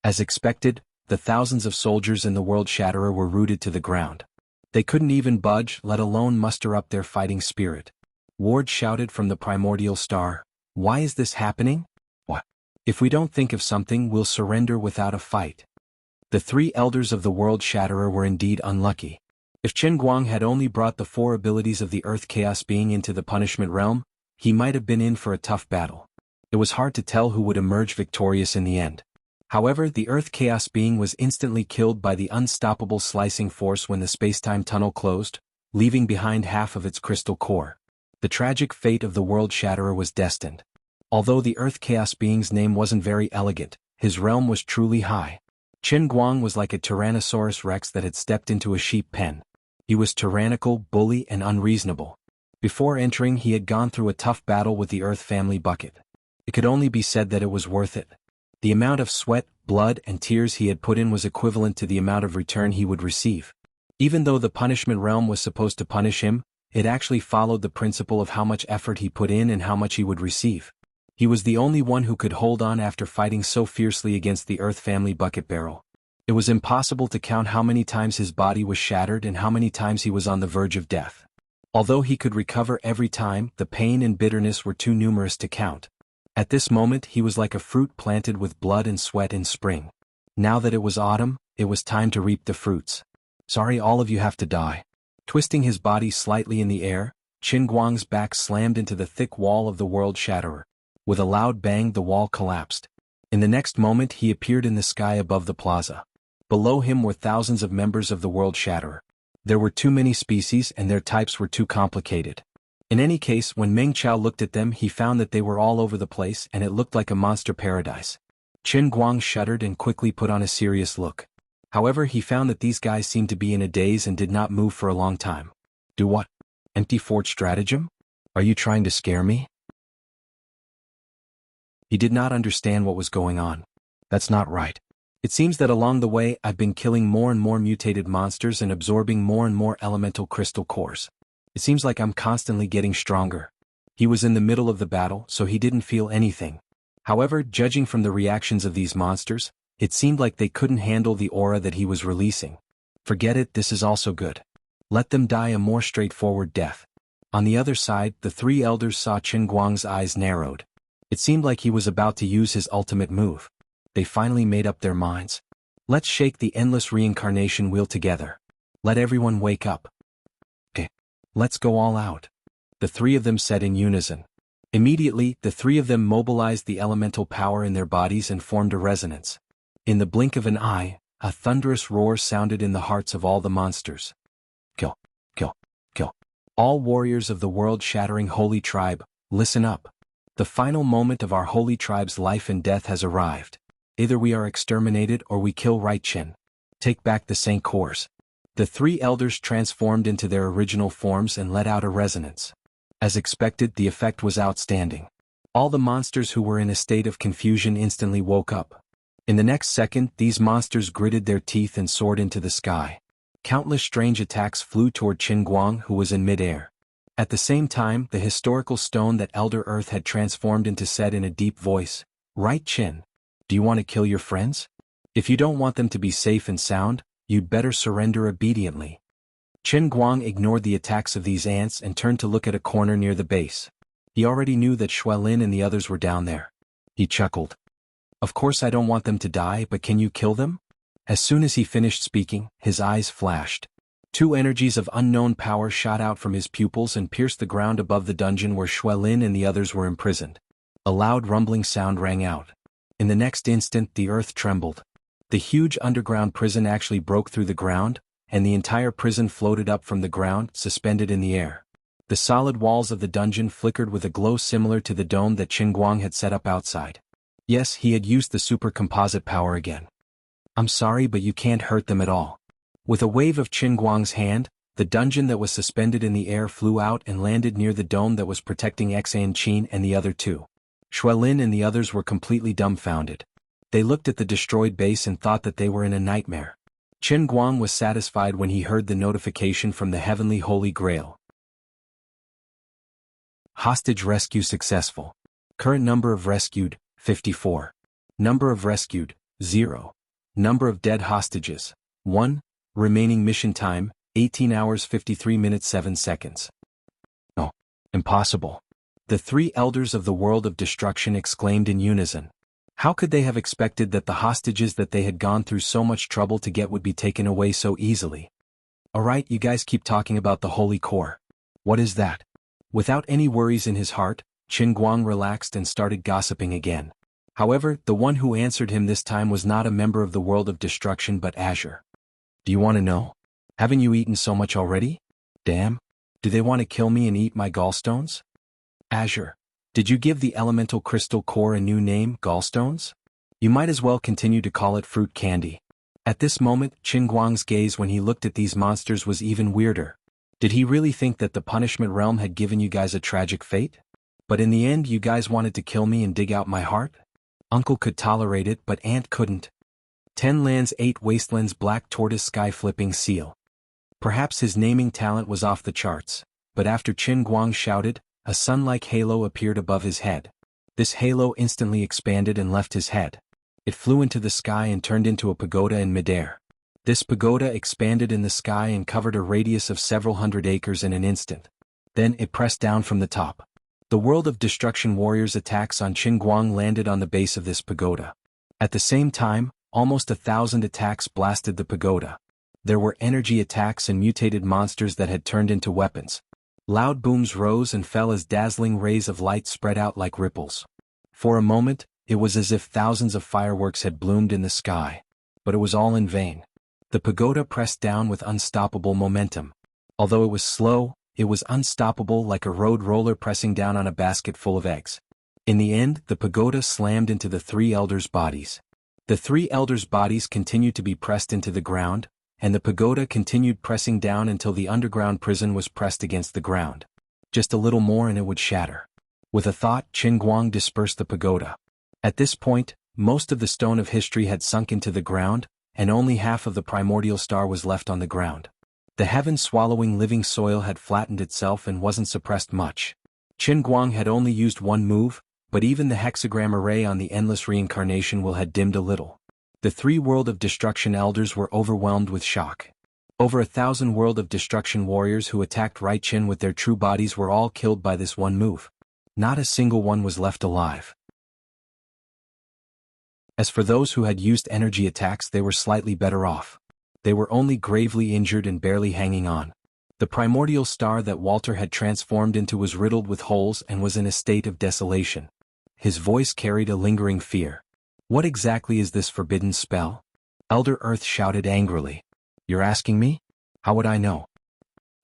As expected, the thousands of soldiers in the World Shatterer were rooted to the ground. They couldn't even budge, let alone muster up their fighting spirit. Ward shouted from the primordial star, "Why is this happening? What? If we don't think of something, we'll surrender without a fight." The three elders of the World Shatterer were indeed unlucky. If Qinguang had only brought the four abilities of the Earth Chaos Being into the punishment realm, he might have been in for a tough battle. It was hard to tell who would emerge victorious in the end. However, the Earth Chaos Being was instantly killed by the unstoppable slicing force when the spacetime tunnel closed, leaving behind half of its crystal core. The tragic fate of the World Shatterer was destined. Although the Earth Chaos Being's name wasn't very elegant, his realm was truly high. Qinguang was like a Tyrannosaurus Rex that had stepped into a sheep pen. He was tyrannical, bully, and unreasonable. Before entering, he had gone through a tough battle with the Earth Family Bucket. It could only be said that it was worth it. The amount of sweat, blood, and tears he had put in was equivalent to the amount of return he would receive. Even though the punishment realm was supposed to punish him, it actually followed the principle of how much effort he put in and how much he would receive. He was the only one who could hold on after fighting so fiercely against the Earth Family Bucket Barrel. It was impossible to count how many times his body was shattered and how many times he was on the verge of death. Although he could recover every time, the pain and bitterness were too numerous to count. At this moment he was like a fruit planted with blood and sweat in spring. Now that it was autumn, it was time to reap the fruits. Sorry, all of you have to die. Twisting his body slightly in the air, Qin Guang's back slammed into the thick wall of the World Shatterer. With a loud bang, the wall collapsed. In the next moment he appeared in the sky above the plaza. Below him were thousands of members of the World Shatterer. There were too many species and their types were too complicated. In any case, when Meng Chao looked at them, he found that they were all over the place and it looked like a monster paradise. Qin Guang shuddered and quickly put on a serious look. However, he found that these guys seemed to be in a daze and did not move for a long time. Do what? Empty fort stratagem? Are you trying to scare me? He did not understand what was going on. That's not right. It seems that along the way I've been killing more and more mutated monsters and absorbing more and more elemental crystal cores. It seems like I'm constantly getting stronger. He was in the middle of the battle, so he didn't feel anything. However, judging from the reactions of these monsters, it seemed like they couldn't handle the aura that he was releasing. Forget it, this is also good. Let them die a more straightforward death. On the other side, the three elders saw Qin Guang's eyes narrowed. It seemed like he was about to use his ultimate move. They finally made up their minds. Let's shake the endless reincarnation wheel together. Let everyone wake up. Okay. Let's go all out. The three of them said in unison. Immediately, the three of them mobilized the elemental power in their bodies and formed a resonance. In the blink of an eye, a thunderous roar sounded in the hearts of all the monsters. Kill, kill, kill. All warriors of the world-shattering holy tribe, listen up. The final moment of our holy tribe's life and death has arrived. Either we are exterminated or we kill Right Qin. Take back the Saint Cores. The three elders transformed into their original forms and let out a resonance. As expected, the effect was outstanding. All the monsters who were in a state of confusion instantly woke up. In the next second, these monsters gritted their teeth and soared into the sky. Countless strange attacks flew toward Qin Guang, who was in midair. At the same time, the historical stone that Elder Earth had transformed into said in a deep voice, Right Qin, do you want to kill your friends? If you don't want them to be safe and sound, you'd better surrender obediently. Qin Guang ignored the attacks of these ants and turned to look at a corner near the base. He already knew that Xuelin and the others were down there. He chuckled. Of course I don't want them to die, but can you kill them? As soon as he finished speaking, his eyes flashed. Two energies of unknown power shot out from his pupils and pierced the ground above the dungeon where Xuelin and the others were imprisoned. A loud rumbling sound rang out. In the next instant, the earth trembled. The huge underground prison actually broke through the ground, and the entire prison floated up from the ground, suspended in the air. The solid walls of the dungeon flickered with a glow similar to the dome that Qin Guang had set up outside. Yes, he had used the super composite power again. I'm sorry, but you can't hurt them at all. With a wave of Qin Guang's hand, the dungeon that was suspended in the air flew out and landed near the dome that was protecting Xan Qin and the other two. Xuelin and the others were completely dumbfounded. They looked at the destroyed base and thought that they were in a nightmare. Qin Guang was satisfied when he heard the notification from the Heavenly Holy Grail. Hostage rescue successful. Current number of rescued, 54. Number of rescued, 0. Number of dead hostages, 1. Remaining mission time, 18 hours 53 minutes 7 seconds. No. Impossible. The three elders of the world of destruction exclaimed in unison. How could they have expected that the hostages that they had gone through so much trouble to get would be taken away so easily? Alright, you guys keep talking about the Holy Core. What is that? Without any worries in his heart, Qin Guang relaxed and started gossiping again. However, the one who answered him this time was not a member of the world of destruction but Azure. Do you want to know? Haven't you eaten so much already? Damn. Do they want to kill me and eat my gallstones? Azure. Did you give the elemental crystal core a new name, gallstones? You might as well continue to call it fruit candy. At this moment, Qin Guang's gaze when he looked at these monsters was even weirder. Did he really think that the punishment realm had given you guys a tragic fate? But in the end you guys wanted to kill me and dig out my heart? Uncle could tolerate it, but Aunt couldn't. 10 lands 8 wastelands black tortoise sky flipping seal. Perhaps his naming talent was off the charts, but after Qin Guang shouted, a sun-like halo appeared above his head. This halo instantly expanded and left his head. It flew into the sky and turned into a pagoda in midair. This pagoda expanded in the sky and covered a radius of several hundred acres in an instant. Then it pressed down from the top. The World of Destruction warriors' attacks on Qinguang landed on the base of this pagoda. At the same time, almost 1,000 attacks blasted the pagoda. There were energy attacks and mutated monsters that had turned into weapons. Loud booms rose and fell as dazzling rays of light spread out like ripples. For a moment, it was as if thousands of fireworks had bloomed in the sky. But it was all in vain. The pagoda pressed down with unstoppable momentum. Although it was slow, it was unstoppable like a road roller pressing down on a basket full of eggs. In the end, the pagoda slammed into the three elders' bodies. The three elders' bodies continued to be pressed into the ground, and the pagoda continued pressing down until the underground prison was pressed against the ground. Just a little more and it would shatter. With a thought, Qinguang dispersed the pagoda. At this point, most of the stone of history had sunk into the ground, and only half of the primordial star was left on the ground. The heaven-swallowing living soil had flattened itself and wasn't suppressed much. Qinguang had only used one move, but even the hexagram array on the endless reincarnation wheel had dimmed a little. The three World of Destruction elders were overwhelmed with shock. Over 1,000 World of Destruction warriors who attacked Raichen with their true bodies were all killed by this one move. Not a single one was left alive. As for those who had used energy attacks, they were slightly better off. They were only gravely injured and barely hanging on. The primordial star that Walter had transformed into was riddled with holes and was in a state of desolation. His voice carried a lingering fear. What exactly is this forbidden spell? Elder Earth shouted angrily. You're asking me? How would I know?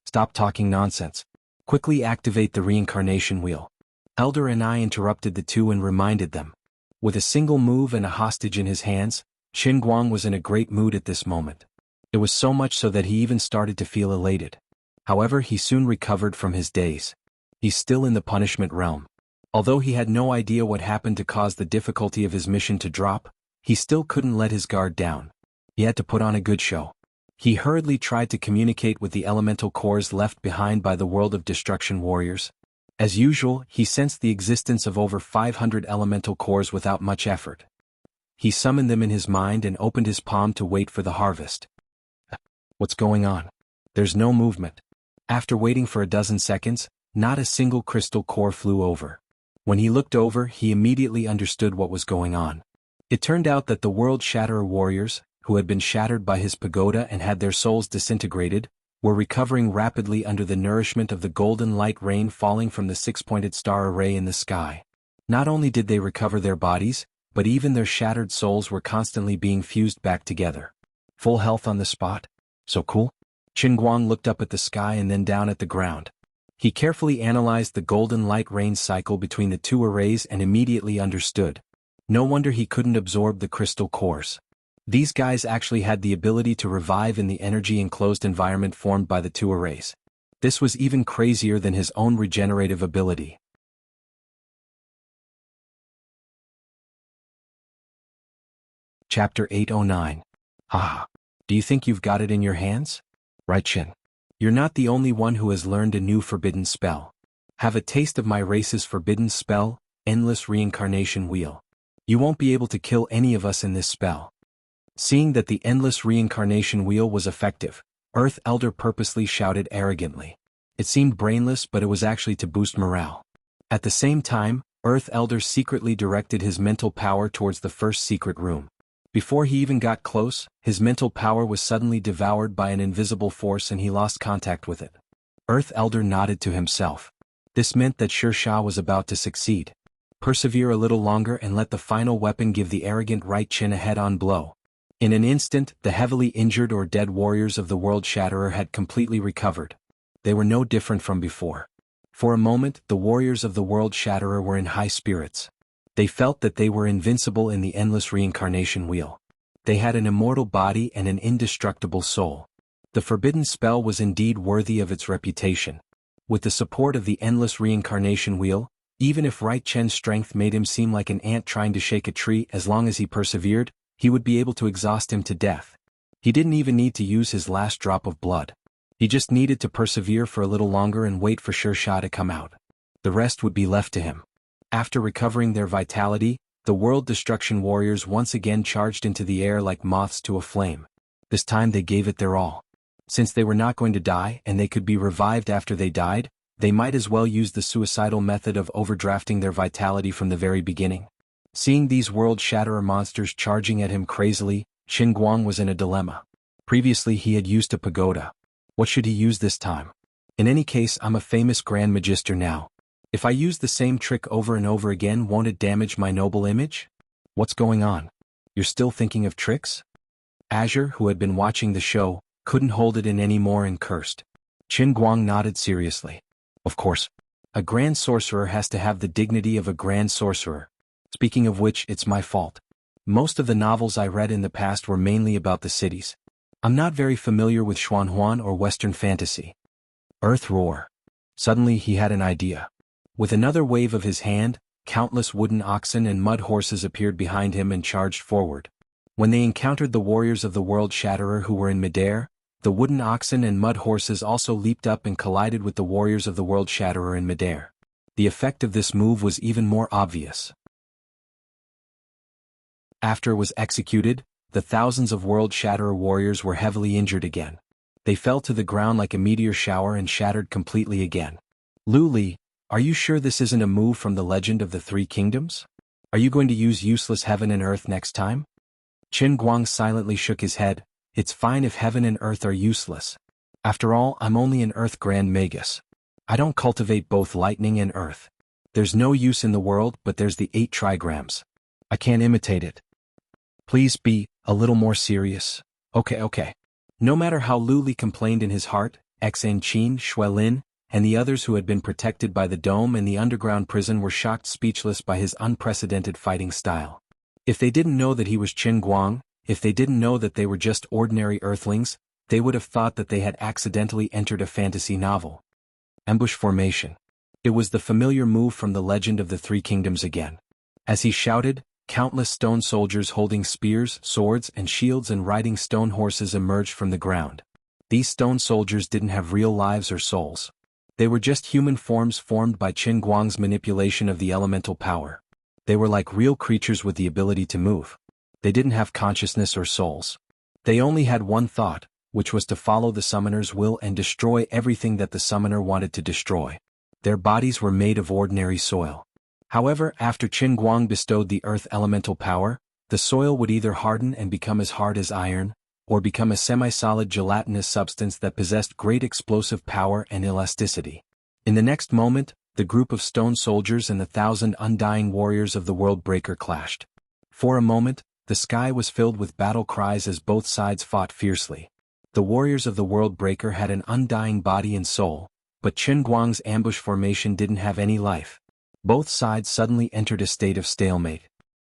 Stop talking nonsense. Quickly activate the reincarnation wheel. Elder and I interrupted the two and reminded them. With a single move and a hostage in his hands, Qinguang was in a great mood at this moment. It was so much so that he even started to feel elated. However, he soon recovered from his daze. He's still in the punishment realm. Although he had no idea what happened to cause the difficulty of his mission to drop, he still couldn't let his guard down. He had to put on a good show. He hurriedly tried to communicate with the elemental cores left behind by the World of Destruction warriors. As usual, he sensed the existence of over 500 elemental cores without much effort. He summoned them in his mind and opened his palm to wait for the harvest. What's going on? There's no movement. After waiting for a dozen seconds, not a single crystal core flew over. When he looked over, he immediately understood what was going on. It turned out that the World Shatterer warriors, who had been shattered by his pagoda and had their souls disintegrated, were recovering rapidly under the nourishment of the golden light rain falling from the six-pointed star array in the sky. Not only did they recover their bodies, but even their shattered souls were constantly being fused back together. Full health on the spot? So cool? Qinguang looked up at the sky and then down at the ground. He carefully analyzed the golden light rain cycle between the two arrays and immediately understood. No wonder he couldn't absorb the crystal cores. These guys actually had the ability to revive in the energy-enclosed environment formed by the two arrays. This was even crazier than his own regenerative ability. Chapter 809. Haha. Do you think you've got it in your hands? Raichen. You're not the only one who has learned a new forbidden spell. Have a taste of my race's forbidden spell, Endless Reincarnation Wheel. You won't be able to kill any of us in this spell. Seeing that the Endless Reincarnation Wheel was effective, Earth Elder purposely shouted arrogantly. It seemed brainless, but it was actually to boost morale. At the same time, Earth Elder secretly directed his mental power towards the first secret room. Before he even got close, his mental power was suddenly devoured by an invisible force and he lost contact with it. Earth Elder nodded to himself. This meant that Sha was about to succeed. Persevere a little longer and let the final weapon give the arrogant Raichen a head-on blow. In an instant, the heavily injured or dead warriors of the World Shatterer had completely recovered. They were no different from before. For a moment, the warriors of the World Shatterer were in high spirits. They felt that they were invincible in the Endless Reincarnation Wheel. They had an immortal body and an indestructible soul. The forbidden spell was indeed worthy of its reputation. With the support of the Endless Reincarnation Wheel, even if Raichen's strength made him seem like an ant trying to shake a tree, as long as he persevered, he would be able to exhaust him to death. He didn't even need to use his last drop of blood. He just needed to persevere for a little longer and wait for Sha to come out. The rest would be left to him. After recovering their vitality, the World Destruction warriors once again charged into the air like moths to a flame. This time they gave it their all. Since they were not going to die and they could be revived after they died, They might as well use the suicidal method of overdrafting their vitality from the very beginning. Seeing these world-shatterer monsters charging at him crazily, Qin Guang was in a dilemma. Previously he had used a pagoda. What should he use this time? In any case, I'm a famous Grand Magister now. If I use the same trick over and over again, won't it damage my noble image? What's going on? You're still thinking of tricks? Azure, who had been watching the show, couldn't hold it in anymore and cursed. Qin Guang nodded seriously. Of course. A grand sorcerer has to have the dignity of a grand sorcerer. Speaking of which, it's my fault. Most of the novels I read in the past were mainly about the cities. I'm not very familiar with Xuanhuan or Western fantasy. Earth roar. Suddenly he had an idea. With another wave of his hand, countless wooden oxen and mud horses appeared behind him and charged forward. When they encountered the warriors of the World Shatterer who were in midair, the wooden oxen and mud horses also leaped up and collided with the warriors of the World Shatterer in midair. The effect of this move was even more obvious. After it was executed, the thousands of World Shatterer warriors were heavily injured again. They fell to the ground like a meteor shower and shattered completely again. Lu Li, are you sure this isn't a move from the Legend of the Three Kingdoms? Are you going to use useless heaven and earth next time? Qin Guang silently shook his head. It's fine if heaven and earth are useless. After all, I'm only an earth grand magus. I don't cultivate both lightning and earth. There's no use in the world, but there's the 8 trigrams. I can't imitate it. Please be a little more serious. Okay. No matter how Lu Li complained in his heart, Xan Qin, Xuelin, and the others who had been protected by the dome and the underground prison were shocked speechless by his unprecedented fighting style. If they didn't know that he was Qin Guang, if they didn't know that they were just ordinary earthlings, they would have thought that they had accidentally entered a fantasy novel. Ambush formation. It was the familiar move from the Legend of the Three Kingdoms again. As he shouted, countless stone soldiers holding spears, swords, and shields and riding stone horses emerged from the ground. These stone soldiers didn't have real lives or souls. They were just human forms formed by Qin Guang's manipulation of the elemental power. They were like real creatures with the ability to move. They didn't have consciousness or souls. They only had one thought, which was to follow the summoner's will and destroy everything that the summoner wanted to destroy. Their bodies were made of ordinary soil. However, after Qin Guang bestowed the earth elemental power, the soil would either harden and become as hard as iron, or become a semi-solid gelatinous substance that possessed great explosive power and elasticity. In the next moment, the group of stone soldiers and the 1,000 undying warriors of the World Breaker clashed. For a moment, the sky was filled with battle cries as both sides fought fiercely. The warriors of the World Breaker had an undying body and soul, but Qin Guang's ambush formation didn't have any life. Both sides suddenly entered a state of stalemate.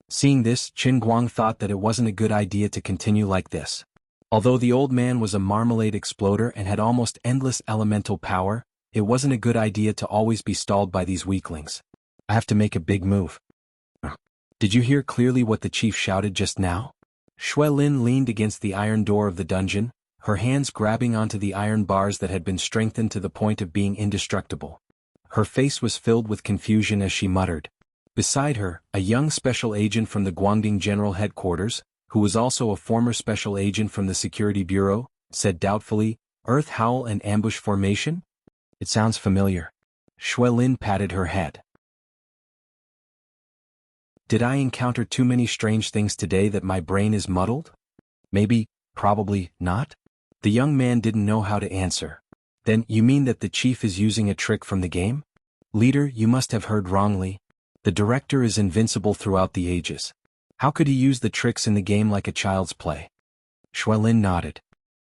Seeing this, Qin Guang thought that it wasn't a good idea to continue like this. Although the old man was a marmalade exploder and had almost endless elemental power, it wasn't a good idea to always be stalled by these weaklings. I have to make a big move. Did you hear clearly what the chief shouted just now? Xuelin leaned against the iron door of the dungeon, her hands grabbing onto the iron bars that had been strengthened to the point of being indestructible. Her face was filled with confusion as she muttered. Beside her, a young special agent from the Guangding General Headquarters, who was also a former special agent from the Security Bureau, said doubtfully, "Earth Howl and ambush formation? It sounds familiar." Xuelin patted her head. Did I encounter too many strange things today that my brain is muddled? Maybe, probably, not? The young man didn't know how to answer. Then, you mean that the chief is using a trick from the game? Leader, you must have heard wrongly. The director is invincible throughout the ages. How could he use the tricks in the game like a child's play? Xuelin nodded.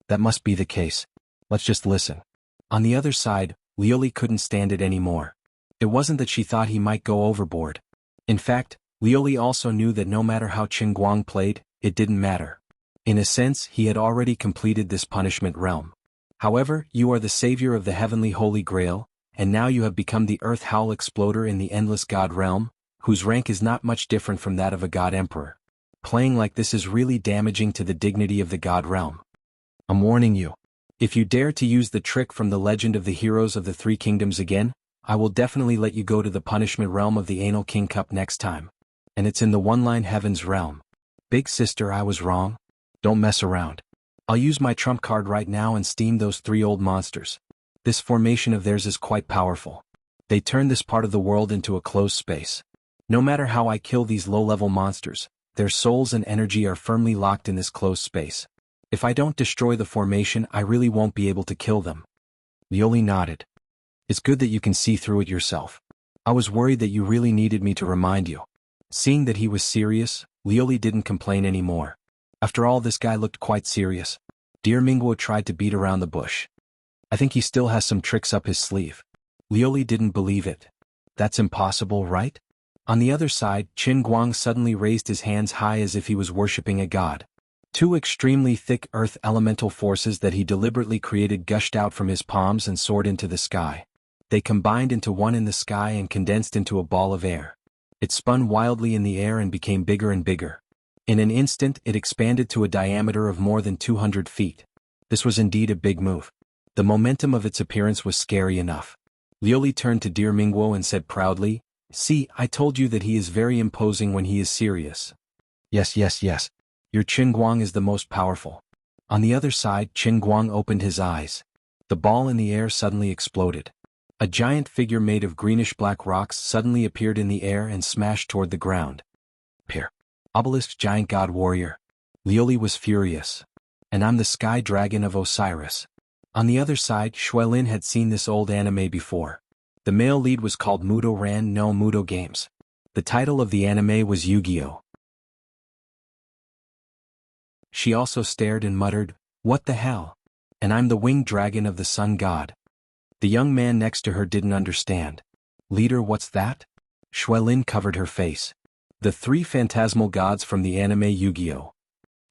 That must be the case. Let's just listen. On the other side, Liuli couldn't stand it anymore. It wasn't that she thought he might go overboard. In fact, Liuli also knew that no matter how Qin Guang played, it didn't matter. In a sense, he had already completed this punishment realm. However, you are the savior of the heavenly Holy Grail, and now you have become the Earth Howl Exploder in the Endless God Realm, whose rank is not much different from that of a God Emperor. Playing like this is really damaging to the dignity of the God Realm. I'm warning you. If you dare to use the trick from the Legend of the Heroes of the Three Kingdoms again, I will definitely let you go to the punishment realm of the Anal King Cup next time. And it's in the One-Line Heavens realm. Big sister, I was wrong. Don't mess around. I'll use my trump card right now and steam those 3 old monsters. This formation of theirs is quite powerful. They turn this part of the world into a closed space. No matter how I kill these low-level monsters, their souls and energy are firmly locked in this closed space. If I don't destroy the formation, I really won't be able to kill them. Lioli nodded. It's good that you can see through it yourself. I was worried that you really needed me to remind you. Seeing that he was serious, Lioli didn't complain anymore. After all, this guy looked quite serious. Dear Mingguo tried to beat around the bush. I think he still has some tricks up his sleeve. Lioli didn't believe it. That's impossible, right? On the other side, Qin Guang suddenly raised his hands high as if he was worshipping a god. Two extremely thick earth elemental forces that he deliberately created gushed out from his palms and soared into the sky. They combined into one in the sky and condensed into a ball of air. It spun wildly in the air and became bigger and bigger. In an instant, it expanded to a diameter of more than 200 feet. This was indeed a big move. The momentum of its appearance was scary enough. Lioli turned to dear Mingguo and said proudly, "See, I told you that he is very imposing when he is serious." Yes. Your Qin Guang is the most powerful. On the other side, Qin Guang opened his eyes. The ball in the air suddenly exploded. A giant figure made of greenish-black rocks suddenly appeared in the air and smashed toward the ground. Peer. Obelisk giant god warrior. Lioli was furious. And I'm the sky dragon of Osiris. On the other side, Xuelin had seen this old anime before. The male lead was called Mudo Ran no Mudo Games. The title of the anime was Yu-Gi-Oh! She also stared and muttered, "What the hell? And I'm the winged dragon of the sun god." The young man next to her didn't understand. "Leader, what's that?" Xuelin covered her face. "The three phantasmal gods from the anime Yu-Gi-Oh!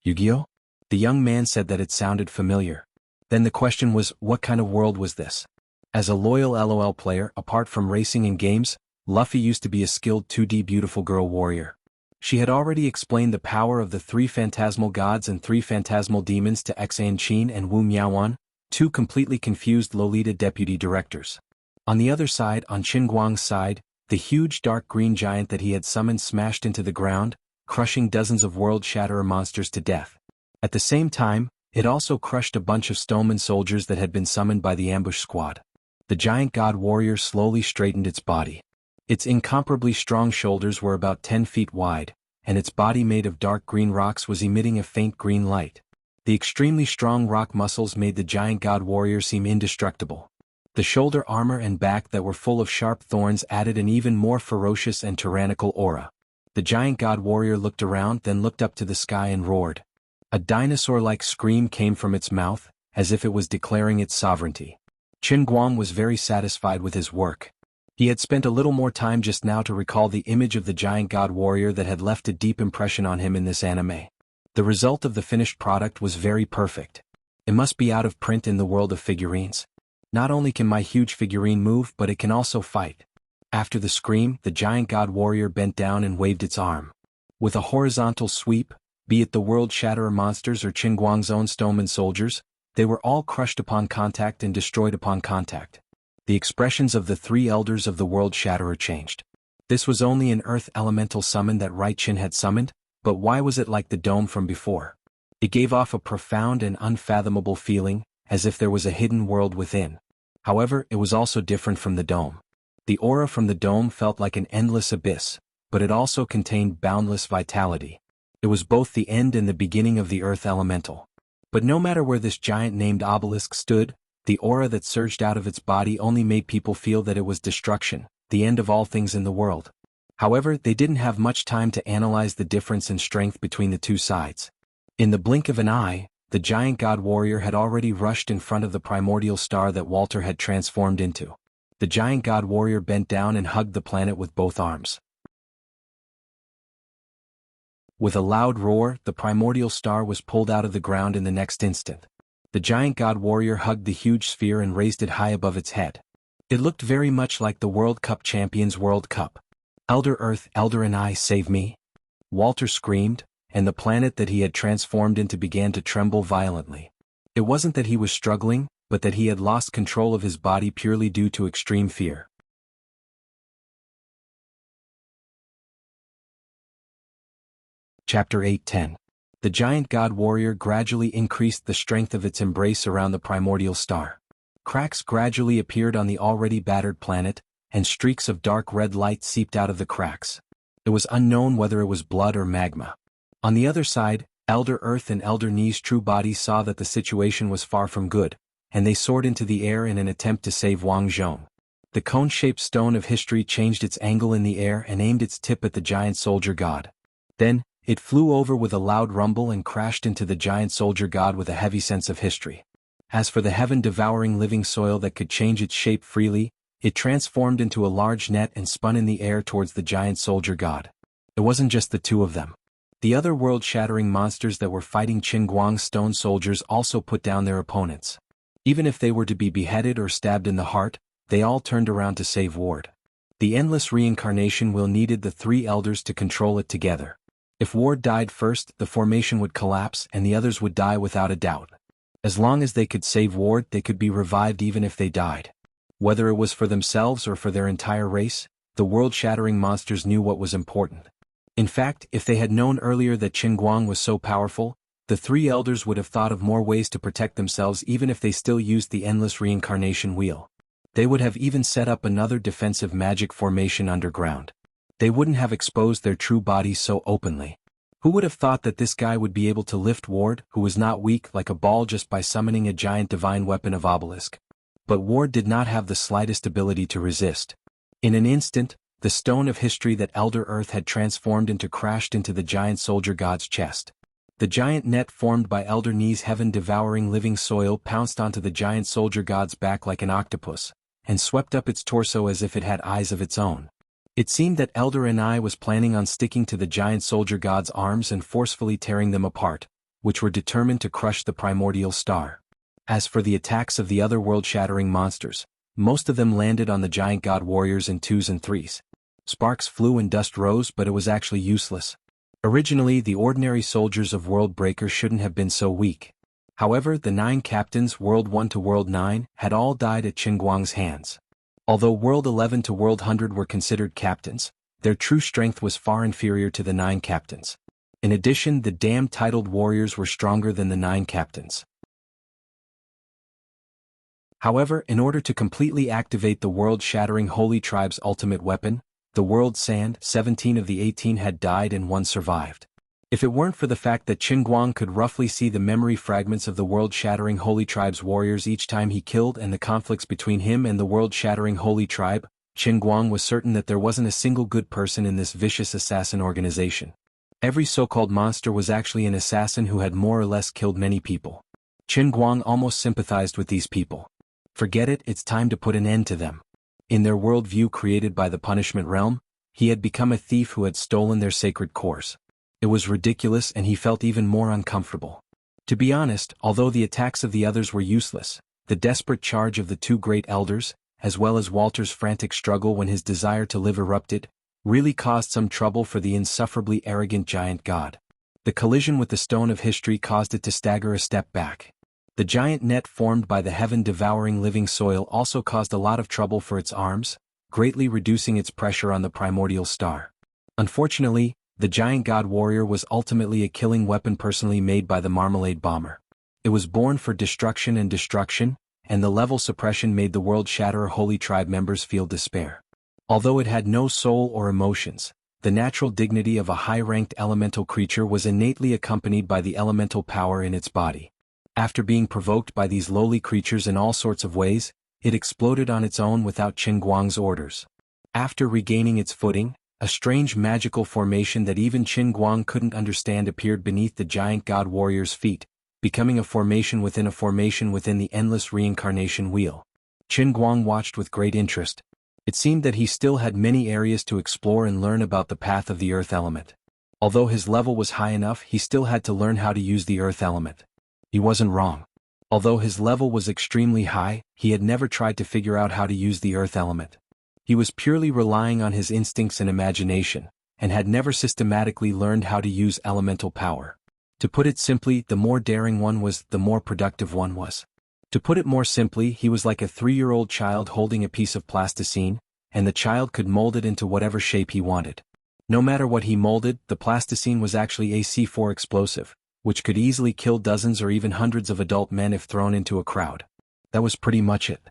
Yu-Gi-Oh? The young man said that it sounded familiar. Then the question was, what kind of world was this? As a loyal LOL player, apart from racing and games, Luffy used to be a skilled 2D beautiful girl warrior. She had already explained the power of the three phantasmal gods and three phantasmal demons to Xan Qin and Wu Miaowan, two completely confused Lolita deputy directors. On the other side, on Qin Guang's side, the huge dark green giant that he had summoned smashed into the ground, crushing dozens of world shatterer monsters to death. At the same time, it also crushed a bunch of stoneman soldiers that had been summoned by the ambush squad. The giant god warrior slowly straightened its body. Its incomparably strong shoulders were about 10 feet wide, and its body made of dark green rocks was emitting a faint green light. The extremely strong rock muscles made the giant god warrior seem indestructible. The shoulder armor and back that were full of sharp thorns added an even more ferocious and tyrannical aura. The giant god warrior looked around, then looked up to the sky and roared. A dinosaur-like scream came from its mouth, as if it was declaring its sovereignty. Qin Guang was very satisfied with his work. He had spent a little more time just now to recall the image of the giant god warrior that had left a deep impression on him in this anime. The result of the finished product was very perfect. It must be out of print in the world of figurines. Not only can my huge figurine move, but it can also fight. After the scream, the giant god warrior bent down and waved its arm. With a horizontal sweep, be it the world shatterer monsters or Qin Guang's own stoneman soldiers, they were all crushed upon contact and destroyed upon contact. The expressions of the three elders of the world shatterer changed. This was only an earth elemental summon that Right Qin had summoned, but why was it like the dome from before? It gave off a profound and unfathomable feeling, as if there was a hidden world within. However, it was also different from the dome. The aura from the dome felt like an endless abyss, but it also contained boundless vitality. It was both the end and the beginning of the earth elemental. But no matter where this giant named obelisk stood, the aura that surged out of its body only made people feel that it was destruction, the end of all things in the world. However, they didn't have much time to analyze the difference in strength between the two sides. In the blink of an eye, the giant god warrior had already rushed in front of the primordial star that Walter had transformed into. The giant god warrior bent down and hugged the planet with both arms. With a loud roar, the primordial star was pulled out of the ground in the next instant. The giant god warrior hugged the huge sphere and raised it high above its head. It looked very much like the World Cup Champions World Cup. "Elder Earth, Elder and I, save me!" Walter screamed, and the planet that he had transformed into began to tremble violently. It wasn't that he was struggling, but that he had lost control of his body purely due to extreme fear. Chapter 8:10. The giant god warrior gradually increased the strength of its embrace around the primordial star. Cracks gradually appeared on the already battered planet, and streaks of dark red light seeped out of the cracks. It was unknown whether it was blood or magma. On the other side, Elder Earth and Elder Ni's true bodies saw that the situation was far from good, and they soared into the air in an attempt to save Wang Zhong. The cone-shaped stone of history changed its angle in the air and aimed its tip at the giant soldier god. Then, it flew over with a loud rumble and crashed into the giant soldier god with a heavy sense of history. As for the heaven-devouring living soil that could change its shape freely, it transformed into a large net and spun in the air towards the giant soldier god. It wasn't just the two of them. The other world-shattering monsters that were fighting Qin Guang's stone soldiers also put down their opponents. Even if they were to be beheaded or stabbed in the heart, they all turned around to save Ward. The endless reincarnation wheel needed the three elders to control it together. If Ward died first, the formation would collapse and the others would die without a doubt. As long as they could save Ward, they could be revived even if they died. Whether it was for themselves or for their entire race, the world-shattering monsters knew what was important. In fact, if they had known earlier that Qin Guang was so powerful, the three elders would have thought of more ways to protect themselves even if they still used the endless reincarnation wheel. They would have even set up another defensive magic formation underground. They wouldn't have exposed their true bodies so openly. Who would have thought that this guy would be able to lift Ward, who was not weak like a ball, just by summoning a giant divine weapon of obelisk? But Ward did not have the slightest ability to resist. In an instant, the stone of history that Elder Earth had transformed into crashed into the giant soldier god's chest. The giant net formed by Elder Ni's heaven-devouring living soil pounced onto the giant soldier god's back like an octopus, and swept up its torso as if it had eyes of its own. It seemed that Elder Ni was planning on sticking to the giant soldier god's arms and forcefully tearing them apart, which were determined to crush the primordial star. As for the attacks of the other world-shattering monsters, most of them landed on the giant god warriors in 2s and 3s. Sparks flew and dust rose, but it was actually useless. Originally, the ordinary soldiers of World Breaker shouldn't have been so weak. However, the 9 captains, World 1 to World 9, had all died at Qin Guang's hands. Although World 11 to World 100 were considered captains, their true strength was far inferior to the 9 captains. In addition, the damned titled warriors were stronger than the 9 captains. However, in order to completely activate the world-shattering Holy Tribe's ultimate weapon, the World Sand, 17 of the 18 had died and 1 survived. If it weren't for the fact that Qin Guang could roughly see the memory fragments of the world-shattering Holy Tribe's warriors each time he killed and the conflicts between him and the world-shattering Holy Tribe, Qin Guang was certain that there wasn't a single good person in this vicious assassin organization. Every so-called monster was actually an assassin who had more or less killed many people. Qin Guang almost sympathized with these people. Forget it, it's time to put an end to them. In their worldview created by the punishment realm, he had become a thief who had stolen their sacred cores. It was ridiculous and he felt even more uncomfortable. To be honest, although the attacks of the others were useless, the desperate charge of the 2 great elders, as well as Walter's frantic struggle when his desire to live erupted, really caused some trouble for the insufferably arrogant giant god. The collision with the stone of history caused it to stagger a step back. The giant net formed by the heaven-devouring living soil also caused a lot of trouble for its arms, greatly reducing its pressure on the primordial star. Unfortunately, the giant god warrior was ultimately a killing weapon personally made by the Marmalade Bomber. It was born for destruction, and the level suppression made the World Shatterer Holy Tribe members feel despair. Although it had no soul or emotions, the natural dignity of a high-ranked elemental creature was innately accompanied by the elemental power in its body. After being provoked by these lowly creatures in all sorts of ways, it exploded on its own without Qin Guang's orders. After regaining its footing, a strange magical formation that even Qin Guang couldn't understand appeared beneath the giant god warrior's feet, becoming a formation within the endless reincarnation wheel. Qin Guang watched with great interest. It seemed that he still had many areas to explore and learn about the path of the earth element. Although his level was high enough, he still had to learn how to use the earth element. He wasn't wrong. Although his level was extremely high, he had never tried to figure out how to use the earth element. He was purely relying on his instincts and imagination, and had never systematically learned how to use elemental power. To put it simply, the more daring one was, the more productive one was. To put it more simply, he was like a 3-year-old child holding a piece of plasticine, and the child could mold it into whatever shape he wanted. No matter what he molded, the plasticine was actually a C4 explosive, which could easily kill dozens or even hundreds of adult men if thrown into a crowd. That was pretty much it.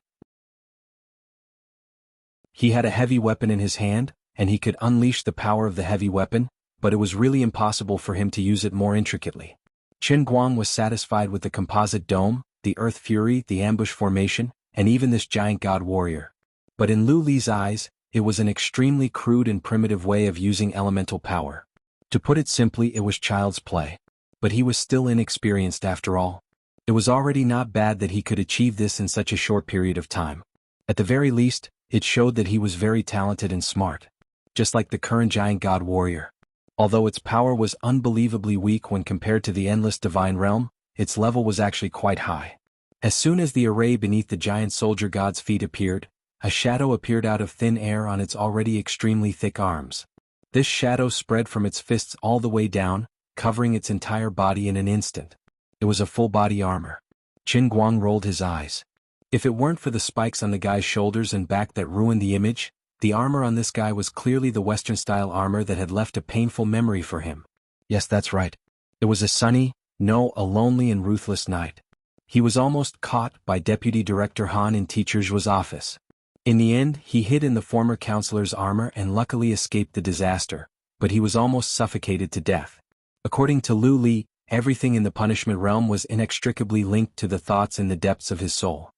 He had a heavy weapon in his hand, and he could unleash the power of the heavy weapon, but it was really impossible for him to use it more intricately. Qin Guang was satisfied with the composite dome, the earth fury, the ambush formation, and even this giant god warrior. But in Lu Li's eyes, it was an extremely crude and primitive way of using elemental power. To put it simply, it was child's play. But he was still inexperienced after all. It was already not bad that he could achieve this in such a short period of time. At the very least, it showed that he was very talented and smart. Just like the current giant god warrior. Although its power was unbelievably weak when compared to the endless divine realm, its level was actually quite high. As soon as the array beneath the giant soldier god's feet appeared, a shadow appeared out of thin air on its already extremely thick arms. This shadow spread from its fists all the way down, covering its entire body in an instant. It was a full-body armor. Qin Guang rolled his eyes. If it weren't for the spikes on the guy's shoulders and back that ruined the image, the armor on this guy was clearly the Western-style armor that had left a painful memory for him. Yes, that's right. It was a sunny, no, a lonely and ruthless night. He was almost caught by Deputy Director Han in Teacher Zhuo's office. In the end, he hid in the former counselor's armor and luckily escaped the disaster, but he was almost suffocated to death. According to Lu Li, everything in the punishment realm was inextricably linked to the thoughts in the depths of his soul.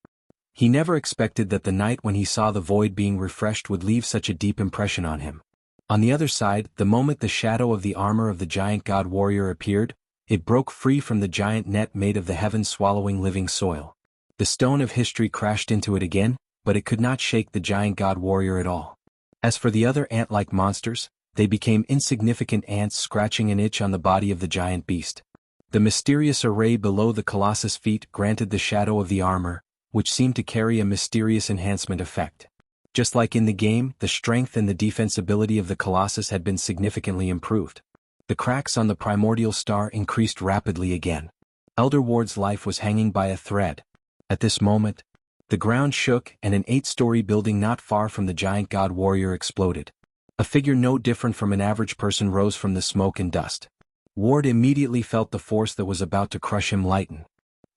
He never expected that the night when he saw the void being refreshed would leave such a deep impression on him. On the other side, the moment the shadow of the armor of the giant god warrior appeared, it broke free from the giant net made of the heaven-swallowing living soil. The stone of history crashed into it again, but it could not shake the giant god warrior at all. As for the other ant-like monsters, they became insignificant ants scratching an itch on the body of the giant beast. The mysterious array below the colossus' feet granted the shadow of the armor, which seemed to carry a mysterious enhancement effect. Just like in the game, the strength and the defensibility of the colossus had been significantly improved. The cracks on the primordial star increased rapidly again. Elder Ward's life was hanging by a thread. At this moment, the ground shook and an 8-story building not far from the giant god warrior exploded. A figure no different from an average person rose from the smoke and dust. Ward immediately felt the force that was about to crush him lighten.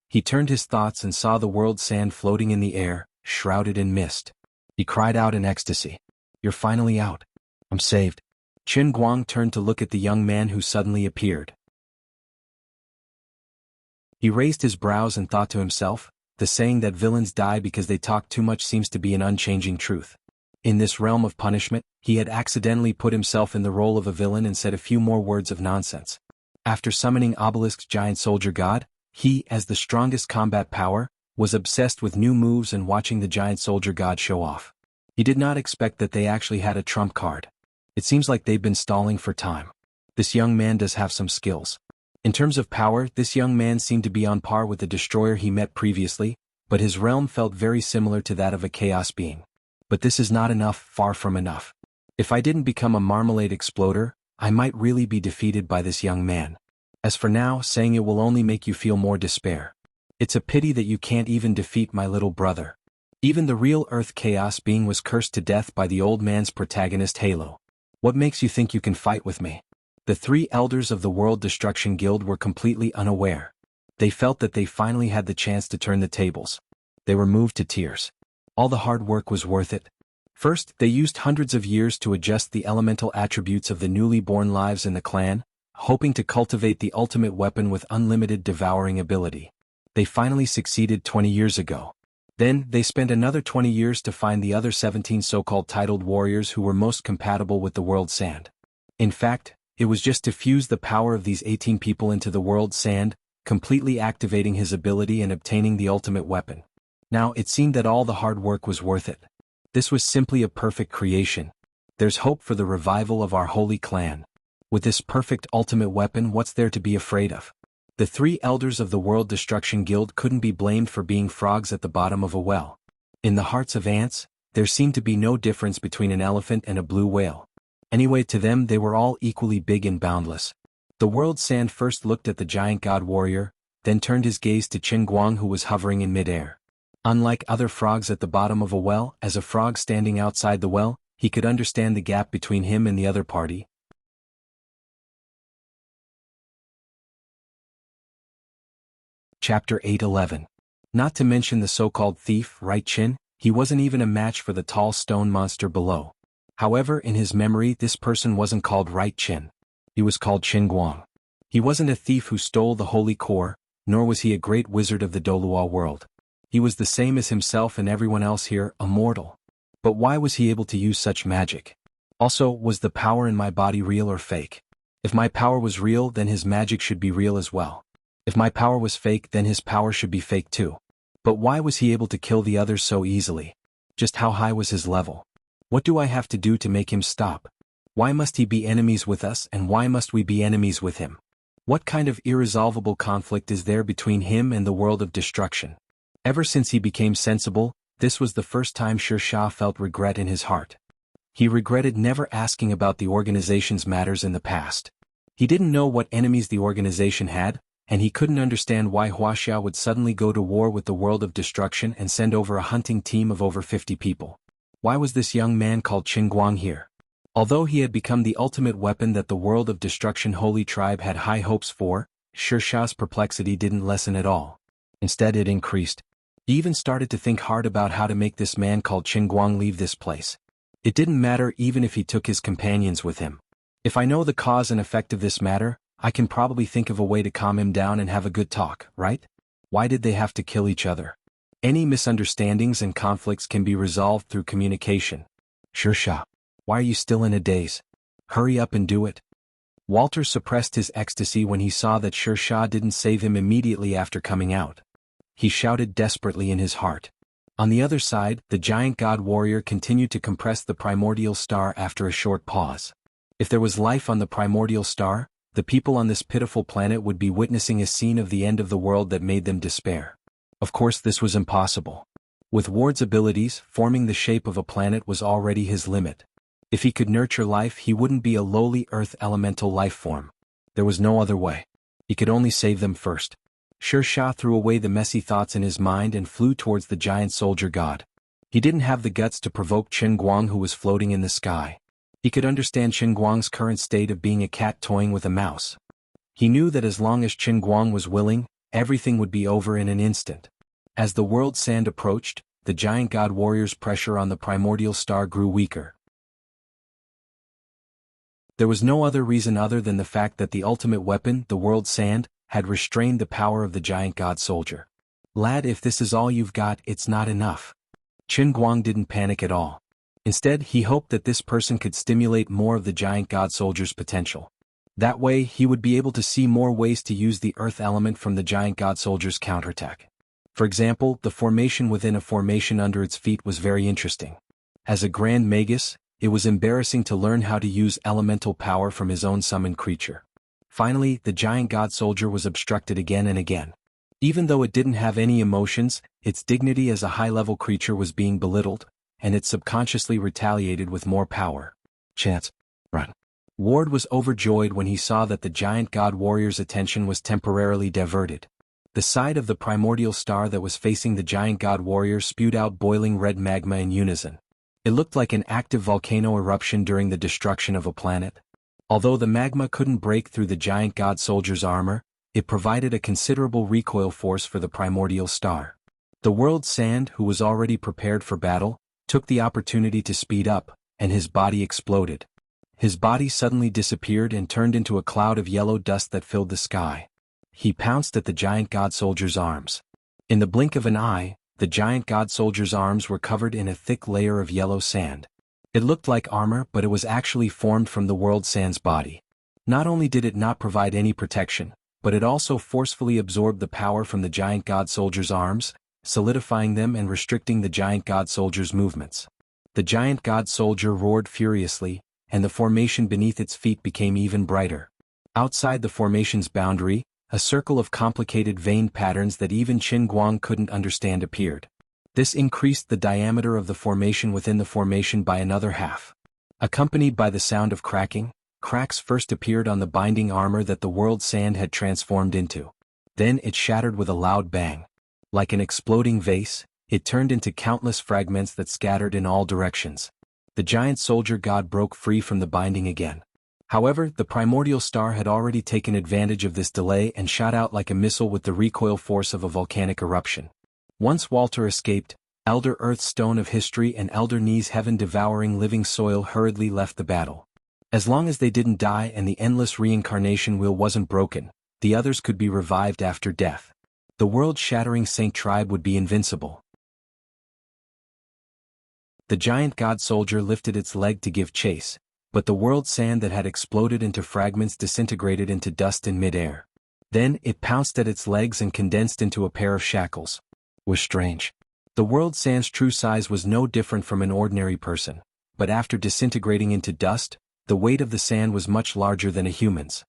He turned his thoughts and saw the world sand floating in the air, shrouded in mist. He cried out in ecstasy. "You're finally out. I'm saved." Qin Guang turned to look at the young man who suddenly appeared. He raised his brows and thought to himself, the saying that villains die because they talk too much seems to be an unchanging truth. In this realm of punishment, he had accidentally put himself in the role of a villain and said a few more words of nonsense. After summoning Obelisk's giant soldier god, he, as the strongest combat power, was obsessed with new moves and watching the giant soldier god show off. He did not expect that they actually had a trump card. It seems like they've been stalling for time. This young man does have some skills. In terms of power, this young man seemed to be on par with the destroyer he met previously, but his realm felt very similar to that of a chaos being. But this is not enough, far from enough. If I didn't become a marmalade exploder, I might really be defeated by this young man. As for now, saying it will only make you feel more despair. It's a pity that you can't even defeat my little brother. Even the real Earth chaos being was cursed to death by the old man's protagonist Halo. What makes you think you can fight with me? The 3 elders of the World Destruction Guild were completely unaware. They felt that they finally had the chance to turn the tables. They were moved to tears. All the hard work was worth it. First, they used hundreds of years to adjust the elemental attributes of the newly born lives in the clan, hoping to cultivate the ultimate weapon with unlimited devouring ability. They finally succeeded 20 years ago. Then, they spent another 20 years to find the other 17 so-called titled warriors who were most compatible with the world sand. In fact, it was just to fuse the power of these 18 people into the world sand, completely activating his ability and obtaining the ultimate weapon. Now, it seemed that all the hard work was worth it. This was simply a perfect creation. There's hope for the revival of our holy clan. With this perfect ultimate weapon, what's there to be afraid of? The 3 elders of the World Destruction Guild couldn't be blamed for being frogs at the bottom of a well. In the hearts of ants, there seemed to be no difference between an elephant and a blue whale. Anyway, to them they were all equally big and boundless. The world sand first looked at the giant god warrior, then turned his gaze to Qin Guang who was hovering in midair. Unlike other frogs at the bottom of a well, as a frog standing outside the well, he could understand the gap between him and the other party. Chapter 8:11. Not to mention the so-called thief, right Qin, he wasn't even a match for the tall stone monster below. However, in his memory this person wasn't called Right Qin. He was called Qin Guang. He wasn't a thief who stole the holy core, nor was he a great wizard of the Dolua world. He was the same as himself and everyone else here, a mortal. But why was he able to use such magic? Also, was the power in my body real or fake? If my power was real, then his magic should be real as well. If my power was fake, then his power should be fake too. But why was he able to kill the others so easily? Just how high was his level? What do I have to do to make him stop? Why must he be enemies with us, and why must we be enemies with him? What kind of irresolvable conflict is there between him and the world of destruction? Ever since he became sensible, this was the first time Sher Shah felt regret in his heart. He regretted never asking about the organization's matters in the past. He didn't know what enemies the organization had, and he couldn't understand why Wuxia would suddenly go to war with the world of destruction and send over a hunting team of over 50 people. Why was this young man called Qin Guang here? Although he had become the ultimate weapon that the world of destruction holy tribe had high hopes for, Sher Shah's perplexity didn't lessen at all. Instead it increased. He even started to think hard about how to make this man called Qin Guang leave this place. It didn't matter even if he took his companions with him. If I know the cause and effect of this matter, I can probably think of a way to calm him down and have a good talk, right? Why did they have to kill each other? Any misunderstandings and conflicts can be resolved through communication. Sher Shah, why are you still in a daze? Hurry up and do it. Walter suppressed his ecstasy when he saw that Sher Shah didn't save him immediately after coming out. He shouted desperately in his heart. On the other side, the giant god warrior continued to compress the primordial star after a short pause. If there was life on the primordial star, the people on this pitiful planet would be witnessing a scene of the end of the world that made them despair. Of course this was impossible. With Ward's abilities, forming the shape of a planet was already his limit. If he could nurture life, he wouldn't be a lowly earth elemental life form. There was no other way. He could only save them first. Sher Shah threw away the messy thoughts in his mind and flew towards the giant soldier god. He didn't have the guts to provoke Qin Guang, who was floating in the sky. He could understand Qin Guang's current state of being a cat toying with a mouse. He knew that as long as Qin Guang was willing, everything would be over in an instant. As the world sand approached, the giant god warrior's pressure on the primordial star grew weaker. There was no other reason other than the fact that the ultimate weapon, the world sand, had restrained the power of the giant god soldier. Lad, if this is all you've got, it's not enough. Qin Guang didn't panic at all. Instead, he hoped that this person could stimulate more of the giant god soldier's potential. That way, he would be able to see more ways to use the earth element from the giant god soldier's counterattack. For example, the formation within a formation under its feet was very interesting. As a grand magus, it was embarrassing to learn how to use elemental power from his own summoned creature. Finally, the giant god soldier was obstructed again and again. Even though it didn't have any emotions, its dignity as a high-level creature was being belittled, and it subconsciously retaliated with more power. Chance. Run. Ward was overjoyed when he saw that the giant god warrior's attention was temporarily diverted. The side of the primordial star that was facing the giant god warrior spewed out boiling red magma in unison. It looked like an active volcano eruption during the destruction of a planet. Although the magma couldn't break through the giant god soldier's armor, it provided a considerable recoil force for the primordial star. The world sand, who was already prepared for battle, took the opportunity to speed up, and his body exploded. His body suddenly disappeared and turned into a cloud of yellow dust that filled the sky. He pounced at the giant god soldier's arms. In the blink of an eye, the giant god soldier's arms were covered in a thick layer of yellow sand. It looked like armor, but it was actually formed from the world sand's body. Not only did it not provide any protection, but it also forcefully absorbed the power from the giant god soldier's arms, solidifying them and restricting the giant god soldier's movements. The giant god soldier roared furiously, and the formation beneath its feet became even brighter. Outside the formation's boundary, a circle of complicated veined patterns that even Qin Guang couldn't understand appeared. This increased the diameter of the formation within the formation by another half. Accompanied by the sound of cracking, cracks first appeared on the binding armor that the world sand had transformed into. Then it shattered with a loud bang. Like an exploding vase, it turned into countless fragments that scattered in all directions. The giant soldier god broke free from the binding again. However, the primordial star had already taken advantage of this delay and shot out like a missile with the recoil force of a volcanic eruption. Once Walter escaped, Elder Earth's Stone of History and Elder Ne's heaven-devouring living soil hurriedly left the battle. As long as they didn't die and the endless reincarnation wheel wasn't broken, the others could be revived after death. The world-shattering Saint tribe would be invincible. The giant god soldier lifted its leg to give chase, but the world sand that had exploded into fragments disintegrated into dust in midair. Then it pounced at its legs and condensed into a pair of shackles. Was strange. The world sand's true size was no different from an ordinary person, but after disintegrating into dust, the weight of the sand was much larger than a human's.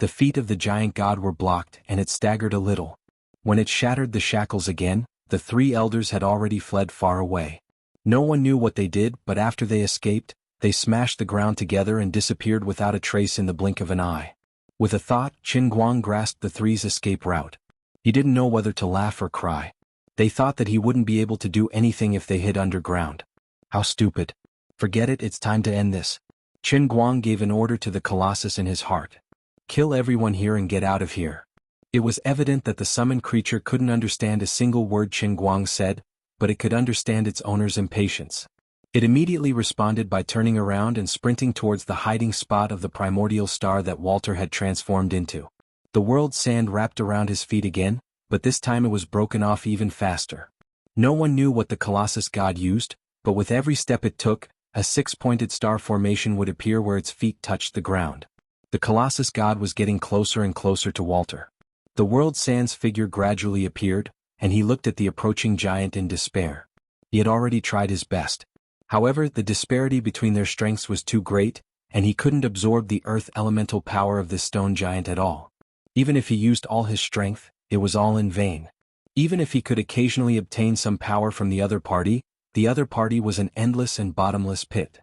The feet of the giant god were blocked and it staggered a little. When it shattered the shackles again, the three elders had already fled far away. No one knew what they did, but after they escaped, they smashed the ground together and disappeared without a trace in the blink of an eye. With a thought, Qin Guang grasped the three's escape route. He didn't know whether to laugh or cry. They thought that he wouldn't be able to do anything if they hid underground. How stupid. Forget it, it's time to end this. Qin Guang gave an order to the Colossus in his heart. Kill everyone here and get out of here. It was evident that the summoned creature couldn't understand a single word Qin Guang said, but it could understand its owner's impatience. It immediately responded by turning around and sprinting towards the hiding spot of the primordial star that Walter had transformed into. The world sand wrapped around his feet again, but this time it was broken off even faster. No one knew what the Colossus god used, but with every step it took, a six-pointed star formation would appear where its feet touched the ground. The Colossus god was getting closer and closer to Walter. The world sand's figure gradually appeared, and he looked at the approaching giant in despair. He had already tried his best. However, the disparity between their strengths was too great, and he couldn't absorb the earth elemental power of this stone giant at all. Even if he used all his strength, it was all in vain. Even if he could occasionally obtain some power from the other party was an endless and bottomless pit.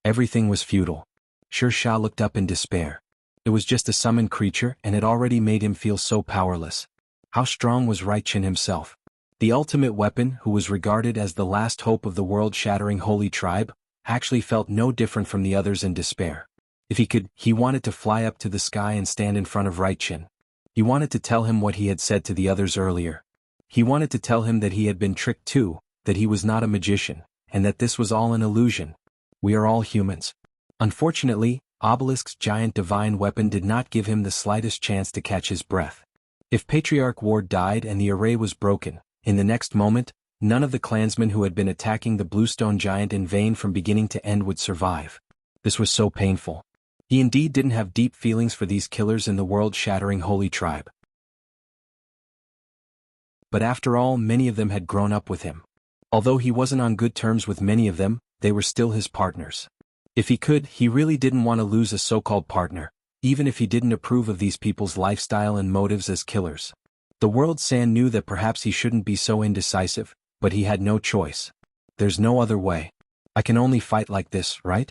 Everything was futile. Sher Shah looked up in despair. It was just a summoned creature and it already made him feel so powerless. How strong was Raichen himself? The ultimate weapon, who was regarded as the last hope of the world-shattering holy tribe, actually felt no different from the others in despair. If he could, he wanted to fly up to the sky and stand in front of Raichen. He wanted to tell him what he had said to the others earlier. He wanted to tell him that he had been tricked too, that he was not a magician, and that this was all an illusion. We are all humans. Unfortunately, Obelisk's giant divine weapon did not give him the slightest chance to catch his breath. If Patriarch Ward died and the array was broken, in the next moment, none of the clansmen who had been attacking the Bluestone giant in vain from beginning to end would survive. This was so painful. He indeed didn't have deep feelings for these killers in the world-shattering holy tribe. But after all, many of them had grown up with him. Although he wasn't on good terms with many of them, they were still his partners. If he could, he really didn't want to lose a so-called partner, even if he didn't approve of these people's lifestyle and motives as killers. The world sand knew that perhaps he shouldn't be so indecisive, but he had no choice. There's no other way. I can only fight like this, right?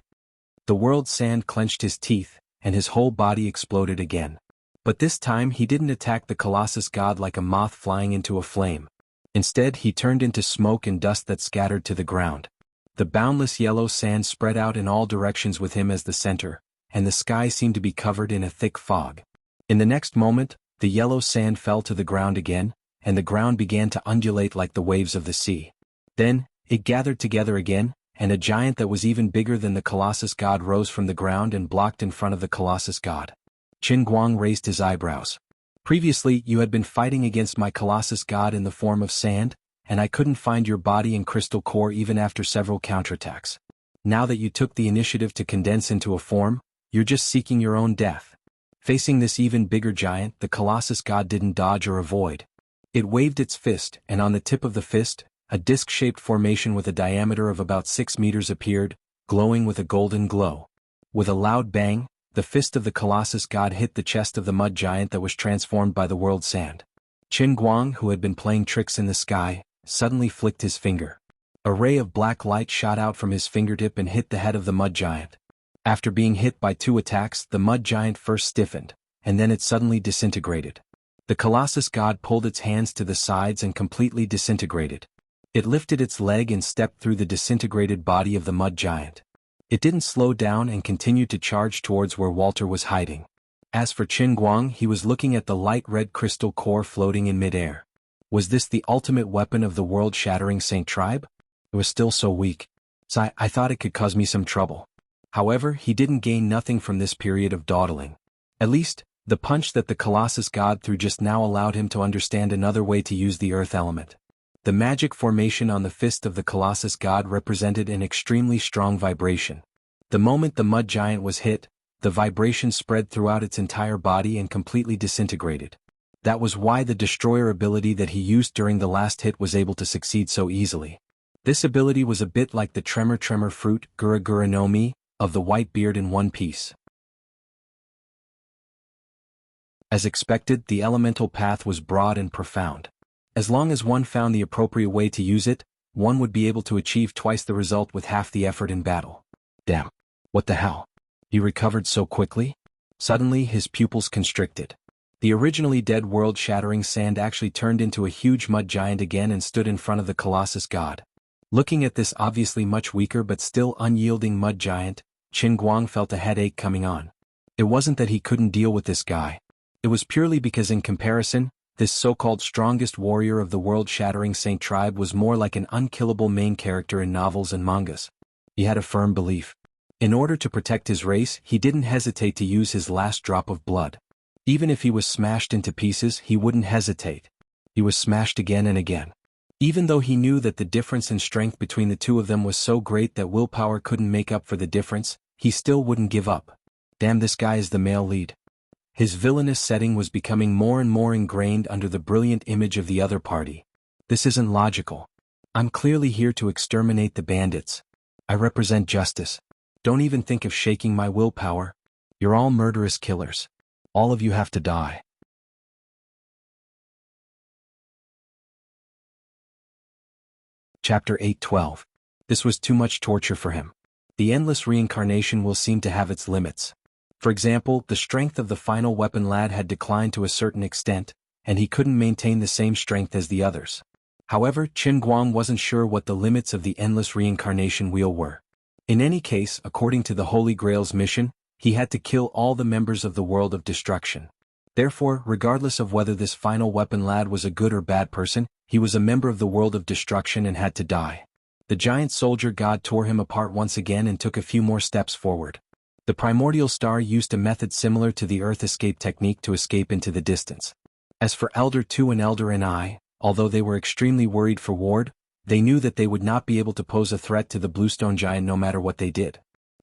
The world sand clenched his teeth, and his whole body exploded again. But this time he didn't attack the Colossus god like a moth flying into a flame. Instead, he turned into smoke and dust that scattered to the ground. The boundless yellow sand spread out in all directions with him as the center, and the sky seemed to be covered in a thick fog. In the next moment, the yellow sand fell to the ground again, and the ground began to undulate like the waves of the sea. Then, it gathered together again, and a giant that was even bigger than the Colossus god rose from the ground and blocked in front of the Colossus god. Qin Guang raised his eyebrows. Previously, you had been fighting against my Colossus god in the form of sand, and I couldn't find your body and crystal core even after several counterattacks. Now that you took the initiative to condense into a form, you're just seeking your own death. Facing this even bigger giant, the Colossus god didn't dodge or avoid. It waved its fist, and on the tip of the fist, a disc-shaped formation with a diameter of about 6 meters appeared, glowing with a golden glow. With a loud bang, the fist of the Colossus god hit the chest of the mud giant that was transformed by the world sand. Qin Guang, who had been playing tricks in the sky, suddenly flicked his finger. A ray of black light shot out from his fingertip and hit the head of the mud giant. After being hit by 2 attacks, the mud giant first stiffened, and then it suddenly disintegrated. The Colossus god pulled its hands to the sides and completely disintegrated. It lifted its leg and stepped through the disintegrated body of the mud giant. It didn't slow down and continued to charge towards where Walter was hiding. As for Qin Guang, he was looking at the light red crystal core floating in midair. Was this the ultimate weapon of the world-shattering Saint tribe? It was still so weak. So I thought it could cause me some trouble. However, he didn't gain nothing from this period of dawdling. At least, the punch that the Colossus god threw just now allowed him to understand another way to use the earth element. The magic formation on the fist of the Colossus god represented an extremely strong vibration. The moment the mud giant was hit, the vibration spread throughout its entire body and completely disintegrated. That was why the destroyer ability that he used during the last hit was able to succeed so easily. This ability was a bit like the Tremor fruit, Gura Gura no Mi, of the white beard in One Piece. As expected, the elemental path was broad and profound. As long as one found the appropriate way to use it, one would be able to achieve twice the result with half the effort in battle. Damn. What the hell? He recovered so quickly? Suddenly his pupils constricted. The originally dead world-shattering sand actually turned into a huge mud giant again and stood in front of the Colossus god. Looking at this obviously much weaker but still unyielding mud giant, Qin Guang felt a headache coming on. It wasn't that he couldn't deal with this guy. It was purely because in comparison, this so-called strongest warrior of the world-shattering Saint tribe was more like an unkillable main character in novels and mangas. He had a firm belief. In order to protect his race, he didn't hesitate to use his last drop of blood. Even if he was smashed into pieces, he wouldn't hesitate. He was smashed again and again. Even though he knew that the difference in strength between the two of them was so great that willpower couldn't make up for the difference, he still wouldn't give up. Damn, this guy is the male lead. His villainous setting was becoming more and more ingrained under the brilliant image of the other party. This isn't logical. I'm clearly here to exterminate the bandits. I represent justice. Don't even think of shaking my willpower. You're all murderous killers. All of you have to die. Chapter 8:12. This was too much torture for him. The endless reincarnation will seem to have its limits. For example, the strength of the final weapon lad had declined to a certain extent, and he couldn't maintain the same strength as the others. However, Qin Guang wasn't sure what the limits of the endless reincarnation wheel were. In any case, according to the Holy Grail's mission, he had to kill all the members of the world of destruction. Therefore, regardless of whether this final weapon lad was a good or bad person, he was a member of the world of destruction and had to die. The giant soldier god tore him apart once again and took a few more steps forward. The primordial star used a method similar to the Earth escape technique to escape into the distance. As for Elder 2 and Elder and I, although they were extremely worried for Ward, they knew that they would not be able to pose a threat to the Bluestone Giant no matter what they did.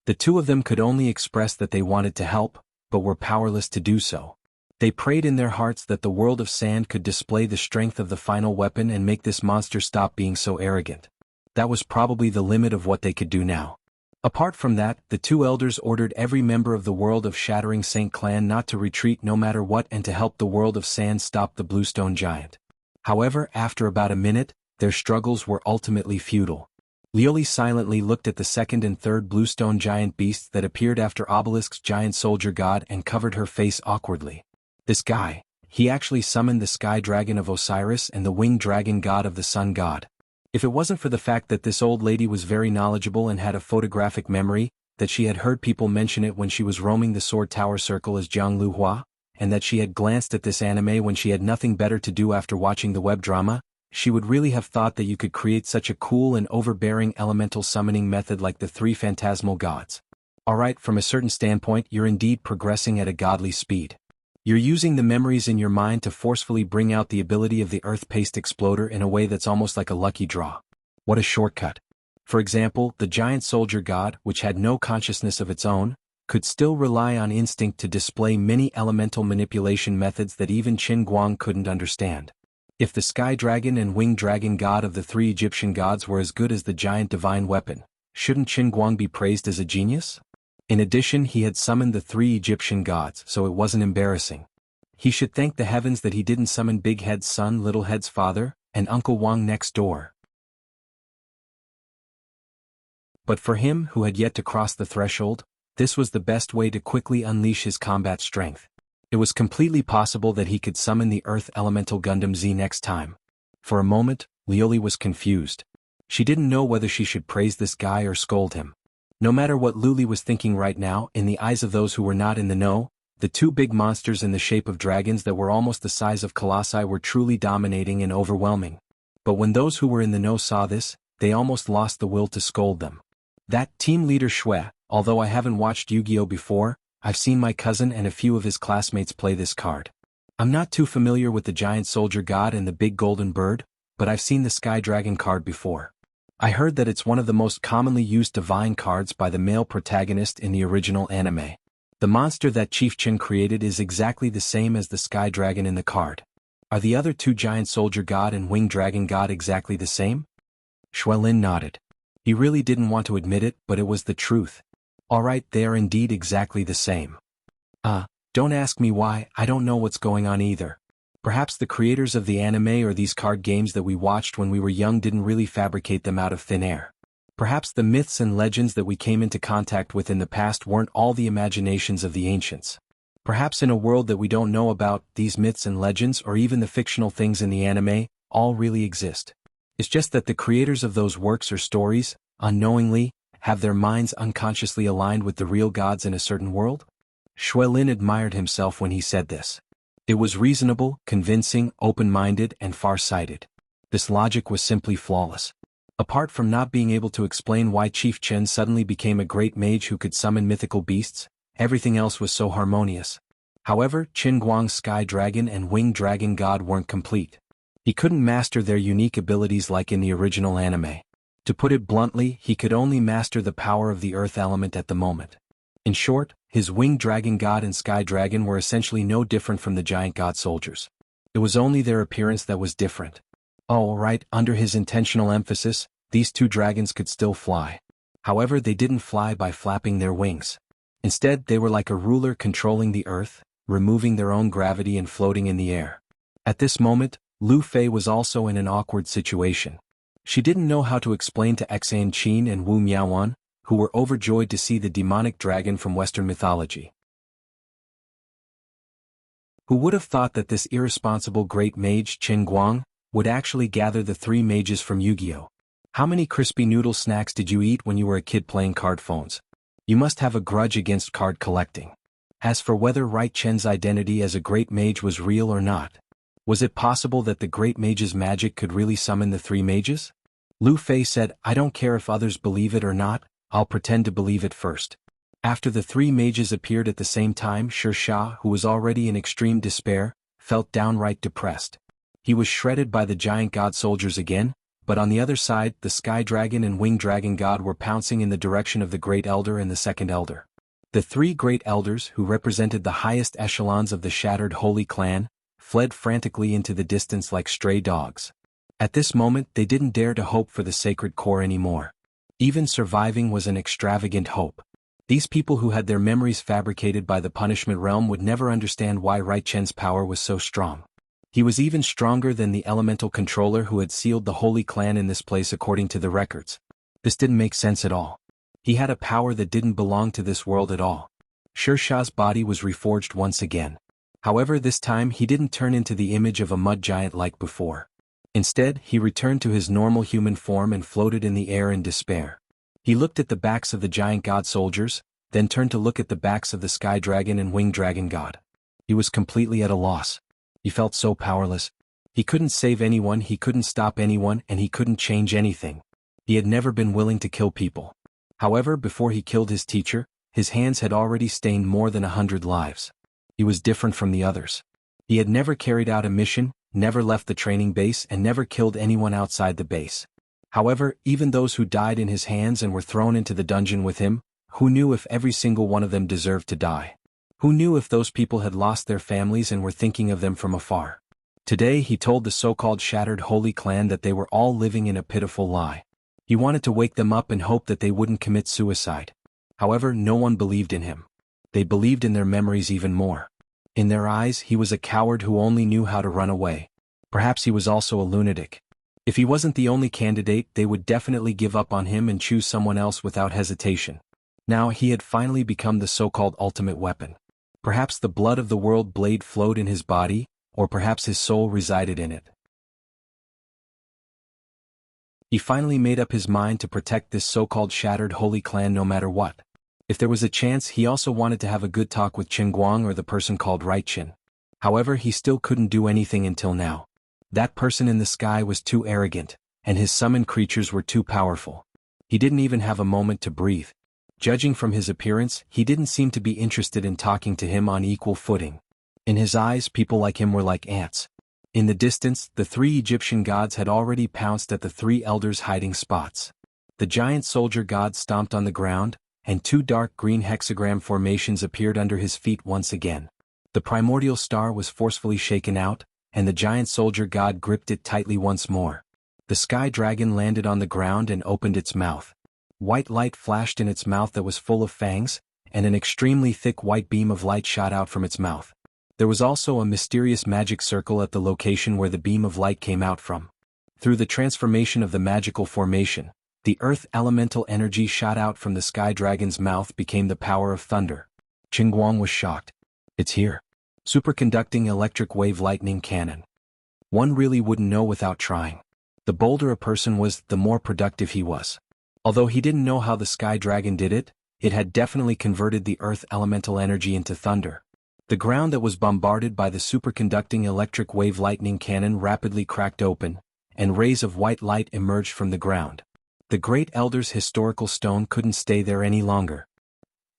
The two of them could only express that they wanted to help, but were powerless to do so. They prayed in their hearts that the world of sand could display the strength of the final weapon and make this monster stop being so arrogant. That was probably the limit of what they could do now. Apart from that, the two elders ordered every member of the World of Shattering Saint clan not to retreat no matter what and to help the World of Sand stop the Bluestone Giant. However, after about a minute, their struggles were ultimately futile. Lioli silently looked at the second and third Bluestone Giant beasts that appeared after Obelisk's giant soldier god and covered her face awkwardly. This guy, he actually summoned the Sky Dragon of Osiris and the Winged Dragon god of the Sun god. If it wasn't for the fact that this old lady was very knowledgeable and had a photographic memory, that she had heard people mention it when she was roaming the Sword Tower Circle as Jiang Luhua, and that she had glanced at this anime when she had nothing better to do after watching the web drama, she would really have thought that you could create such a cool and overbearing elemental summoning method like the three phantasmal gods. Alright, from a certain standpoint, you're indeed progressing at a godly speed. You're using the memories in your mind to forcefully bring out the ability of the Earth Paste Exploder in a way that's almost like a lucky draw. What a shortcut. For example, the giant soldier god, which had no consciousness of its own, could still rely on instinct to display many elemental manipulation methods that even Qin Guang couldn't understand. If the Sky Dragon and Winged Dragon god of the three Egyptian gods were as good as the giant divine weapon, shouldn't Qin Guang be praised as a genius? In addition, he had summoned the three Egyptian gods, so it wasn't embarrassing. He should thank the heavens that he didn't summon Big Head's son, Little Head's father, and Uncle Wang next door. But for him, who had yet to cross the threshold, this was the best way to quickly unleash his combat strength. It was completely possible that he could summon the Earth Elemental Gundam Z next time. For a moment, Lioli was confused. She didn't know whether she should praise this guy or scold him. No matter what Luli was thinking right now, in the eyes of those who were not in the know, The two big monsters in the shape of dragons that were almost the size of colossi were truly dominating and overwhelming. But when those who were in the know saw this, they almost lost the will to scold them. That team leader Shui, although I haven't watched Yu-Gi-Oh before, I've seen my cousin and a few of his classmates play this card. I'm not too familiar with the giant soldier god and the big golden bird, but I've seen the sky dragon card before. I heard that it's one of the most commonly used divine cards by the male protagonist in the original anime. The monster that Chief Chen created is exactly the same as the sky dragon in the card. Are the other two giant soldier god and winged dragon god exactly the same? Shuelin nodded. He really didn't want to admit it, but it was the truth. Alright, they are indeed exactly the same. Don't ask me why, I don't know what's going on either. Perhaps the creators of the anime or these card games that we watched when we were young didn't really fabricate them out of thin air. Perhaps the myths and legends that we came into contact with in the past weren't all the imaginations of the ancients. Perhaps in a world that we don't know about, these myths and legends or even the fictional things in the anime, all really exist. It's just that the creators of those works or stories, unknowingly, have their minds unconsciously aligned with the real gods in a certain world? Shuelin admired himself when he said this. It was reasonable, convincing, open-minded, and far-sighted. This logic was simply flawless. Apart from not being able to explain why Chief Chen suddenly became a great mage who could summon mythical beasts, everything else was so harmonious. However, Qin Guang's sky dragon and winged dragon god weren't complete. He couldn't master their unique abilities like in the original anime. To put it bluntly, he could only master the power of the earth element at the moment. In short, his winged dragon god and sky dragon were essentially no different from the giant god soldiers. It was only their appearance that was different. Oh, right, under his intentional emphasis, these two dragons could still fly. However, they didn't fly by flapping their wings. Instead, they were like a ruler controlling the earth, removing their own gravity and floating in the air. At this moment, Lu Fei was also in an awkward situation. She didn't know how to explain to Xan Qin and Wu Miaowan, who were overjoyed to see the demonic dragon from Western mythology. Who would have thought that this irresponsible great mage Qin Guang would actually gather the three mages from Yu-Gi-Oh! How many crispy noodle snacks did you eat when you were a kid playing card phones? You must have a grudge against card collecting. As for whether Right Chen's identity as a great mage was real or not, was it possible that the great mage's magic could really summon the three mages? Lu Fei said, I don't care if others believe it or not, I'll pretend to believe it first. After the three mages appeared at the same time, Sha, who was already in extreme despair, felt downright depressed. He was shredded by the giant god soldiers again, but on the other side, the sky dragon and winged dragon god were pouncing in the direction of the great elder and the second elder. The three great elders, who represented the highest echelons of the shattered holy clan, fled frantically into the distance like stray dogs. At this moment, they didn't dare to hope for the sacred core anymore. Even surviving was an extravagant hope. These people who had their memories fabricated by the punishment realm would never understand why Right Chen's power was so strong. He was even stronger than the elemental controller who had sealed the holy clan in this place according to the records. This didn't make sense at all. He had a power that didn't belong to this world at all. Sha's body was reforged once again. However, this time he didn't turn into the image of a mud giant like before. Instead, he returned to his normal human form and floated in the air in despair. He looked at the backs of the giant god soldiers, then turned to look at the backs of the sky dragon and winged dragon god. He was completely at a loss. He felt so powerless. He couldn't save anyone, he couldn't stop anyone, and he couldn't change anything. He had never been willing to kill people. However, before he killed his teacher, his hands had already stained more than 100 lives. He was different from the others. He had never carried out a mission, never left the training base, and never killed anyone outside the base. However, even those who died in his hands and were thrown into the dungeon with him, who knew if every single one of them deserved to die? Who knew if those people had lost their families and were thinking of them from afar? Today he told the so-called shattered holy clan that they were all living in a pitiful lie. He wanted to wake them up and hope that they wouldn't commit suicide. However, no one believed in him. They believed in their memories even more. In their eyes, he was a coward who only knew how to run away. Perhaps he was also a lunatic. If he wasn't the only candidate, they would definitely give up on him and choose someone else without hesitation. Now he had finally become the so-called ultimate weapon. Perhaps the blood of the world blade flowed in his body, or perhaps his soul resided in it. He finally made up his mind to protect this so-called shattered holy clan no matter what. If there was a chance, he also wanted to have a good talk with Qin Guang or the person called Right Qin. However, he still couldn't do anything until now. That person in the sky was too arrogant, and his summoned creatures were too powerful. He didn't even have a moment to breathe. Judging from his appearance, he didn't seem to be interested in talking to him on equal footing. In his eyes, people like him were like ants. In the distance, the three Egyptian gods had already pounced at the three elders' hiding spots. The giant soldier god stomped on the ground, and two dark green hexagram formations appeared under his feet once again. The primordial star was forcefully shaken out, and the giant soldier god gripped it tightly once more. The sky dragon landed on the ground and opened its mouth. White light flashed in its mouth that was full of fangs, and an extremely thick white beam of light shot out from its mouth. There was also a mysterious magic circle at the location where the beam of light came out from. Through the transformation of the magical formation, the earth elemental energy shot out from the sky dragon's mouth became the power of thunder. Qin Guang was shocked. It's here. Superconducting electric wave lightning cannon. One really wouldn't know without trying. The bolder a person was, the more productive he was. Although he didn't know how the sky dragon did it, it had definitely converted the earth elemental energy into thunder. The ground that was bombarded by the superconducting electric wave lightning cannon rapidly cracked open, and rays of white light emerged from the ground. The great elder's historical stone couldn't stay there any longer.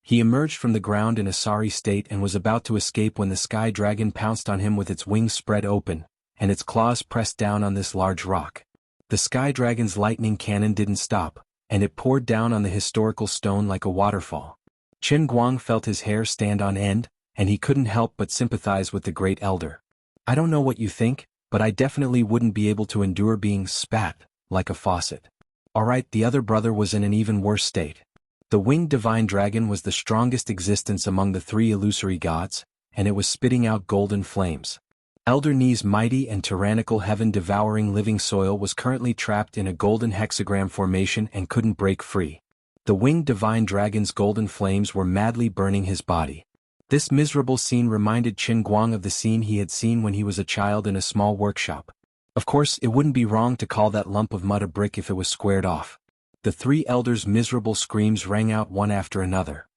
He emerged from the ground in a sorry state and was about to escape when the sky dragon pounced on him with its wings spread open, and its claws pressed down on this large rock. The sky dragon's lightning cannon didn't stop, and it poured down on the historical stone like a waterfall. Qin Guang felt his hair stand on end, and he couldn't help but sympathize with the great elder. I don't know what you think, but I definitely wouldn't be able to endure being spat like a faucet. Alright, the other brother was in an even worse state. The winged divine dragon was the strongest existence among the three illusory gods, and it was spitting out golden flames. Elder Ni's mighty and tyrannical heaven-devouring living soil was currently trapped in a golden hexagram formation and couldn't break free. The winged divine dragon's golden flames were madly burning his body. This miserable scene reminded Qin Guang of the scene he had seen when he was a child in a small workshop. Of course, it wouldn't be wrong to call that lump of mud a brick if it was squared off. The three elders' miserable screams rang out one after another.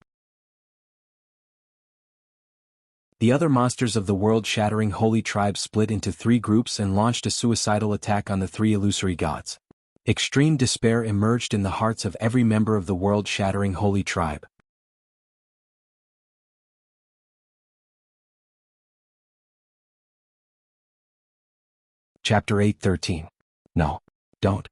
The other monsters of the world-shattering holy tribe split into three groups and launched a suicidal attack on the three illusory gods. Extreme despair emerged in the hearts of every member of the world-shattering holy tribe. Chapter 8:13. No. Don't.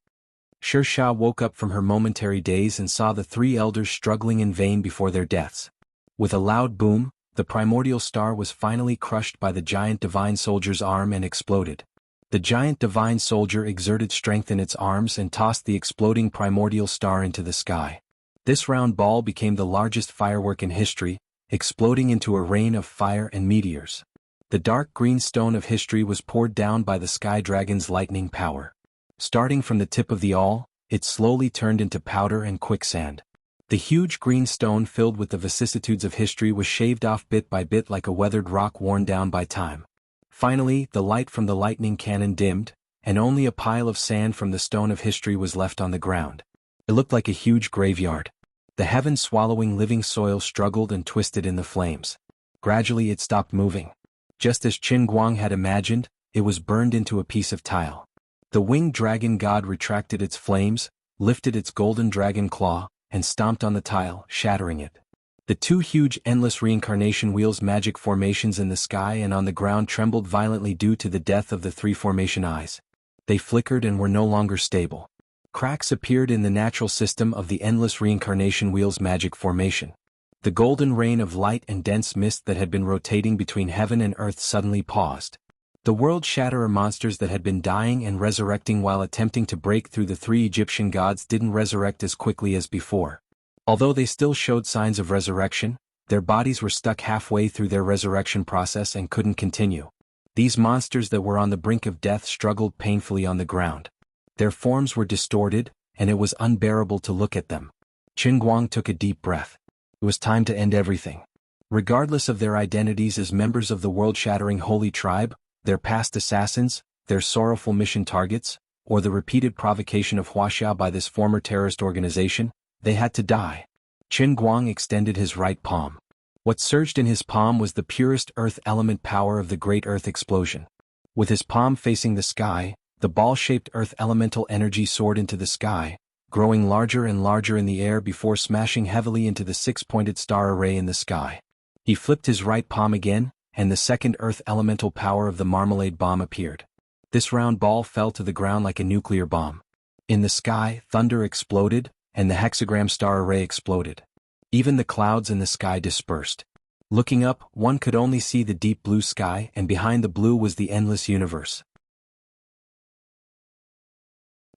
Shersha woke up from her momentary daze and saw the three elders struggling in vain before their deaths. With a loud boom, the primordial star was finally crushed by the giant divine soldier's arm and exploded. The giant divine soldier exerted strength in its arms and tossed the exploding primordial star into the sky. This round ball became the largest firework in history, exploding into a rain of fire and meteors. The dark green stone of history was poured down by the sky dragon's lightning power. Starting from the tip of the awl, it slowly turned into powder and quicksand. The huge green stone filled with the vicissitudes of history was shaved off bit by bit like a weathered rock worn down by time. Finally, the light from the lightning cannon dimmed, and only a pile of sand from the stone of history was left on the ground. It looked like a huge graveyard. The heaven-swallowing living soil struggled and twisted in the flames. Gradually it stopped moving. Just as Qin Guang had imagined, it was burned into a piece of tile. The winged dragon god retracted its flames, lifted its golden dragon claw, and stomped on the tile, shattering it. The two huge endless reincarnation wheels magic formations in the sky and on the ground trembled violently due to the death of the three formation eyes. They flickered and were no longer stable. Cracks appeared in the natural system of the endless reincarnation wheel's magic formation. The golden rain of light and dense mist that had been rotating between heaven and earth suddenly paused. The world-shatterer monsters that had been dying and resurrecting while attempting to break through the three Egyptian gods didn't resurrect as quickly as before. Although they still showed signs of resurrection, their bodies were stuck halfway through their resurrection process and couldn't continue. These monsters that were on the brink of death struggled painfully on the ground. Their forms were distorted, and it was unbearable to look at them. Qin Guang took a deep breath. It was time to end everything. Regardless of their identities as members of the world-shattering holy tribe, their past assassins, their sorrowful mission targets, or the repeated provocation of Wuxia by this former terrorist organization, they had to die. Qin Guang extended his right palm. What surged in his palm was the purest earth element power of the great earth explosion. With his palm facing the sky, the ball-shaped earth elemental energy soared into the sky, growing larger and larger in the air before smashing heavily into the six-pointed star array in the sky. He flipped his right palm again, and the second earth elemental power of the marmalade bomb appeared. This round ball fell to the ground like a nuclear bomb. In the sky, thunder exploded, and the hexagram star array exploded. Even the clouds in the sky dispersed. Looking up, one could only see the deep blue sky, and behind the blue was the endless universe.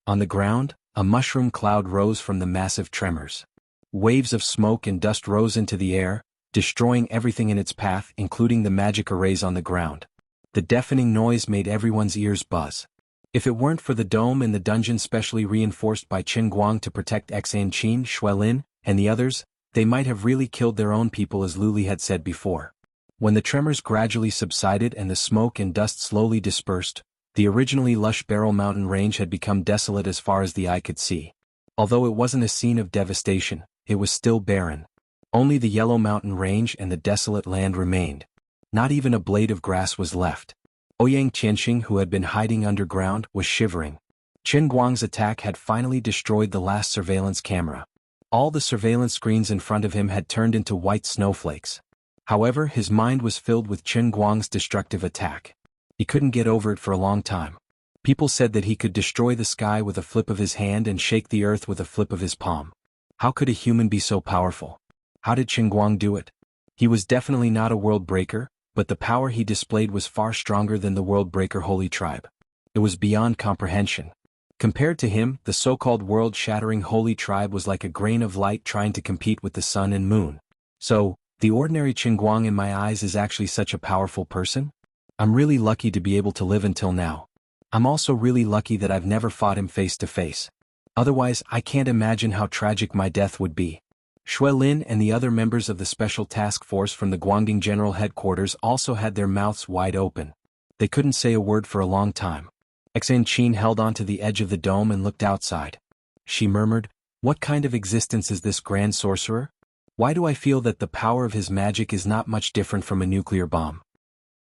On the ground, a mushroom cloud rose from the massive tremors. Waves of smoke and dust rose into the air, destroying everything in its path, including the magic arrays on the ground. The deafening noise made everyone's ears buzz. If it weren't for the dome in the dungeon specially reinforced by Qin Guang to protect Xan Qin, Xuelin, and the others, they might have really killed their own people, as Luli had said before. When the tremors gradually subsided and the smoke and dust slowly dispersed, the originally lush Barrel Mountain range had become desolate as far as the eye could see. Although it wasn't a scene of devastation, it was still barren. Only the Yellow Mountain range and the desolate land remained. Not even a blade of grass was left. Ouyang Qianxing, who had been hiding underground, was shivering. Qin Guang's attack had finally destroyed the last surveillance camera. All the surveillance screens in front of him had turned into white snowflakes. However, his mind was filled with Qin Guang's destructive attack. He couldn't get over it for a long time. People said that he could destroy the sky with a flip of his hand and shake the earth with a flip of his palm. How could a human be so powerful? How did Qin Guang do it? He was definitely not a world breaker, but the power he displayed was far stronger than the world breaker Holy Tribe. It was beyond comprehension. Compared to him, the so-called world-shattering Holy Tribe was like a grain of light trying to compete with the sun and moon. So, the ordinary Qin Guang in my eyes is actually such a powerful person? I'm really lucky to be able to live until now. I'm also really lucky that I've never fought him face to face. Otherwise, I can't imagine how tragic my death would be. Xuelin and the other members of the Special Task Force from the Guangding General Headquarters also had their mouths wide open. They couldn't say a word for a long time. Xan Qin held onto the edge of the dome and looked outside. She murmured, "What kind of existence is this grand sorcerer? Why do I feel that the power of his magic is not much different from a nuclear bomb?"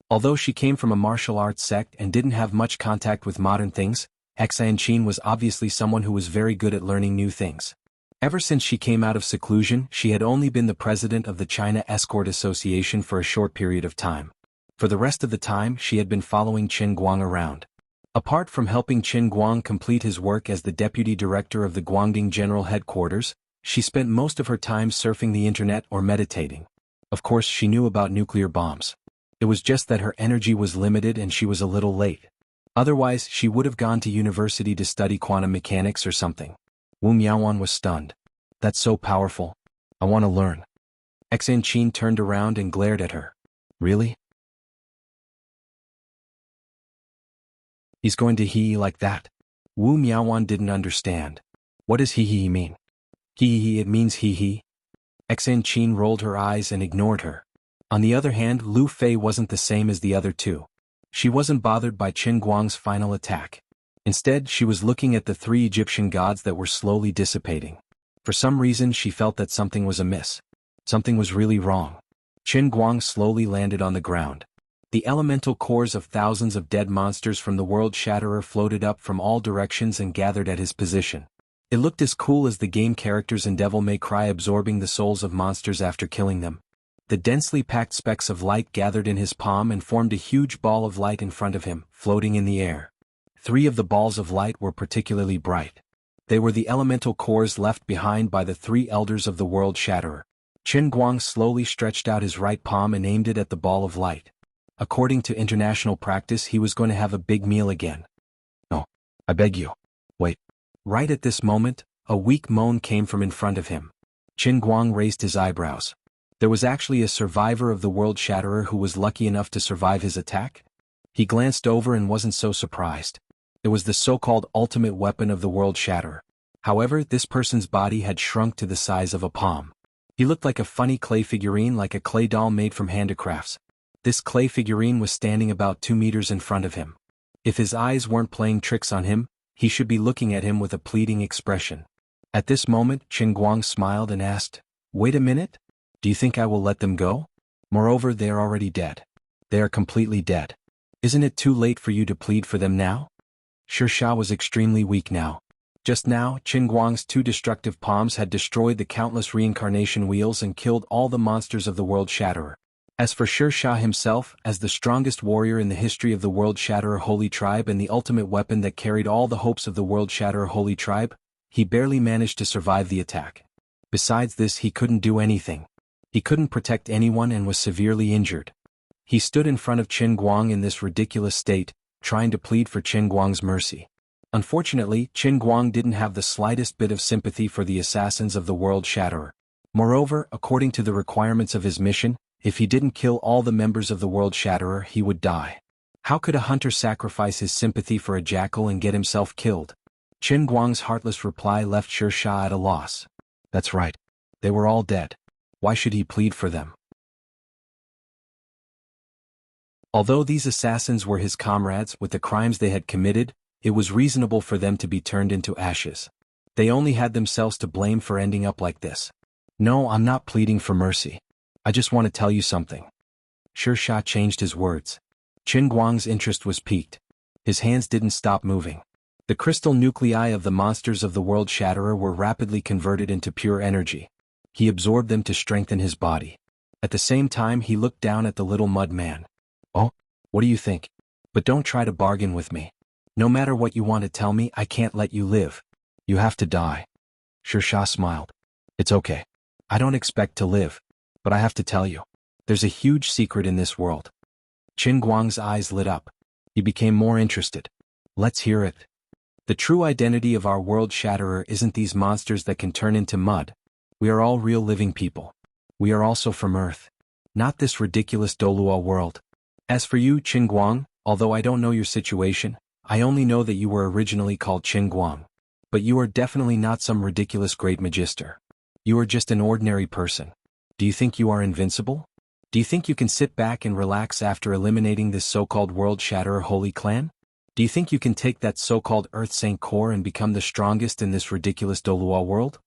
Although she came from a martial arts sect and didn't have much contact with modern things, Xan Qin was obviously someone who was very good at learning new things. Ever since she came out of seclusion, she had only been the president of the China Escort Association for a short period of time. For the rest of the time, she had been following Qin Guang around. Apart from helping Qin Guang complete his work as the deputy director of the Guangding General Headquarters, she spent most of her time surfing the internet or meditating. Of course, she knew about nuclear bombs. It was just that her energy was limited and she was a little late. Otherwise, she would have gone to university to study quantum mechanics or something. Wu Miaowan was stunned. "That's so powerful. I want to learn." Xan Qin turned around and glared at her. "Really? He's going to hee like that?" Wu Miaowan didn't understand. "What does hee mean?" "Hee, it means hee." Xan Qin rolled her eyes and ignored her. On the other hand, Lu Fei wasn't the same as the other two. She wasn't bothered by Qin Guang's final attack. Instead, she was looking at the three Egyptian gods that were slowly dissipating. For some reason, she felt that something was amiss. Something was really wrong. Qin Guang slowly landed on the ground. The elemental cores of thousands of dead monsters from the World Shatterer floated up from all directions and gathered at his position. It looked as cool as the game characters in Devil May Cry absorbing the souls of monsters after killing them. The densely packed specks of light gathered in his palm and formed a huge ball of light in front of him, floating in the air. 3 of the balls of light were particularly bright. They were the elemental cores left behind by the 3 elders of the World Shatterer. Qin Guang slowly stretched out his right palm and aimed it at the ball of light. According to international practice, he was going to have a big meal again. "No, I beg you. Wait." Right at this moment, a weak moan came from in front of him. Qin Guang raised his eyebrows. There was actually a survivor of the World Shatterer who was lucky enough to survive his attack? He glanced over and wasn't so surprised. It was the so-called ultimate weapon of the World Shatterer. However, this person's body had shrunk to the size of a palm. He looked like a funny clay figurine, like a clay doll made from handicrafts. This clay figurine was standing about 2 meters in front of him. If his eyes weren't playing tricks on him, he should be looking at him with a pleading expression. At this moment, Qin Guang smiled and asked, Wait a minute? Do you think I will let them go? Moreover, they are already dead. They are completely dead. Isn't it too late for you to plead for them now? Sha was extremely weak now. Just now, Qin Guang's two destructive palms had destroyed the countless reincarnation wheels and killed all the monsters of the World Shatterer. As for Sha himself, as the strongest warrior in the history of the World Shatterer Holy Tribe and the ultimate weapon that carried all the hopes of the World Shatterer Holy Tribe, he barely managed to survive the attack. Besides this, he couldn't do anything. He couldn't protect anyone and was severely injured. He stood in front of Qin Guang in this ridiculous state, trying to plead for Qin Guang's mercy. Unfortunately, Qin Guang didn't have the slightest bit of sympathy for the assassins of the World Shatterer. Moreover, according to the requirements of his mission, if he didn't kill all the members of the World Shatterer, he would die. How could a hunter sacrifice his sympathy for a jackal and get himself killed? Qin Guang's heartless reply left Sha at a loss. That's right. They were all dead. Why should he plead for them? Although these assassins were his comrades with the crimes they had committed, it was reasonable for them to be turned into ashes. They only had themselves to blame for ending up like this. No, I'm not pleading for mercy. I just want to tell you something. Sha changed his words. Qin Guang's interest was piqued. His hands didn't stop moving. The crystal nuclei of the monsters of the World Shatterer were rapidly converted into pure energy. He absorbed them to strengthen his body. At the same time, he looked down at the little mud man. Oh, what do you think? But don't try to bargain with me. No matter what you want to tell me, I can't let you live. You have to die. Sha smiled. It's okay. I don't expect to live. But I have to tell you. There's a huge secret in this world. Qin Guang's eyes lit up. He became more interested. Let's hear it. The true identity of our World Shatterer isn't these monsters that can turn into mud. We are all real living people. We are also from Earth. Not this ridiculous Dolua world. As for you, Qin Guang, although I don't know your situation, I only know that you were originally called Qin Guang. But you are definitely not some ridiculous great magister. You are just an ordinary person. Do you think you are invincible? Do you think you can sit back and relax after eliminating this so-called World Shatterer Holy Clan? Do you think you can take that so-called Earth Saint core and become the strongest in this ridiculous Dolua world?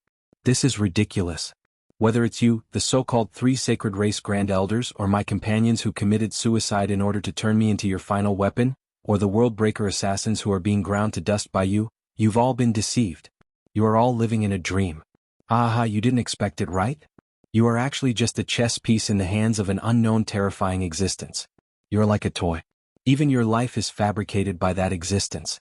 This is ridiculous. Whether it's you, the so-called 3 sacred race grand elders, or my companions who committed suicide in order to turn me into your final weapon, or the world breaker assassins who are being ground to dust by you, you've all been deceived. You are all living in a dream. Aha, you didn't expect it, right? You are actually just a chess piece in the hands of an unknown terrifying existence. You're like a toy. Even your life is fabricated by that existence.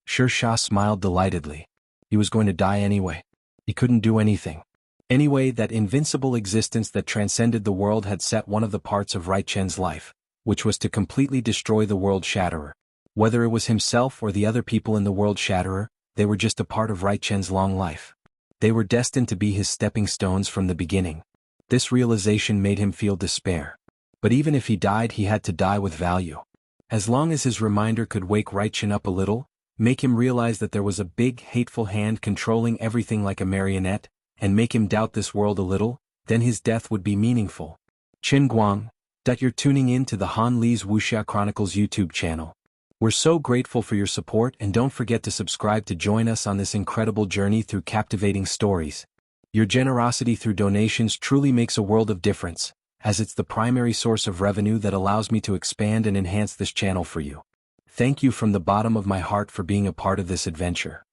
Sha smiled delightedly. He was going to die anyway. He couldn't do anything. Anyway, that invincible existence that transcended the world had set one of the parts of Rai Chen's life, which was to completely destroy the World Shatterer. Whether it was himself or the other people in the World Shatterer, they were just a part of Rai Chen's long life. They were destined to be his stepping stones from the beginning. This realization made him feel despair. But even if he died, he had to die with value. As long as his reminder could wake Rai Chen up a little, make him realize that there was a big, hateful hand controlling everything like a marionette, and make him doubt this world a little, then his death would be meaningful. Qin Guang, you're tuning in to the Han Li's Wuxia Chronicles YouTube channel. We're so grateful for your support, and don't forget to subscribe to join us on this incredible journey through captivating stories. Your generosity through donations truly makes a world of difference, as it's the primary source of revenue that allows me to expand and enhance this channel for you. Thank you from the bottom of my heart for being a part of this adventure.